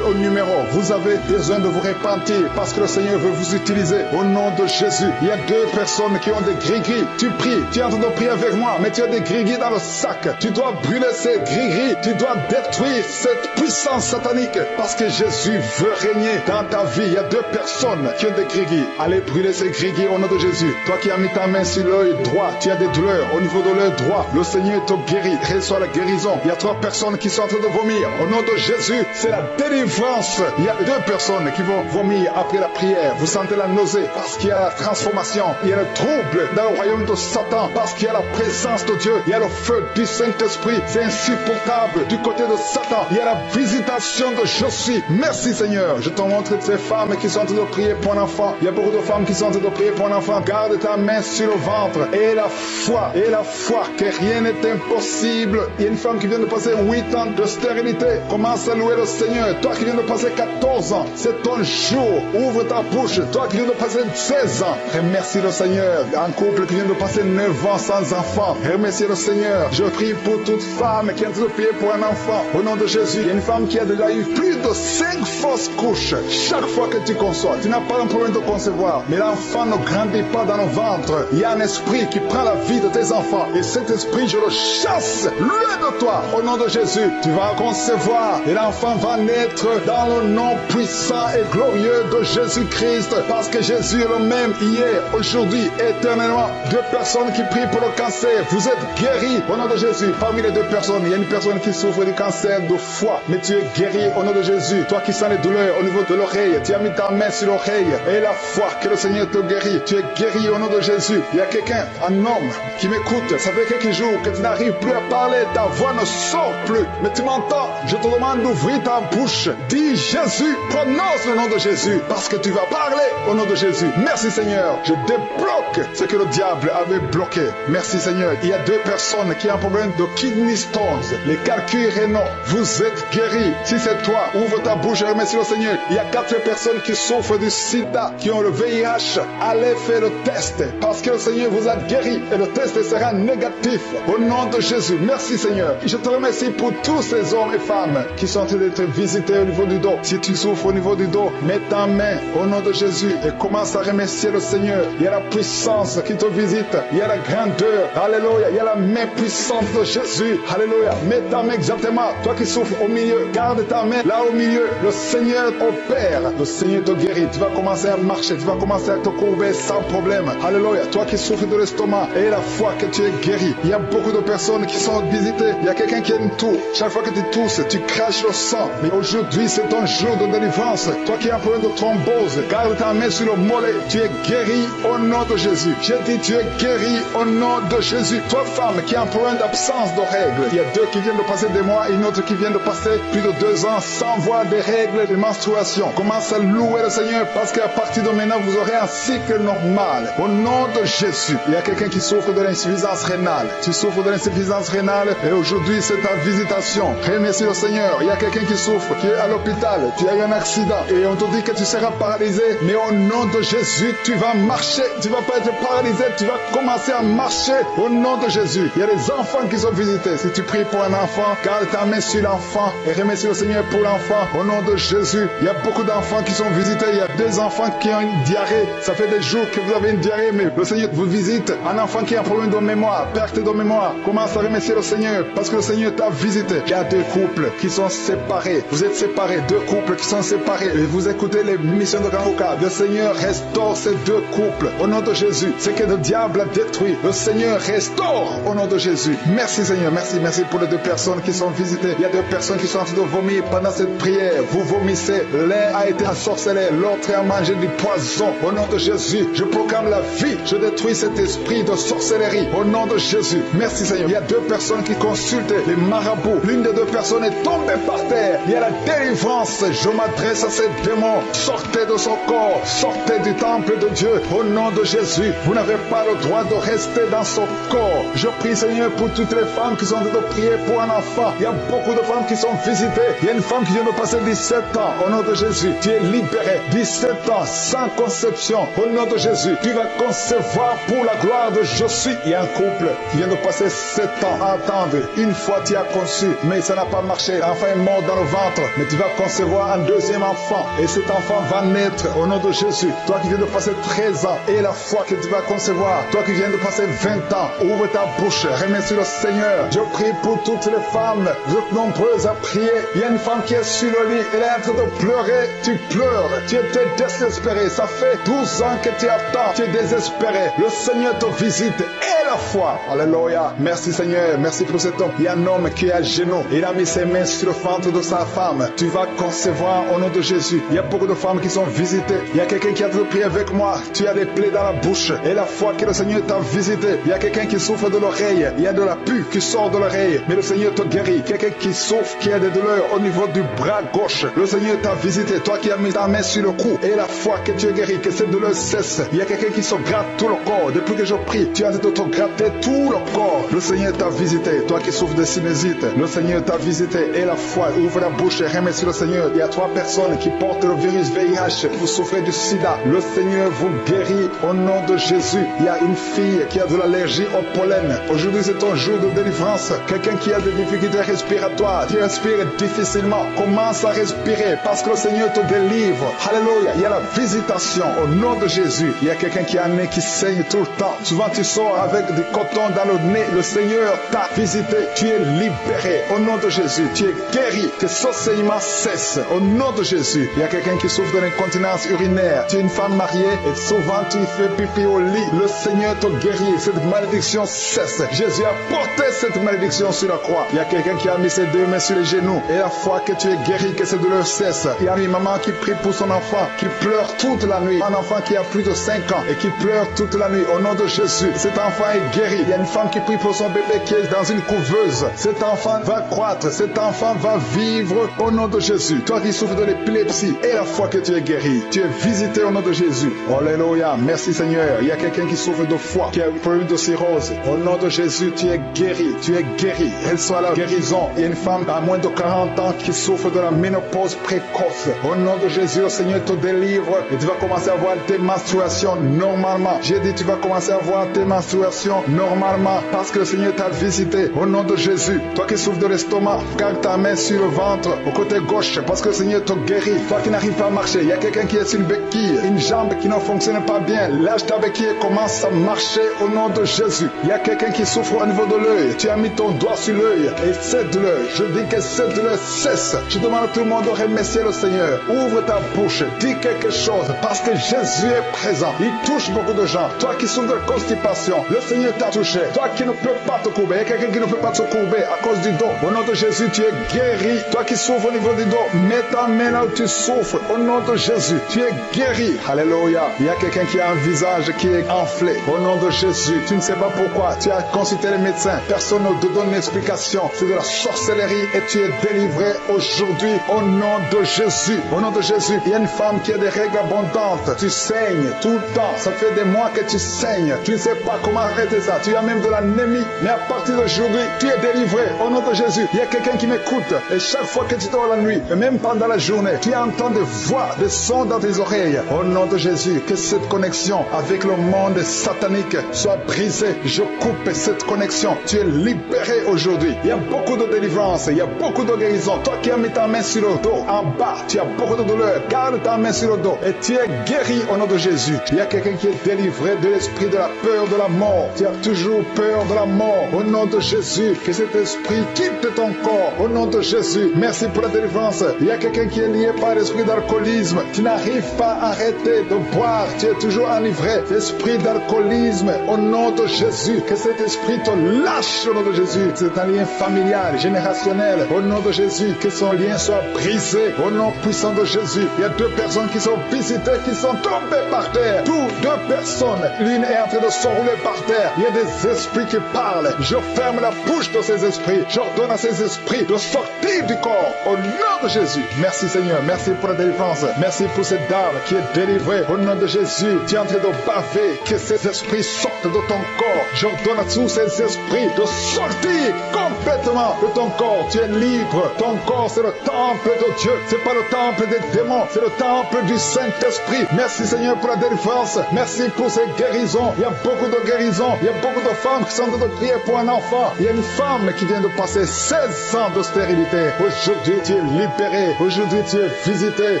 au numéro. Vous avez besoin de vous repentir parce que le Seigneur veut vous utiliser. Au nom de Jésus, il y a 2 personnes qui ont des gris-gris. Tu pries, tu es en train de prier avec moi, mais tu as des gris-gris dans le sac. Tu dois brûler ces gris-gris. Tu dois détruire cette puissance satanique parce que Jésus veut régner dans ta vie. Il y a 2 personnes qui ont des gris-gris. Allez brûler ces gris-gris au nom de Jésus. Toi qui as mis ta main sur l'œil droit, tu as des douleurs au niveau de l'œil droit. Le Seigneur te guérit. Reçois la guérison. Il y a 3 personnes qui sont en train de vomir. Au nom de Jésus, c'est la délivrance. Il y a 2 personnes qui vont vomir après la prière. Vous sentez la nausée parce qu'il y a la transformation. Il y a le trouble dans le royaume de Satan parce qu'il y a la présence de Dieu. Il y a le feu du Saint-Esprit. C'est insupportable du côté de Satan. Il y a la visitation de je suis. Merci Seigneur. Je te montre ces femmes qui sont en train de prier pour un enfant. Il y a beaucoup de femmes qui sont en train de prier pour un enfant. Garde ta main sur le ventre. Et la foi que rien n'est impossible. Il y a une femme qui vient de passer 8 ans de stérilité. Commence à louer le Seigneur. Toi qui viens de passer 14 ans, c'est ton jour. Ouvre ta bouche. Toi qui viens de passer 16 ans, remercie le Seigneur. Un couple qui vient de passer 9 ans sans enfant, remercie le Seigneur. Je prie pour toute femme qui est en train de prier pour un enfant. Au nom de Jésus, il y a une femme qui a déjà eu plus de 5 fausses couches. Chaque fois que tu conçois, tu n'as pas un problème de concevoir, mais l'enfant ne grandit pas dans le ventre. Il y a un esprit qui prend la vie de tes enfants. Et cet esprit, je le chasse loin de toi. Au nom de Jésus, tu vas concevoir et l'enfant va naître dans le nom puissant et glorieux de Jésus-Christ. Parce que Jésus est le même hier, aujourd'hui, éternellement. 2 personnes qui prient pour le cancer. Vous êtes guéris au nom de Jésus. Parmi les 2 personnes, il y a une personne qui souffre du cancer de foie. Mais tu es guéri au nom de Jésus. Toi qui sens les douleurs au niveau de l'oreille, tu as mis ta main sur l'oreille. Et la foi que le Seigneur te guérit. Tu es guéri au nom de Jésus. Il y a quelqu'un, un homme, qui m'écoute. Ça fait quelques jours que tu n'arrives plus à parler. Ta voix ne sort plus. Mais tu m'entends. Je te demande d'ouvrir ta bouche. Dis Jésus. Prononce le nom de Jésus. Parce que tu vas parler au nom de Jésus. Merci Seigneur. Je débloque ce que le diable avait bloqué. Merci Seigneur. Il y a 2 personnes qui ont un problème de kidney stones. Les calculs rénaux. Vous êtes guéris. Si c'est toi, ouvre ta bouche et remercie le Seigneur. Il y a 4 personnes qui souffrent du sida, qui ont le VIH. Allez faire le test. Parce que le Seigneur vous a guéri. Et le test sera négatif. Au nom de Jésus. Merci Seigneur. Je te remercie pour tous ces hommes et femmes qui sont en train d'être visités au niveau du dos. Si tu souffres au niveau du dos, mets ta main au nom de Jésus et commence à remercier le Seigneur. Il y a la puissance qui te visite. Il y a la grandeur. Alléluia. Il y a la main puissante de Jésus. Alléluia. Mets ta main exactement. Toi qui souffres au milieu, garde ta main là au milieu. Le Seigneur opère. Le Seigneur te guérit. Tu vas commencer à marcher. Tu vas commencer à te courber sans problème. Alléluia. Toi qui souffres de l'estomac, et la foi que tu es guéri. Il y a beaucoup de personnes qui sont visitées. Il y a quelqu'un qui a une toux. Chaque fois que tu tousses, tu craches le sang. Mais aujourd'hui, c'est ton jour de délivrance. Toi qui as un problème de thrombose, garde ta main sur le mollet. Tu es guéri au nom de Jésus. J'ai dit, tu es guéri au nom de Jésus. Toi, femme qui a un problème d'absence de règles. Il y a 2 qui viennent de passer des mois et une autre qui vient de passer plus de 2 ans sans voir des règles de menstruation. visitation. Commence à louer le Seigneur parce qu'à partir de maintenant, vous aurez un cycle normal. Au nom de Jésus, il y a quelqu'un qui souffre de l'insuffisance rénale. Tu souffres de l'insuffisance rénale et aujourd'hui, c'est ta visitation. Remercie le Seigneur. Il y a quelqu'un qui souffre, qui est à l'hôpital. Tu as eu un accident et on te dit que tu seras paralysé. Mais au nom de Jésus, tu vas marcher. Tu ne vas pas être paralysé. Tu vas commencer à marcher au nom de Jésus. Il y a des enfants qui sont visités. Si tu pries pour un enfant, garde ta main sur l'enfant et remercie le Seigneur pour l'enfant. Au nom de Jésus, il y a beaucoup d'enfants qui sont visités. Il y a 2 enfants qui ont une diarrhée. Ça fait des jours que vous avez une diarrhée, mais le Seigneur vous visite. Un enfant qui a un problème de mémoire, perte de mémoire. Commence à remercier le Seigneur parce que le Seigneur t'a visité. Il y a 2 couples qui sont séparés. Vous êtes séparés. 2 couples qui sont séparés. Et vous écoutez les missions de Kanguka. Le Seigneur restaure ces 2 couples. Au nom de Jésus. Ce que le diable a détruit, le Seigneur restaure au nom de Jésus. Merci Seigneur. Merci pour les 2 personnes qui sont visitées. Il y a 2 personnes qui sont en train de vomir pendant cette prière. Vous vomissez. L'un a été ensorcelé. L'autre a mangé du poison. Au nom de Jésus, je proclame la vie. Je détruis cet esprit de sorcellerie. Au nom de Jésus. Merci Seigneur. Il y a 2 personnes qui consultent les marabouts. L'une des 2 personnes est tombée par terre. Il y a la délivrance. Je m'adresse à ces démons. Sortez de son corps. Sortez du temple de Dieu. Au nom de Jésus. Vous n'avez pas le droit de rester dans son corps. Je prie Seigneur pour toutes les femmes qui sont en train de prier pour un enfant. Il y a beaucoup de femmes qui sont visitées. Il y a une femme qui vient de passer 17 ans. Au nom de Jésus. Tu es libéré. 17 ans sans conception. Au nom de Jésus. Tu vas concevoir pour la gloire de Jésus. Il y a un couple qui vient de passer 7 ans à attendre. Une fois tu as conçu, mais ça n'a pas marché. L'enfant est mort dans le ventre. Mais tu vas concevoir un 2e enfant. Et cet enfant va naître au nom de Jésus. Toi qui viens de passer 13 ans. Et la foi que tu vas concevoir. Toi qui viens de passer 20 ans. Ouvre ta bouche. Remercie le Seigneur. Je prie pour toutes les femmes. Vous êtes nombreuses à prier. Il y a une femme qui est sur le lit. Elle est en train de pleurer. Tu pleures. Tu étais désespéré. Ça fait 12 ans que tu attends. Tu es désespéré. Le Seigneur te visite. Et la foi. Alléluia. Merci Seigneur. Merci pour cet homme. Il y a un homme qui est à genoux. Il a mis ses mains sur le ventre de sa femme. Tu vas concevoir au nom de Jésus. Il y a beaucoup de femmes qui sont visitées. Il y a quelqu'un qui a prié avec moi. Tu as des plaies dans la bouche. Et la foi que le Seigneur t'a visité. Il y a quelqu'un qui souffre de l'oreille. Il y a de la pus qui sort de l'oreille. Mais le Seigneur te guérit. Quelqu'un qui souffre, qui a des douleurs au niveau du bras gauche. Le Seigneur t'a visité. Toi qui as mis ta main sur le cou. Et la foi que tu es guéri. Que cette douleur cesse. Il y a quelqu'un qui se gratte tout le corps. Depuis que je prie, tu as de te gratter tout le corps. Le Seigneur t'a visité. Toi qui souffres de sinusite. Le Seigneur t'a visité. Et la foi, ouvre la bouche et remercie le Seigneur. Il y a 3 personnes qui portent le virus VIH. Vous souffrez du sida. Le Seigneur vous guérit au nom de Jésus. Il y a une fille qui a de l'allergie au pollen. Aujourd'hui, c'est ton jour de délivrance. Quelqu'un qui a des difficultés respiratoires, qui respire difficilement, commence à respirer parce que le Seigneur te délivre. Alléluia. Il y a la visitation au nom de Jésus. Il y a quelqu'un qui a un nez qui saigne tout le temps. Souvent, tu sors avec du coton dans le nez. Le Seigneur t'a visité. Tu es libéré au nom de Jésus. Tu es guéri. Que ce saignement cesse au nom de Jésus. Il y a quelqu'un qui souffre de l'incontinence urinaire. Tu es une femme mariée et souvent tu fais pipi au lit. Le Seigneur te guérit. Cette malédiction cesse. Jésus a porté cette malédiction sur la croix. Il y a quelqu'un qui a mis ses 2 mains sur les genoux. Et la foi que tu es guéri, que cette douleur cesse. Il y a une maman qui prie pour son enfant, qui pleure toute la nuit. Un enfant qui a plus de 5 ans et qui pleure toute la nuit. Au nom de Jésus, cet enfant est guéri. Il y a une femme qui prie pour son bébé qui est dans une couveuse. Cet enfant va croître. Cet enfant va vivre au nom de Jésus. Toi qui souffres de l'épilepsie et la foi que tu es guéri. Tu es visité au nom de Jésus. Alléluia. Merci Seigneur. Il y a quelqu'un qui souffre de foie, qui a un problème de cirrhose. Au nom de Jésus, tu es guéri. Tu es guéri. Elle soit la guérison. Il y a une femme à moins de 40 ans qui souffre de la ménopause précoce. Au nom de Jésus, le Seigneur te délivre et tu vas commencer à avoir tes menstruations normalement. J'ai dit tu vas commencer à avoir tes menstruations normalement parce que le Seigneur t'a visité. Au nom de Jésus, toi qui souffres de l'estomac, garde ta main sur le ventre au côté gauche parce que le Seigneur te guérit. Toi qui n'arrives pas à marcher, il y a quelqu'un qui est sur une béquille, une jambe qui ne fonctionne pas bien. Lâche ta béquille et commence à marcher au nom de Jésus. Il y a quelqu'un qui souffre au niveau de l'œil. Tu as mis ton doigt sur l'œil et cette douleur, je dis que cette douleur cesse. Je demande à tout le monde de remercier le Seigneur. Ouvre ta bouche, dis quelque chose parce que Jésus est présent. Il touche beaucoup de gens. Toi qui souffres de constipation, le Seigneur t'a touché. Toi qui ne peux pas te courber, il y a quelqu'un qui ne peut pas te courber à cause du dos. Au nom de Jésus, tu es guéri. Toi qui souffres au niveau du dos, mets ta main là où tu souffres. Au nom de Jésus, tu es guéri. Alléluia. Il y a quelqu'un qui a un visage qui est enflé. Au nom de Jésus, tu ne sais pas pourquoi. Tu as consulté les médecins. Personne ne te donne une explication. C'est de la sorcellerie et tu es délivré aujourd'hui au nom de Jésus. Jésus. Au nom de Jésus, il y a une femme qui a des règles abondantes. Tu saignes tout le temps. Ça fait des mois que tu saignes. Tu ne sais pas comment arrêter ça. Tu as même de l'anémie. Mais à partir d'aujourd'hui, tu es délivré. Au nom de Jésus, il y a quelqu'un qui m'écoute. Et chaque fois que tu dors la nuit, et même pendant la journée, tu entends des voix, des sons dans tes oreilles. Au nom de Jésus, que cette connexion avec le monde satanique soit brisée. Je coupe cette connexion. Tu es libéré aujourd'hui. Il y a beaucoup de délivrance. Il y a beaucoup de guérison. Toi qui as mis ta main sur le dos, en bas, tu as beaucoup de douleur. Garde ta main sur le dos et tu es guéri au nom de Jésus. Il y a quelqu'un qui est délivré de l'esprit de la peur de la mort. Tu as toujours peur de la mort. Au nom de Jésus, que cet esprit quitte ton corps. Au nom de Jésus, merci pour la délivrance. Il y a quelqu'un qui est lié par l'esprit d'alcoolisme. Tu n'arrives pas à arrêter de boire. Tu es toujours enivré. L'esprit d'alcoolisme, au nom de Jésus, que cet esprit te lâche au nom de Jésus. C'est un lien familial, générationnel. Au nom de Jésus, que son lien soit brisé. Au nom puissant de Jésus, il y a deux personnes qui sont visitées, qui sont tombées par terre. Deux personnes. L'une est en train de s'enrouler par terre. Il y a des esprits qui parlent. Je ferme la bouche de ces esprits. J'ordonne à ces esprits de sortir du corps. Au nom de Jésus. Merci Seigneur. Merci pour la délivrance. Merci pour cette dame qui est délivrée. Au nom de Jésus, tu es en train de baver. Que ces esprits sortent de ton corps. J'ordonne à tous ces esprits de sortir complètement de ton corps. Tu es libre. Ton corps, c'est le temple de Dieu. C'est pas le temple des démons. C'est le temple du Saint-Esprit. Merci Seigneur pour la délivrance. Merci pour ces guérisons. Il y a beaucoup de guérisons. Il y a beaucoup de femmes qui sont en train de prier pour un enfant. Il y a une femme qui vient de passer 16 ans de stérilité. Aujourd'hui, tu es libéré. Aujourd'hui, tu es visité.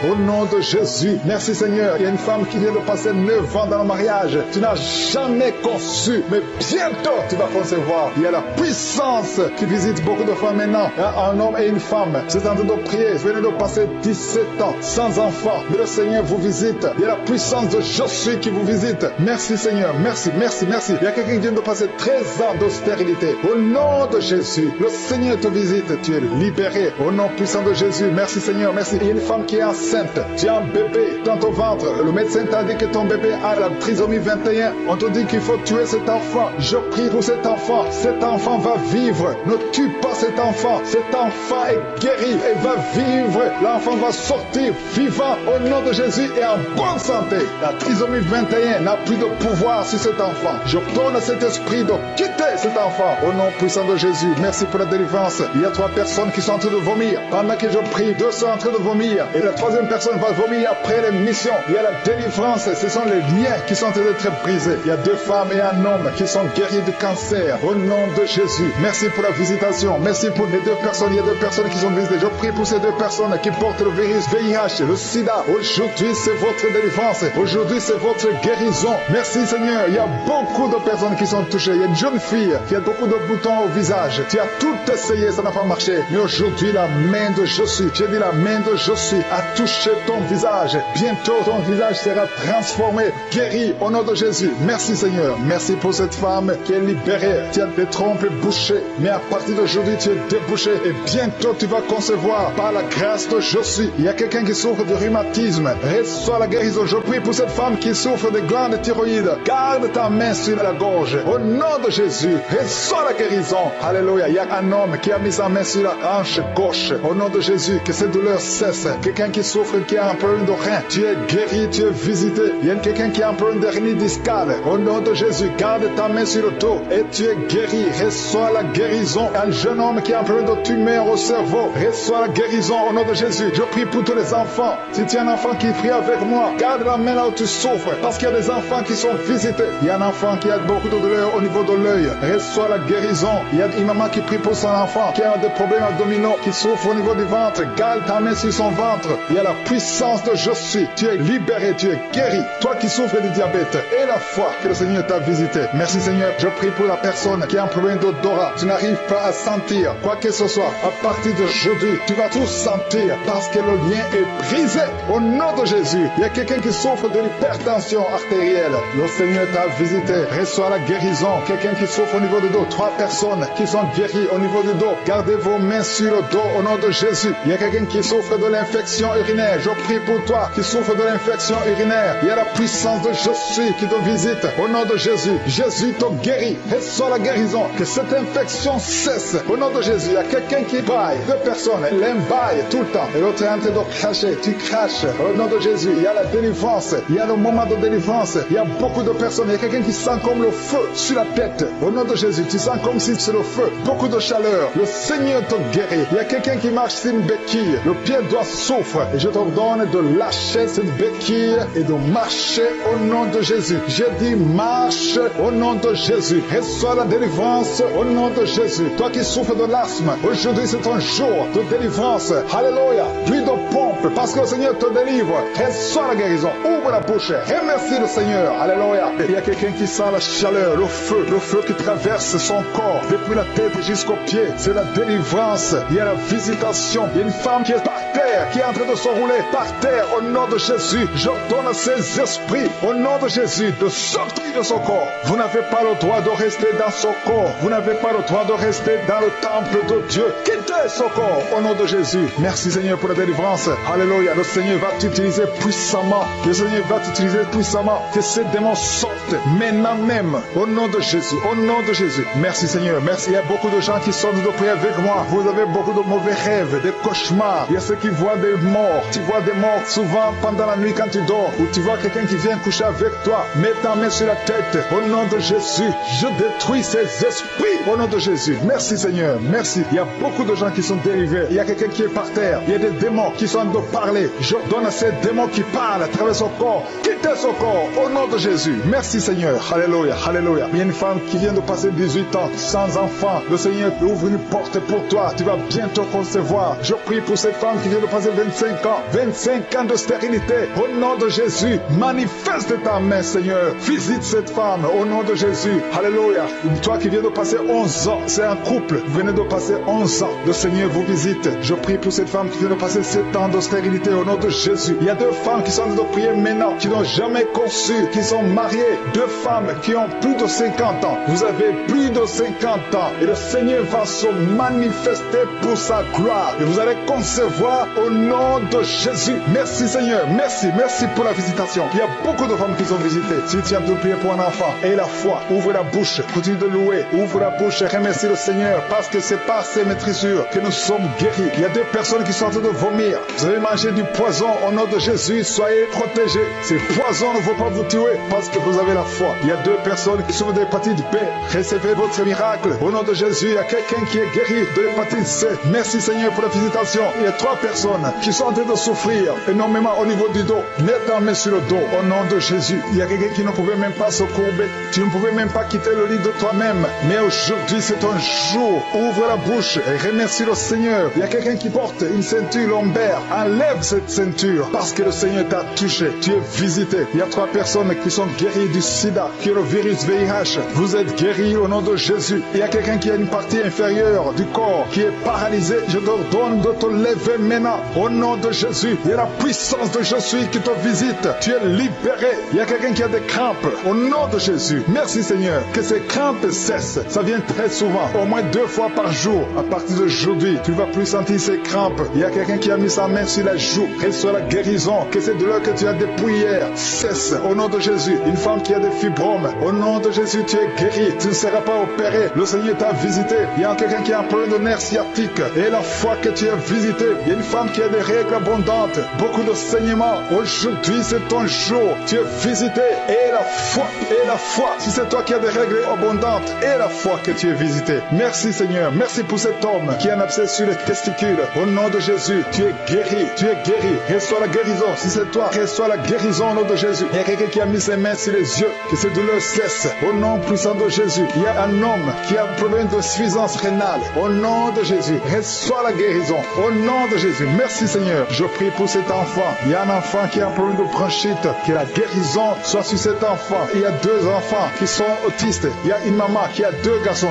Au nom de Jésus. Merci Seigneur. Il y a une femme qui vient de passer 9 ans dans le mariage. Tu n'as jamais conçu. Mais bientôt, tu vas concevoir. Il y a la puissance qui visite beaucoup de femmes maintenant. Un homme et une femme. C'est en train de prier. Vous venez de passer 17 ans sans enfant. Mais le Seigneur vous visite. Il y a la puissance de Je suis qui vous visite. Merci Seigneur. Merci, merci, merci. Il y a quelqu'un qui vient de passer 13 ans de stérilité. Au nom de Jésus, le Seigneur te visite. Tu es libéré. Au nom puissant de Jésus. Merci Seigneur. Merci. Il y a une femme qui est enceinte. Tu as un bébé dans ton ventre. Le médecin t'a dit que ton bébé a la trisomie 21. On te dit qu'il faut tuer cet enfant. Je prie pour cet enfant. Cet enfant va vivre. Ne tue pas cet enfant. Cet enfant est guéri et va vivre. L'enfant va sortir vivant au nom de Jésus et en bonne santé. La trisomie 21 n'a plus de pouvoir sur cet enfant. Je donne à cet esprit de quitter cet enfant au nom puissant de Jésus. Merci pour la délivrance. Il y a 3 personnes qui sont en train de vomir. Pendant que je prie, 2 sont en train de vomir. Et la 3e personne va vomir après l'émission. Il y a la délivrance. Ce sont les liens qui sont en train d'être brisés. Il y a 2 femmes et un homme qui sont guéris du cancer au nom de Jésus. Merci pour la visitation. Merci pour les 2 personnes. Il y a 2 personnes qui sont visitées. Je prie pour ces 2 personnes qui portent le virus VIH, le sida. Aujourd'hui, c'est votre délivrance. Aujourd'hui, c'est votre guérison. Merci Seigneur. Il y a beaucoup de personnes qui sont touchées. Il y a une jeune fille qui a beaucoup de boutons au visage. Tu as tout essayé, ça n'a pas marché. Mais aujourd'hui, la main de Je suis, j'ai dit la main de Je suis, a touché ton visage. Bientôt, ton visage sera transformé, guéri au nom de Jésus. Merci Seigneur. Merci pour cette femme qui est libérée. Tu as des trompes bouchées. Mais à partir d'aujourd'hui, tu es débouché. Et bientôt, tu vas concevoir par la grâce de Je suis. Il y a quelqu'un qui souffre de rhumatisme. Reçois la guérison. Je prie pour cette femme qui souffre de glandes thyroïdes. Garde ta main sur la gorge. Au nom de Jésus, reçois la guérison. Alléluia. Il y a un homme qui a mis sa main sur la hanche gauche. Au nom de Jésus, que cette douleur cesse. Quelqu'un qui souffre, qui a un problème de rein. Tu es guéri, tu es visité. Il y a quelqu'un qui a un problème d'hernie discale. Au nom de Jésus, garde ta main sur le dos. Et tu es guéri. Reçois la guérison. Un jeune homme qui a un problème de tumeur au cerveau. Reçois la guérison au nom de Jésus. Je prie pour tous les enfants. Si tu as un enfant qui prie avec moi, garde la main là où tu souffres. Parce qu'il y a des enfants qui sont visités. Il y a un enfant qui a beaucoup de douleur au niveau de l'œil. Reçois la guérison. Il y a une maman qui prie pour son enfant qui a des problèmes abdominaux, qui souffre au niveau du ventre. Garde ta main sur son ventre. Il y a la puissance de Je suis. Tu es libéré, tu es guéri. Toi qui souffres du diabète et la foi que le Seigneur t'a visité. Merci Seigneur. Je prie pour la personne qui a un problème d'odorat. Tu n'arrives pas à sentir quoi que ce soit. À partir d'aujourd'hui, tu vas tout sentir parce que le lien est brisé. Au nom de Jésus, il y a quelqu'un qui souffre de l'hypertension artérielle. Le Seigneur t'a visité. Reçois la guérison. Quelqu'un qui souffre au niveau du dos. 3 personnes qui sont guéries au niveau du dos. Gardez vos mains sur le dos au nom de Jésus. Il y a quelqu'un qui souffre de l'infection urinaire. Je prie pour toi qui souffre de l'infection urinaire. Il y a la puissance de Je suis qui te visite au nom de Jésus. Jésus te guérit. Reçois la guérison. Que cette infection cesse au nom de Jésus. Il y a quelqu'un qui baille. 2 personnes. Elle baille tout le temps. Et le l'autre est en train de cracher, tu craches. Au nom de Jésus, il y a la délivrance. Il y a le moment de délivrance. Il y a beaucoup de personnes. Il y a quelqu'un qui sent comme le feu sur la tête. Au nom de Jésus, tu sens comme si c'est le feu. Beaucoup de chaleur. Le Seigneur te guérit. Il y a quelqu'un qui marche sur une béquille. Le pied doit souffrir. Et je t'ordonne de lâcher cette béquille et de marcher au nom de Jésus. Je dis marche au nom de Jésus. Reçois la délivrance au nom de Jésus. Toi qui souffres de l'asthme, aujourd'hui c'est ton jour de délivrance. Alléluia. Plus de pompe parce que le Seigneur te délivre. Reçois la guérison. Ouvre la bouche. Remercie le Seigneur. Alléluia. Il y a quelqu'un qui sent la chaleur, le feu qui traverse son corps depuis la tête jusqu'aux pieds. C'est la délivrance. Il y a la visitation. Il y a une femme qui est par terre, qui est en train de s'enrouler par terre. Au nom de Jésus, j'ordonne à ces esprits, au nom de Jésus, de sortir de son corps. Vous n'avez pas le droit de rester dans son corps. Vous n'avez pas le droit de rester dans le temple de Dieu. Quittez son corps au nom de Jésus. Merci Seigneur pour la délivrance. Alléluia. Le Seigneur va t'utiliser puissamment. Le Seigneur va t'utiliser puissamment. Que ces démons sortent maintenant même. Au nom de Jésus. Au nom de Jésus. Merci Seigneur. Merci. Il y a beaucoup de gens qui sortent de prier avec moi. Vous avez beaucoup de mauvais rêves, des cauchemars. Il y a ceux qui voient des morts. Tu vois des morts souvent pendant la nuit quand tu dors. Ou tu vois quelqu'un qui vient coucher avec toi. Mets ta main sur la tête. Au nom de Jésus. Je détruis ces esprits. Au nom de Jésus. Merci Seigneur. Merci. Il y a beaucoup de gens qui sont délivrés. Il y a quelqu'un qui est par terre. Il y a des démons qui sont en train de parler. J'ordonne à ces démons qui parlent à travers son corps. Quittez son corps. Au nom de Jésus. Merci Seigneur. Alléluia. Alléluia. Il y a une femme qui vient de passer 18 ans sans enfant. Le Seigneur ouvre une porte pour toi. Tu vas bientôt concevoir. Je prie pour cette femme qui vient de passer 25 ans. 25 ans de stérilité. Au nom de Jésus. Manifeste ta main Seigneur. Visite cette femme. Au nom de Jésus. Alléluia. Toi qui viens de passer 11 ans. C'est un couple. Vous venez de passer 11 ans. Le Seigneur vous visite. Je prie pour cette femme qui vient de passer 7 ans de stérilité. Au nom de Jésus. Il y a 2 femmes qui sont en train de prier maintenant. Qui n'ont jamais conçu. Qui sont mariées. 2 femmes qui ont plus de 50 ans. Vous avez plus de 50 ans. Et le Seigneur va se manifester pour sa gloire. Et vous allez concevoir au nom de Jésus. Merci Seigneur. Merci. Merci pour la visitation. Il y a beaucoup de femmes qui sont visitées. Si tu as de prier pour un enfant, aie la foi. Ouvre la bouche. Continue de louer. Ouvre la bouche et remercie le Seigneur. Parce que c'est par ces maîtrissures que nous sommes guéris. Il y a 2 personnes qui sont en train de vomir. Vous avez mangé du poison. Au nom de Jésus, soyez protégés. Ces poisons ne vont pas vous tuer parce que vous avez la foi. Il y a 2 personnes qui souffrent d'hépatite B. Recevez votre miracle. Au nom de Jésus, il y a quelqu'un qui est guéri de l'hépatite C. Merci Seigneur pour la visitation. Il y a 3 personnes qui sont en train de souffrir énormément au niveau du dos. Mets ta main sur le dos. Au nom de Jésus, il y a quelqu'un qui ne pouvait même pas se courber. Tu ne pouvais même pas quitter le lit de toi-même. Mais aujourd'hui, c'est ton jour. Ouvre la bouche et remercie le Seigneur. Il y a quelqu'un qui porte une ceinture lombaire. Enlève cette ceinture parce que le Seigneur t'a touché. Tu es visité. Il y a 3 personnes qui sont guéries du sida, qui est le virus VIH. Vous êtes guéris au nom de Jésus. Il y a quelqu'un qui a une partie inférieure du corps qui est paralysée. Je t'ordonne de te lever maintenant au nom de Jésus. Il y a la puissance de je suis qui te visite. Tu es libéré. Il y a quelqu'un qui a des crampes au nom de Jésus. Merci Seigneur. Que ces crampes cessent. Ça vient très souvent, au moins 2 fois par jour. À partir d'aujourd'hui, tu ne vas plus sentir ces crampes. Il y a quelqu'un qui a mis sa main sur la joue. Reçois la guérison. Que ces douleurs que tu as depuis hier cessent au nom de Jésus. Une femme qui a des fibromes, au nom de Jésus, tu es guéri. Tu ne seras pas opéré. Le Seigneur t'a visité. Il y a quelqu'un qui a un problème de nerf sciatique. Et la foi que tu as visité. Il y a une femme qui a des règles abondantes. Beaucoup de saignements. Aujourd'hui, c'est ton jour. Tu es visité. Et la foi. Et la foi. Si c'est toi qui as des règles abondantes. Et la foi que tu es visité. Merci Seigneur. Merci pour cet homme qui a un abcès sur les testicules. Au nom de Jésus, tu es guéri. Tu es guéri. Reçois la guérison. Si c'est toi, reçois la guérison au nom de Jésus. Il y a quelqu'un qui a mis ses mains sur les yeux. Que ces douleurs cessent. Au nom puissant de Jésus. Il y a un homme qui a un problème de suffisance rénale. Au nom de Jésus. Reçois la guérison. Au nom de Jésus. Merci Seigneur. Je prie pour cet enfant. Il y a un enfant qui a un problème de bronchite. Que la guérison soit sur cet enfant. Il y a 2 enfants qui sont autistes. Il y a une maman qui a 2 garçons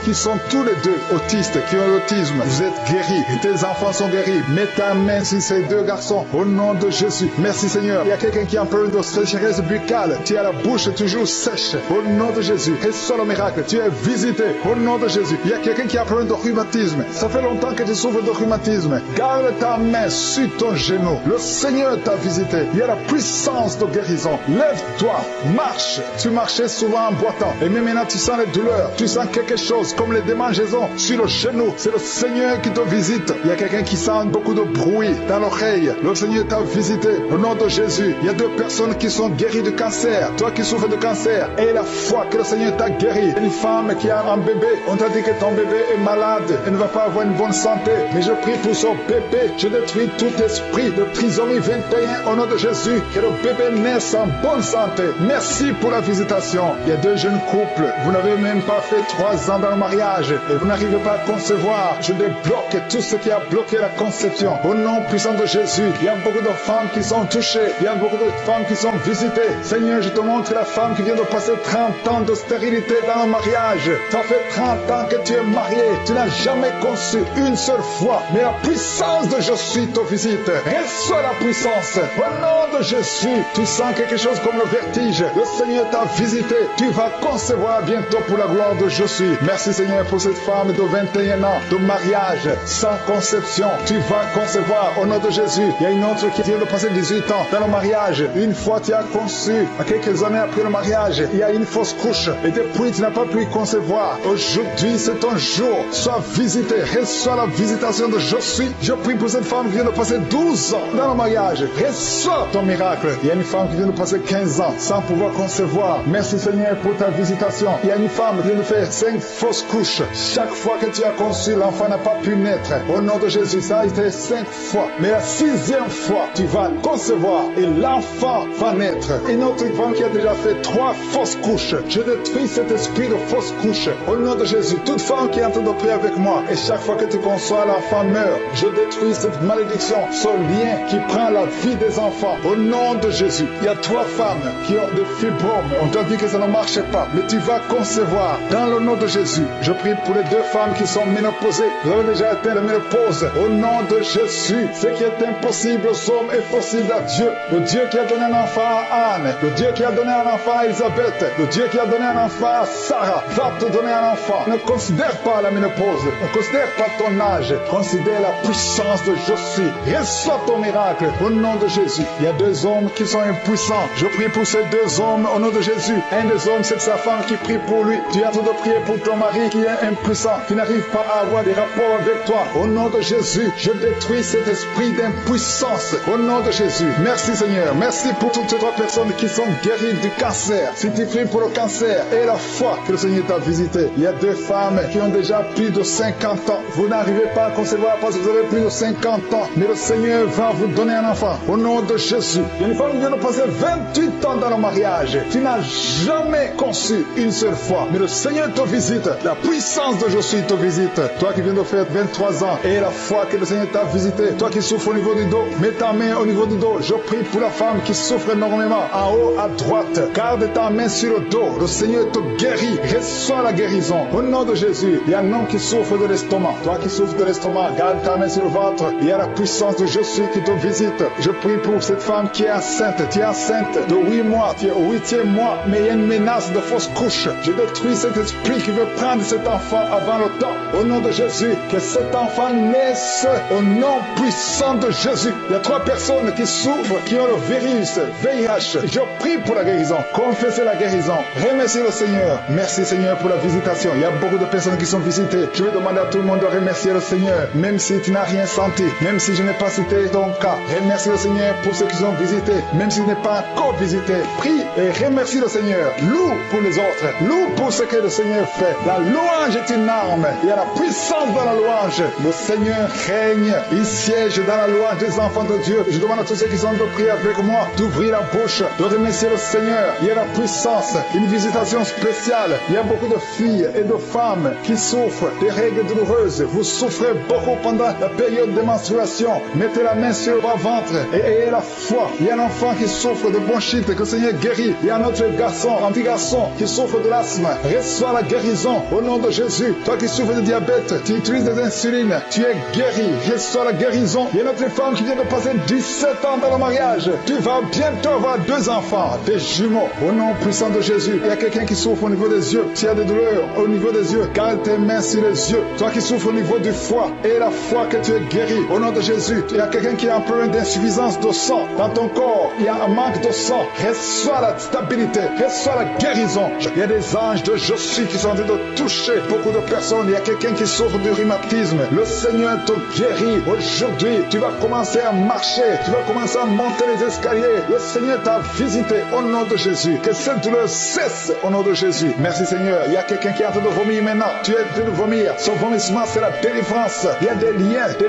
qui sont tous les 2 autistes, qui ont l'autisme. Vous êtes guéris. Et tes enfants sont guéris. Mets ta main sur ces 2 garçons. Au nom de Jésus. Merci Seigneur. Il y a quelqu'un qui a un problème de sécheresse buccale. Tu as la bouche toujours sèche. Au nom de Jésus. Reçois le miracle. Tu es visité. Au nom de Jésus. Il y a quelqu'un qui a un problème de rhumatisme. Ça fait longtemps que tu souffres de rhumatisme. Garde ta main sur ton genou. Le Seigneur t'a visité. Il y a la puissance de guérison. Lève-toi. Marche. Tu marchais souvent en boitant. Et même maintenant tu sens les douleurs. Tu sens quelque chose comme les démangeaisons sur le genou. C'est le Seigneur qui te visite. Il y a quelqu'un qui sent sens beaucoup de bruit dans l'oreille. Le Seigneur t'a visité. Au nom de Jésus, il y a 2 personnes qui sont guéries de cancer. Toi qui souffres de cancer, et la foi que le Seigneur t'a guéri. Une femme qui a un bébé, on t'a dit que ton bébé est malade, elle ne va pas avoir une bonne santé. Mais je prie pour son bébé. Je détruis tout esprit de trisomie 21 au nom de Jésus. Que le bébé naisse en bonne santé. Merci pour la visitation. Il y a 2 jeunes couples. Vous n'avez même pas fait 3 ans dans le mariage et vous n'arrivez pas à concevoir. Je débloque tout ce qui a bloqué la conception. Au nom puissant de Jésus, il y a beaucoup de femmes qui sont touchées. Il y a beaucoup de femmes qui sont visitées. Seigneur, je te montre la femme qui vient de passer 30 ans de stérilité dans le mariage. Ça fait 30 ans que tu es marié. Tu n'as jamais conçu une seule fois. Mais la puissance de je suis te visite. Reçois la puissance. Au nom de Jésus, tu sens quelque chose comme le vertige. Le Seigneur t'a visité. Tu vas concevoir bientôt pour la gloire de je suis. Merci Seigneur pour cette femme de 21 ans de mariage sans conception. Tu vas concevoir au nom de Jésus. Il y a une autre qui vient de passer 18 ans dans le mariage. Une fois tu as conçu, à quelques années après le mariage, il y a une fausse couche et depuis tu n'as pas pu concevoir. Aujourd'hui c'est ton jour. Sois visité. Reçois la visitation de je suis. Je prie pour cette femme qui vient de passer 12 ans dans le mariage. Reçois ton miracle. Il y a une femme qui vient de passer 15 ans sans pouvoir concevoir. Merci Seigneur pour ta visitation. Il y a une femme qui vient de faire 5 fausses couches. Chaque fois que tu as conçu, l'enfant n'a pas pu naître. Au nom de Jésus, ça a été 5 fois. Mais la 6e fois, tu vas concevoir et l'enfant va naître. Une autre femme qui a déjà fait 3 fausses couches. Je détruis cet esprit de fausses couches. Au nom de Jésus, toute femme qui est en train de prier avec moi, et chaque fois que tu conçois, l'enfant meurt. Je détruis cette malédiction, ce lien qui prend la vie des enfants. Au nom de Jésus, il y a 3 femmes qui ont des fibromes. On t'a dit que ça ne marchait pas, mais tu vas concevoir. Dans le nom de Jésus, je prie pour les 2 femmes qui sont ménopausées. Vous avez déjà atteint la ménopause. Au nom de Jésus, ce qui est impossible aux hommes est possible à Dieu. Le Dieu qui a donné un enfant à Anne, le Dieu qui a donné un enfant à Elisabeth, le Dieu qui a donné un enfant à Sarah, va te donner un enfant. Ne considère pas la ménopause, ne considère pas ton âge, considère la puissance de je suis. Reçois ton miracle au nom de Jésus. Il y a 2 hommes qui sont impuissants. Je prie pour ces 2 hommes au nom de Jésus. Un des hommes, c'est sa femme qui prie pour lui. Tu es en train de prier pour ton mari qui est impuissant, qui n'arrive pas à avoir des rapports avec toi. Au nom de Jésus, je détruis cet esprit d'impuissance. Au nom de Jésus. Merci Seigneur. Merci pour toutes ces 3 personnes qui sont guéries du cancer. Si tu pries pour le cancer et la foi que le Seigneur t'a visité. Il y a 2 femmes qui ont déjà plus de 50 ans. Vous n'arrivez pas à concevoir parce que vous avez plus de 50 ans. Mais le Seigneur va vous donner un enfant. Au nom de Jésus. Il y a une femme qui vient de passer 28 ans dans le mariage. Tu n'as jamais conçu une seule fois. Mais le Seigneur te visite. La puissance de je suis te visite. Toi qui viens de faire 23 ans et la foi que le Seigneur t'a visité. Toi qui souffres au niveau du dos, mets ta main au niveau du dos. Je prie pour la femme qui souffre énormément. En haut à droite, garde ta main sur le dos. Le Seigneur te guérit. Reçois la guérison. Au nom de Jésus, il y a un homme qui souffre de l'estomac. Toi qui souffres de l'estomac, garde ta main sur le ventre. Il y a la puissance de je suis qui te visite. Je prie pour cette femme qui est enceinte. Tu es enceinte de 8 mois. Tu es au 8e mois, mais il y a une menace de fausse couche. Je détruis cet esprit qui veut prendre cet enfant avant le temps. Au nom de Jésus, que cet enfant naisse au nom puissant de Jésus. Il y a 3 personnes qui souffrent, qui ont le virus VIH. Je prie pour la guérison. Confessez la guérison. Remerciez le Seigneur. Merci Seigneur pour la visitation. Il y a beaucoup de personnes qui sont visitées. Je vais demander à tout le monde de remercier le Seigneur. Même si tu n'as rien senti, même si je n'ai pas cité ton cas, remercie le Seigneur pour ceux qui sont visités. Même si tu n'es pas encore visité, prie et remercie le Seigneur. Loue pour les autres. Loue pour ce que le Seigneur fait. La louange est une arme. Il y a la puissance dans la louange. Le Seigneur règne. Il siège dans la louange des enfants de Dieu. Je demande à tous ceux qui sont de prier avec moi d'ouvrir la bouche, de remercier le Seigneur. Il y a la puissance, une visitation spéciale. Il y a beaucoup de filles et de femmes qui souffrent des règles douloureuses. Vous souffrez beaucoup pendant la période de menstruation. Mettez la main sur le bas-ventre et ayez la foi. Il y a un enfant qui souffre de bronchite, que le Seigneur guérit. Il y a un autre garçon, un petit garçon qui souffre de l'asthme. Reçois la guérison au nom de Jésus. Toi qui souffres de diabète, tu utilises des insulines, tu es guéri. Reçois la guérison. Il y a une autre femme qui vient de passer 17 ans dans le mariage. Tu vas bientôt avoir 2 enfants, des jumeaux. Au nom puissant de Jésus. Il y a quelqu'un qui souffre au niveau des yeux. Tu as des douleurs au niveau des yeux. Garde tes mains sur les yeux. Toi qui souffres au niveau du foie et la foi que tu es guéri. Au nom de Jésus. Il y a quelqu'un qui a un problème d'insuffisance de sang dans ton corps. Il y a un manque de sang. Reçois la stabilité. Reçois la guérison. Il y a des anges de Josué qui sont en train de toucher beaucoup de personnes. Il y a quelqu'un qui souffre du rhumatisme. Le Seigneur te guéri. Aujourd'hui, tu vas commencer à marcher. Tu vas commencer à monter les escaliers. Le Seigneur t'a visité au nom de Jésus. Que cette douleur cesse au nom de Jésus. Merci Seigneur. Il y a quelqu'un qui est en train de vomir maintenant. Tu es en train de vomir. Son vomissement, c'est la délivrance. Il y a des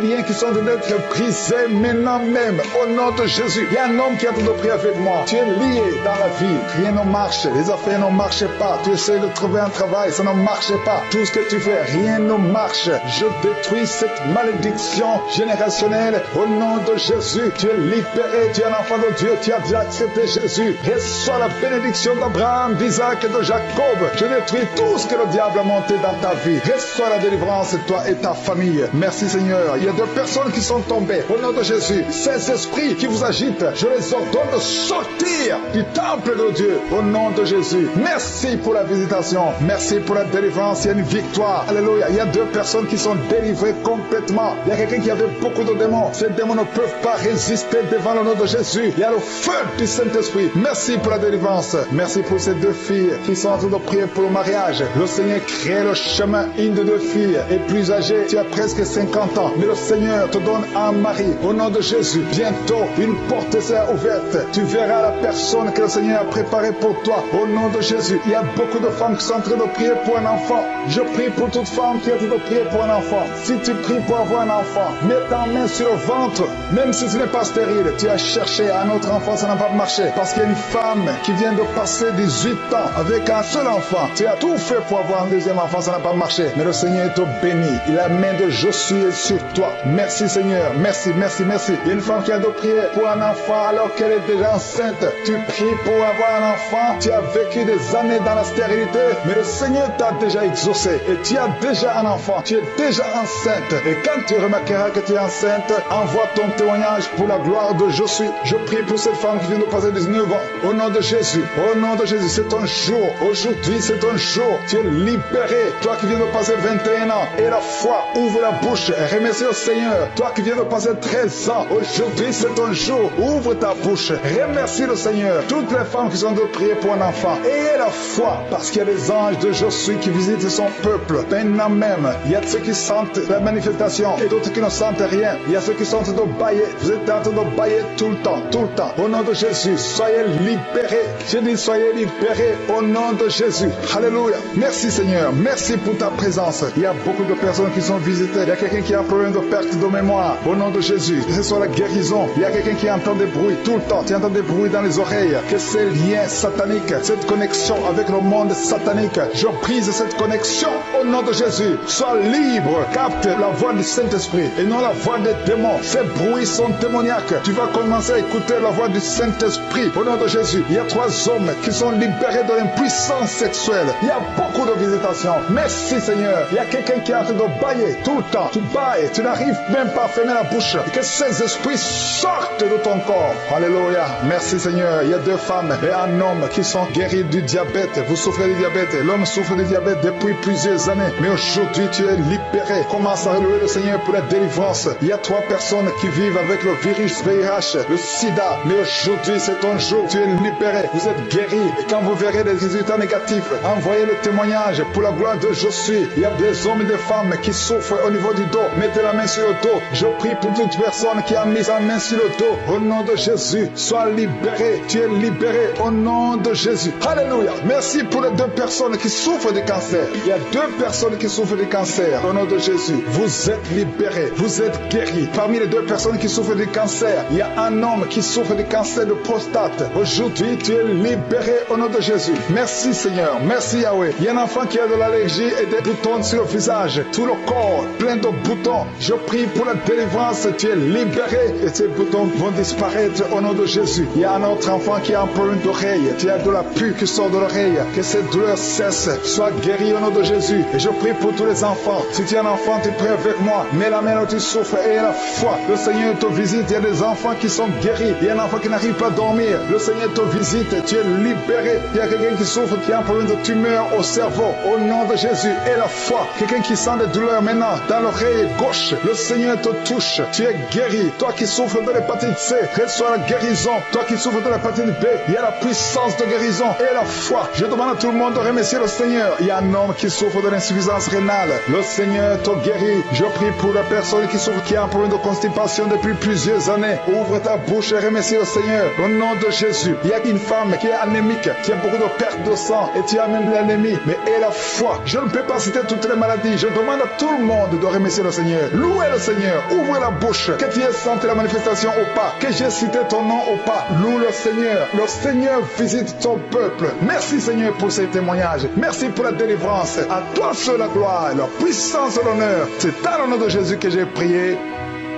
liens qui sont en train d'être brisés maintenant même. Au nom de Jésus. Il y a un homme qui est en train de prier avec moi. Tu es lié dans la vie. Rien ne marche. Les affaires ne marchent pas. Tu essaies de trouver un travail. Ça ne marche pas. Tout ce que tu fais, rien ne marche. Je détruis cette malédiction générationnelle au nom de Jésus. Tu es libéré. Tu es un enfant de Dieu. Tu as déjà accepté Jésus. Reçois la bénédiction d'Abraham, d'Isaac et de Jacob. Je détruis tout ce que le diable a monté dans ta vie. Reçois la délivrance, toi et ta famille. Merci Seigneur. Il y a deux personnes qui sont tombées. Au nom de Jésus, ces esprits qui vous agitent, je les ordonne de sortir du temple de Dieu. Au nom de Jésus. Merci pour la visitation. Merci pour la délivrance. Il y a une victoire. Alléluia. Il y a deux personnes qui sont délivrées complètement. Il y a quelqu'un qui avait beaucoup de démons. Ces démons ne peuvent pas résister devant le nom de Jésus. Il y a le feu du Saint-Esprit. Merci pour la délivrance. Merci pour ces deux filles qui sont en train de prier pour le mariage. Le Seigneur crée le chemin. Une de deux filles est plus âgée. Tu as presque 50 ans. Mais le Seigneur te donne un mari. Au nom de Jésus. Bientôt, une porte sera ouverte. Tu verras la personne que le Seigneur a préparée pour toi. Au nom de Jésus. Il y a beaucoup de femmes qui sont en train de prier pour un enfant. Je prie pour toute femme qui est en train de prier pour un enfant. Si tu pries pour avoir un enfant, mets ta main sur le ventre. Même si ce n'est pas stérile, tu as cherché un autre enfant, ça n'a pas marché. Parce qu'il y a une femme qui vient de passer 18 ans avec un seul enfant. Tu as tout fait pour avoir un deuxième enfant, ça n'a pas marché. Mais le Seigneur te bénit. La main de Josué est sur toi. Merci Seigneur. Merci, merci, merci. Il y a une femme qui a de prier pour un enfant alors qu'elle est déjà enceinte. Tu pries pour avoir un enfant. Tu as vécu des années dans la stérilité. Mais le Seigneur t'a déjà exaucé. Et tu as déjà un enfant. Tu es déjà enceinte. Et quand tu remarqueras que tu es enceinte, envoie ton témoignage pour la gloire de Josué. Je prie pour cette femme qui vient de passer 19 ans. Au nom de Jésus. Au nom de Jésus. C'est ton jour. Aujourd'hui, c'est ton jour. Tu es libéré. Toi qui viens de passer 21 ans. Et la foi. Ouvre la bouche. Remercie le Seigneur. Toi qui viens de passer 13 ans. Aujourd'hui, c'est ton jour. Ouvre ta bouche. Remercie le Seigneur. Toutes les femmes qui sont de prier pour un enfant. Ayez la foi. Parce qu'il y a les anges de Josué qui visitent son peuple. Maintenant même. Il y a ceux qui sentent la manifestation. Et d'autres qui ne sentent rien. Il y a ceux qui sont en train de bailler. Vous êtes en train de bailler tout le temps. Tout le temps. Au nom de Jésus. Soyez libérés. Je dis soyez libérés. Au nom de Jésus. Alléluia. Merci Seigneur. Merci pour ta présence. Il y a beaucoup de personnes qui sont visitées. Il y a quelqu'un qui a un problème de perte de mémoire. Au nom de Jésus. Que ce soit la guérison. Il y a quelqu'un qui entend des bruits tout le temps. Tu entends des bruits dans les oreilles. Que ces liens sataniques, cette connexion avec le monde satanique, je brise cette connexion au nom de Jésus. Sois libre. Capte la voix du Saint-Esprit et non la voix des démons. Ces bruits sont démoniaques. Tu vas commencer à écouter la voix du Saint-Esprit au nom de Jésus. Il y a 3 hommes qui sont libérés de l'impuissance sexuelle. Il y a beaucoup de visitations. Merci Seigneur. Il y a quelqu'un qui est en train de bailler tout le temps. Tu bailles. Tu n'arrives même pas à fermer la bouche. Et que ces esprits sortent de ton corps. Alléluia. Merci Seigneur. Il y a 2 femmes et un homme qui sont guéris du diabète. Vous souffrez du diabète. L'homme souffre du diabète depuis plusieurs années. Mais aujourd'hui, tu es libéré. Commence à louer le Seigneur pour la délivrance. Il y a 3 personnes qui vivent avec le virus VIH, le sida. Mais aujourd'hui, c'est ton jour. Tu es libéré. Vous êtes guéri. Et quand vous verrez des résultats négatifs, envoyez le témoignage pour la gloire de Josué. Il y a des hommes et des femmes qui souffrent au niveau du dos. Mettez la main sur le dos. Je prie pour toute personne qui a mis sa main sur le dos. Au nom de Jésus, sois libéré. Tu es libéré au nom de Jésus. Alléluia. Merci pour les 2 personnes qui souffrent de cancer. Il y a 2 personnes qui souffrent de cancer. Au nom de Jésus, vous êtes libérés. Vous êtes guéris. Parmi les 2 personnes qui souffrent de cancer, il y a un homme qui souffre de cancer de prostate. Aujourd'hui, tu es libéré au nom de Jésus. Merci Seigneur. Merci Yahweh. Il y a un enfant qui a de l'allergie et des boutons sur le visage. Tout le corps plein de boutons. Je prie pour la délivrance. Tu es libéré et ces boutons vont disparaître au nom de Jésus. Il y a un autre enfant qui a un problème d'oreille. Tu as de la pus qui sort de l'oreille. Que cette douleur cesse. Sois guéri au nom de Jésus. Et je prie pour tous les enfants. Si tu es un enfant, tu pries avec moi. Mets la main où tu souffres et la foi. Le Seigneur te visite. Il y a des enfants qui sont guéris. Il y a un enfant qui n'arrive pas à dormir. Le Seigneur te visite. Tu es libéré. Il y a quelqu'un qui souffre, qui a un problème de tumeur au cerveau. Au nom de Jésus. Et la foi. Quelqu'un qui sent des douleurs maintenant dans l'oreille gauche. Le Seigneur te touche. Tu es guéri. Toi qui souffres de l'hépatite C, reçois la guérison. Toi qui souffres de l'hépatite B, il y a la puissance de guérison et la foi. Je demande à tout le monde de remercier le Seigneur. Il y a un homme qui souffre de l'insuffisance rénale. Le Seigneur te guérit. Je prie pour la la personne qui souffre, qui a un problème de constipation depuis plusieurs années. Ouvre ta bouche et remercie le Seigneur. Au nom de Jésus, il y a une femme qui est anémique, qui a beaucoup de perte de sang, et tu as même de l'anémie, mais elle a foi. Je ne peux pas citer toutes les maladies. Je demande à tout le monde de remercier le Seigneur. Louez le Seigneur. Ouvre la bouche. Que tu aies senti la manifestation ou pas. Que j'ai cité ton nom ou pas. Loue le Seigneur. Le Seigneur visite ton peuple. Merci Seigneur pour ces témoignages. Merci pour la délivrance. À toi seul la gloire, la puissance et l'honneur. C'est dans le nom de Jésus que j'ai prié.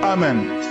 Amen.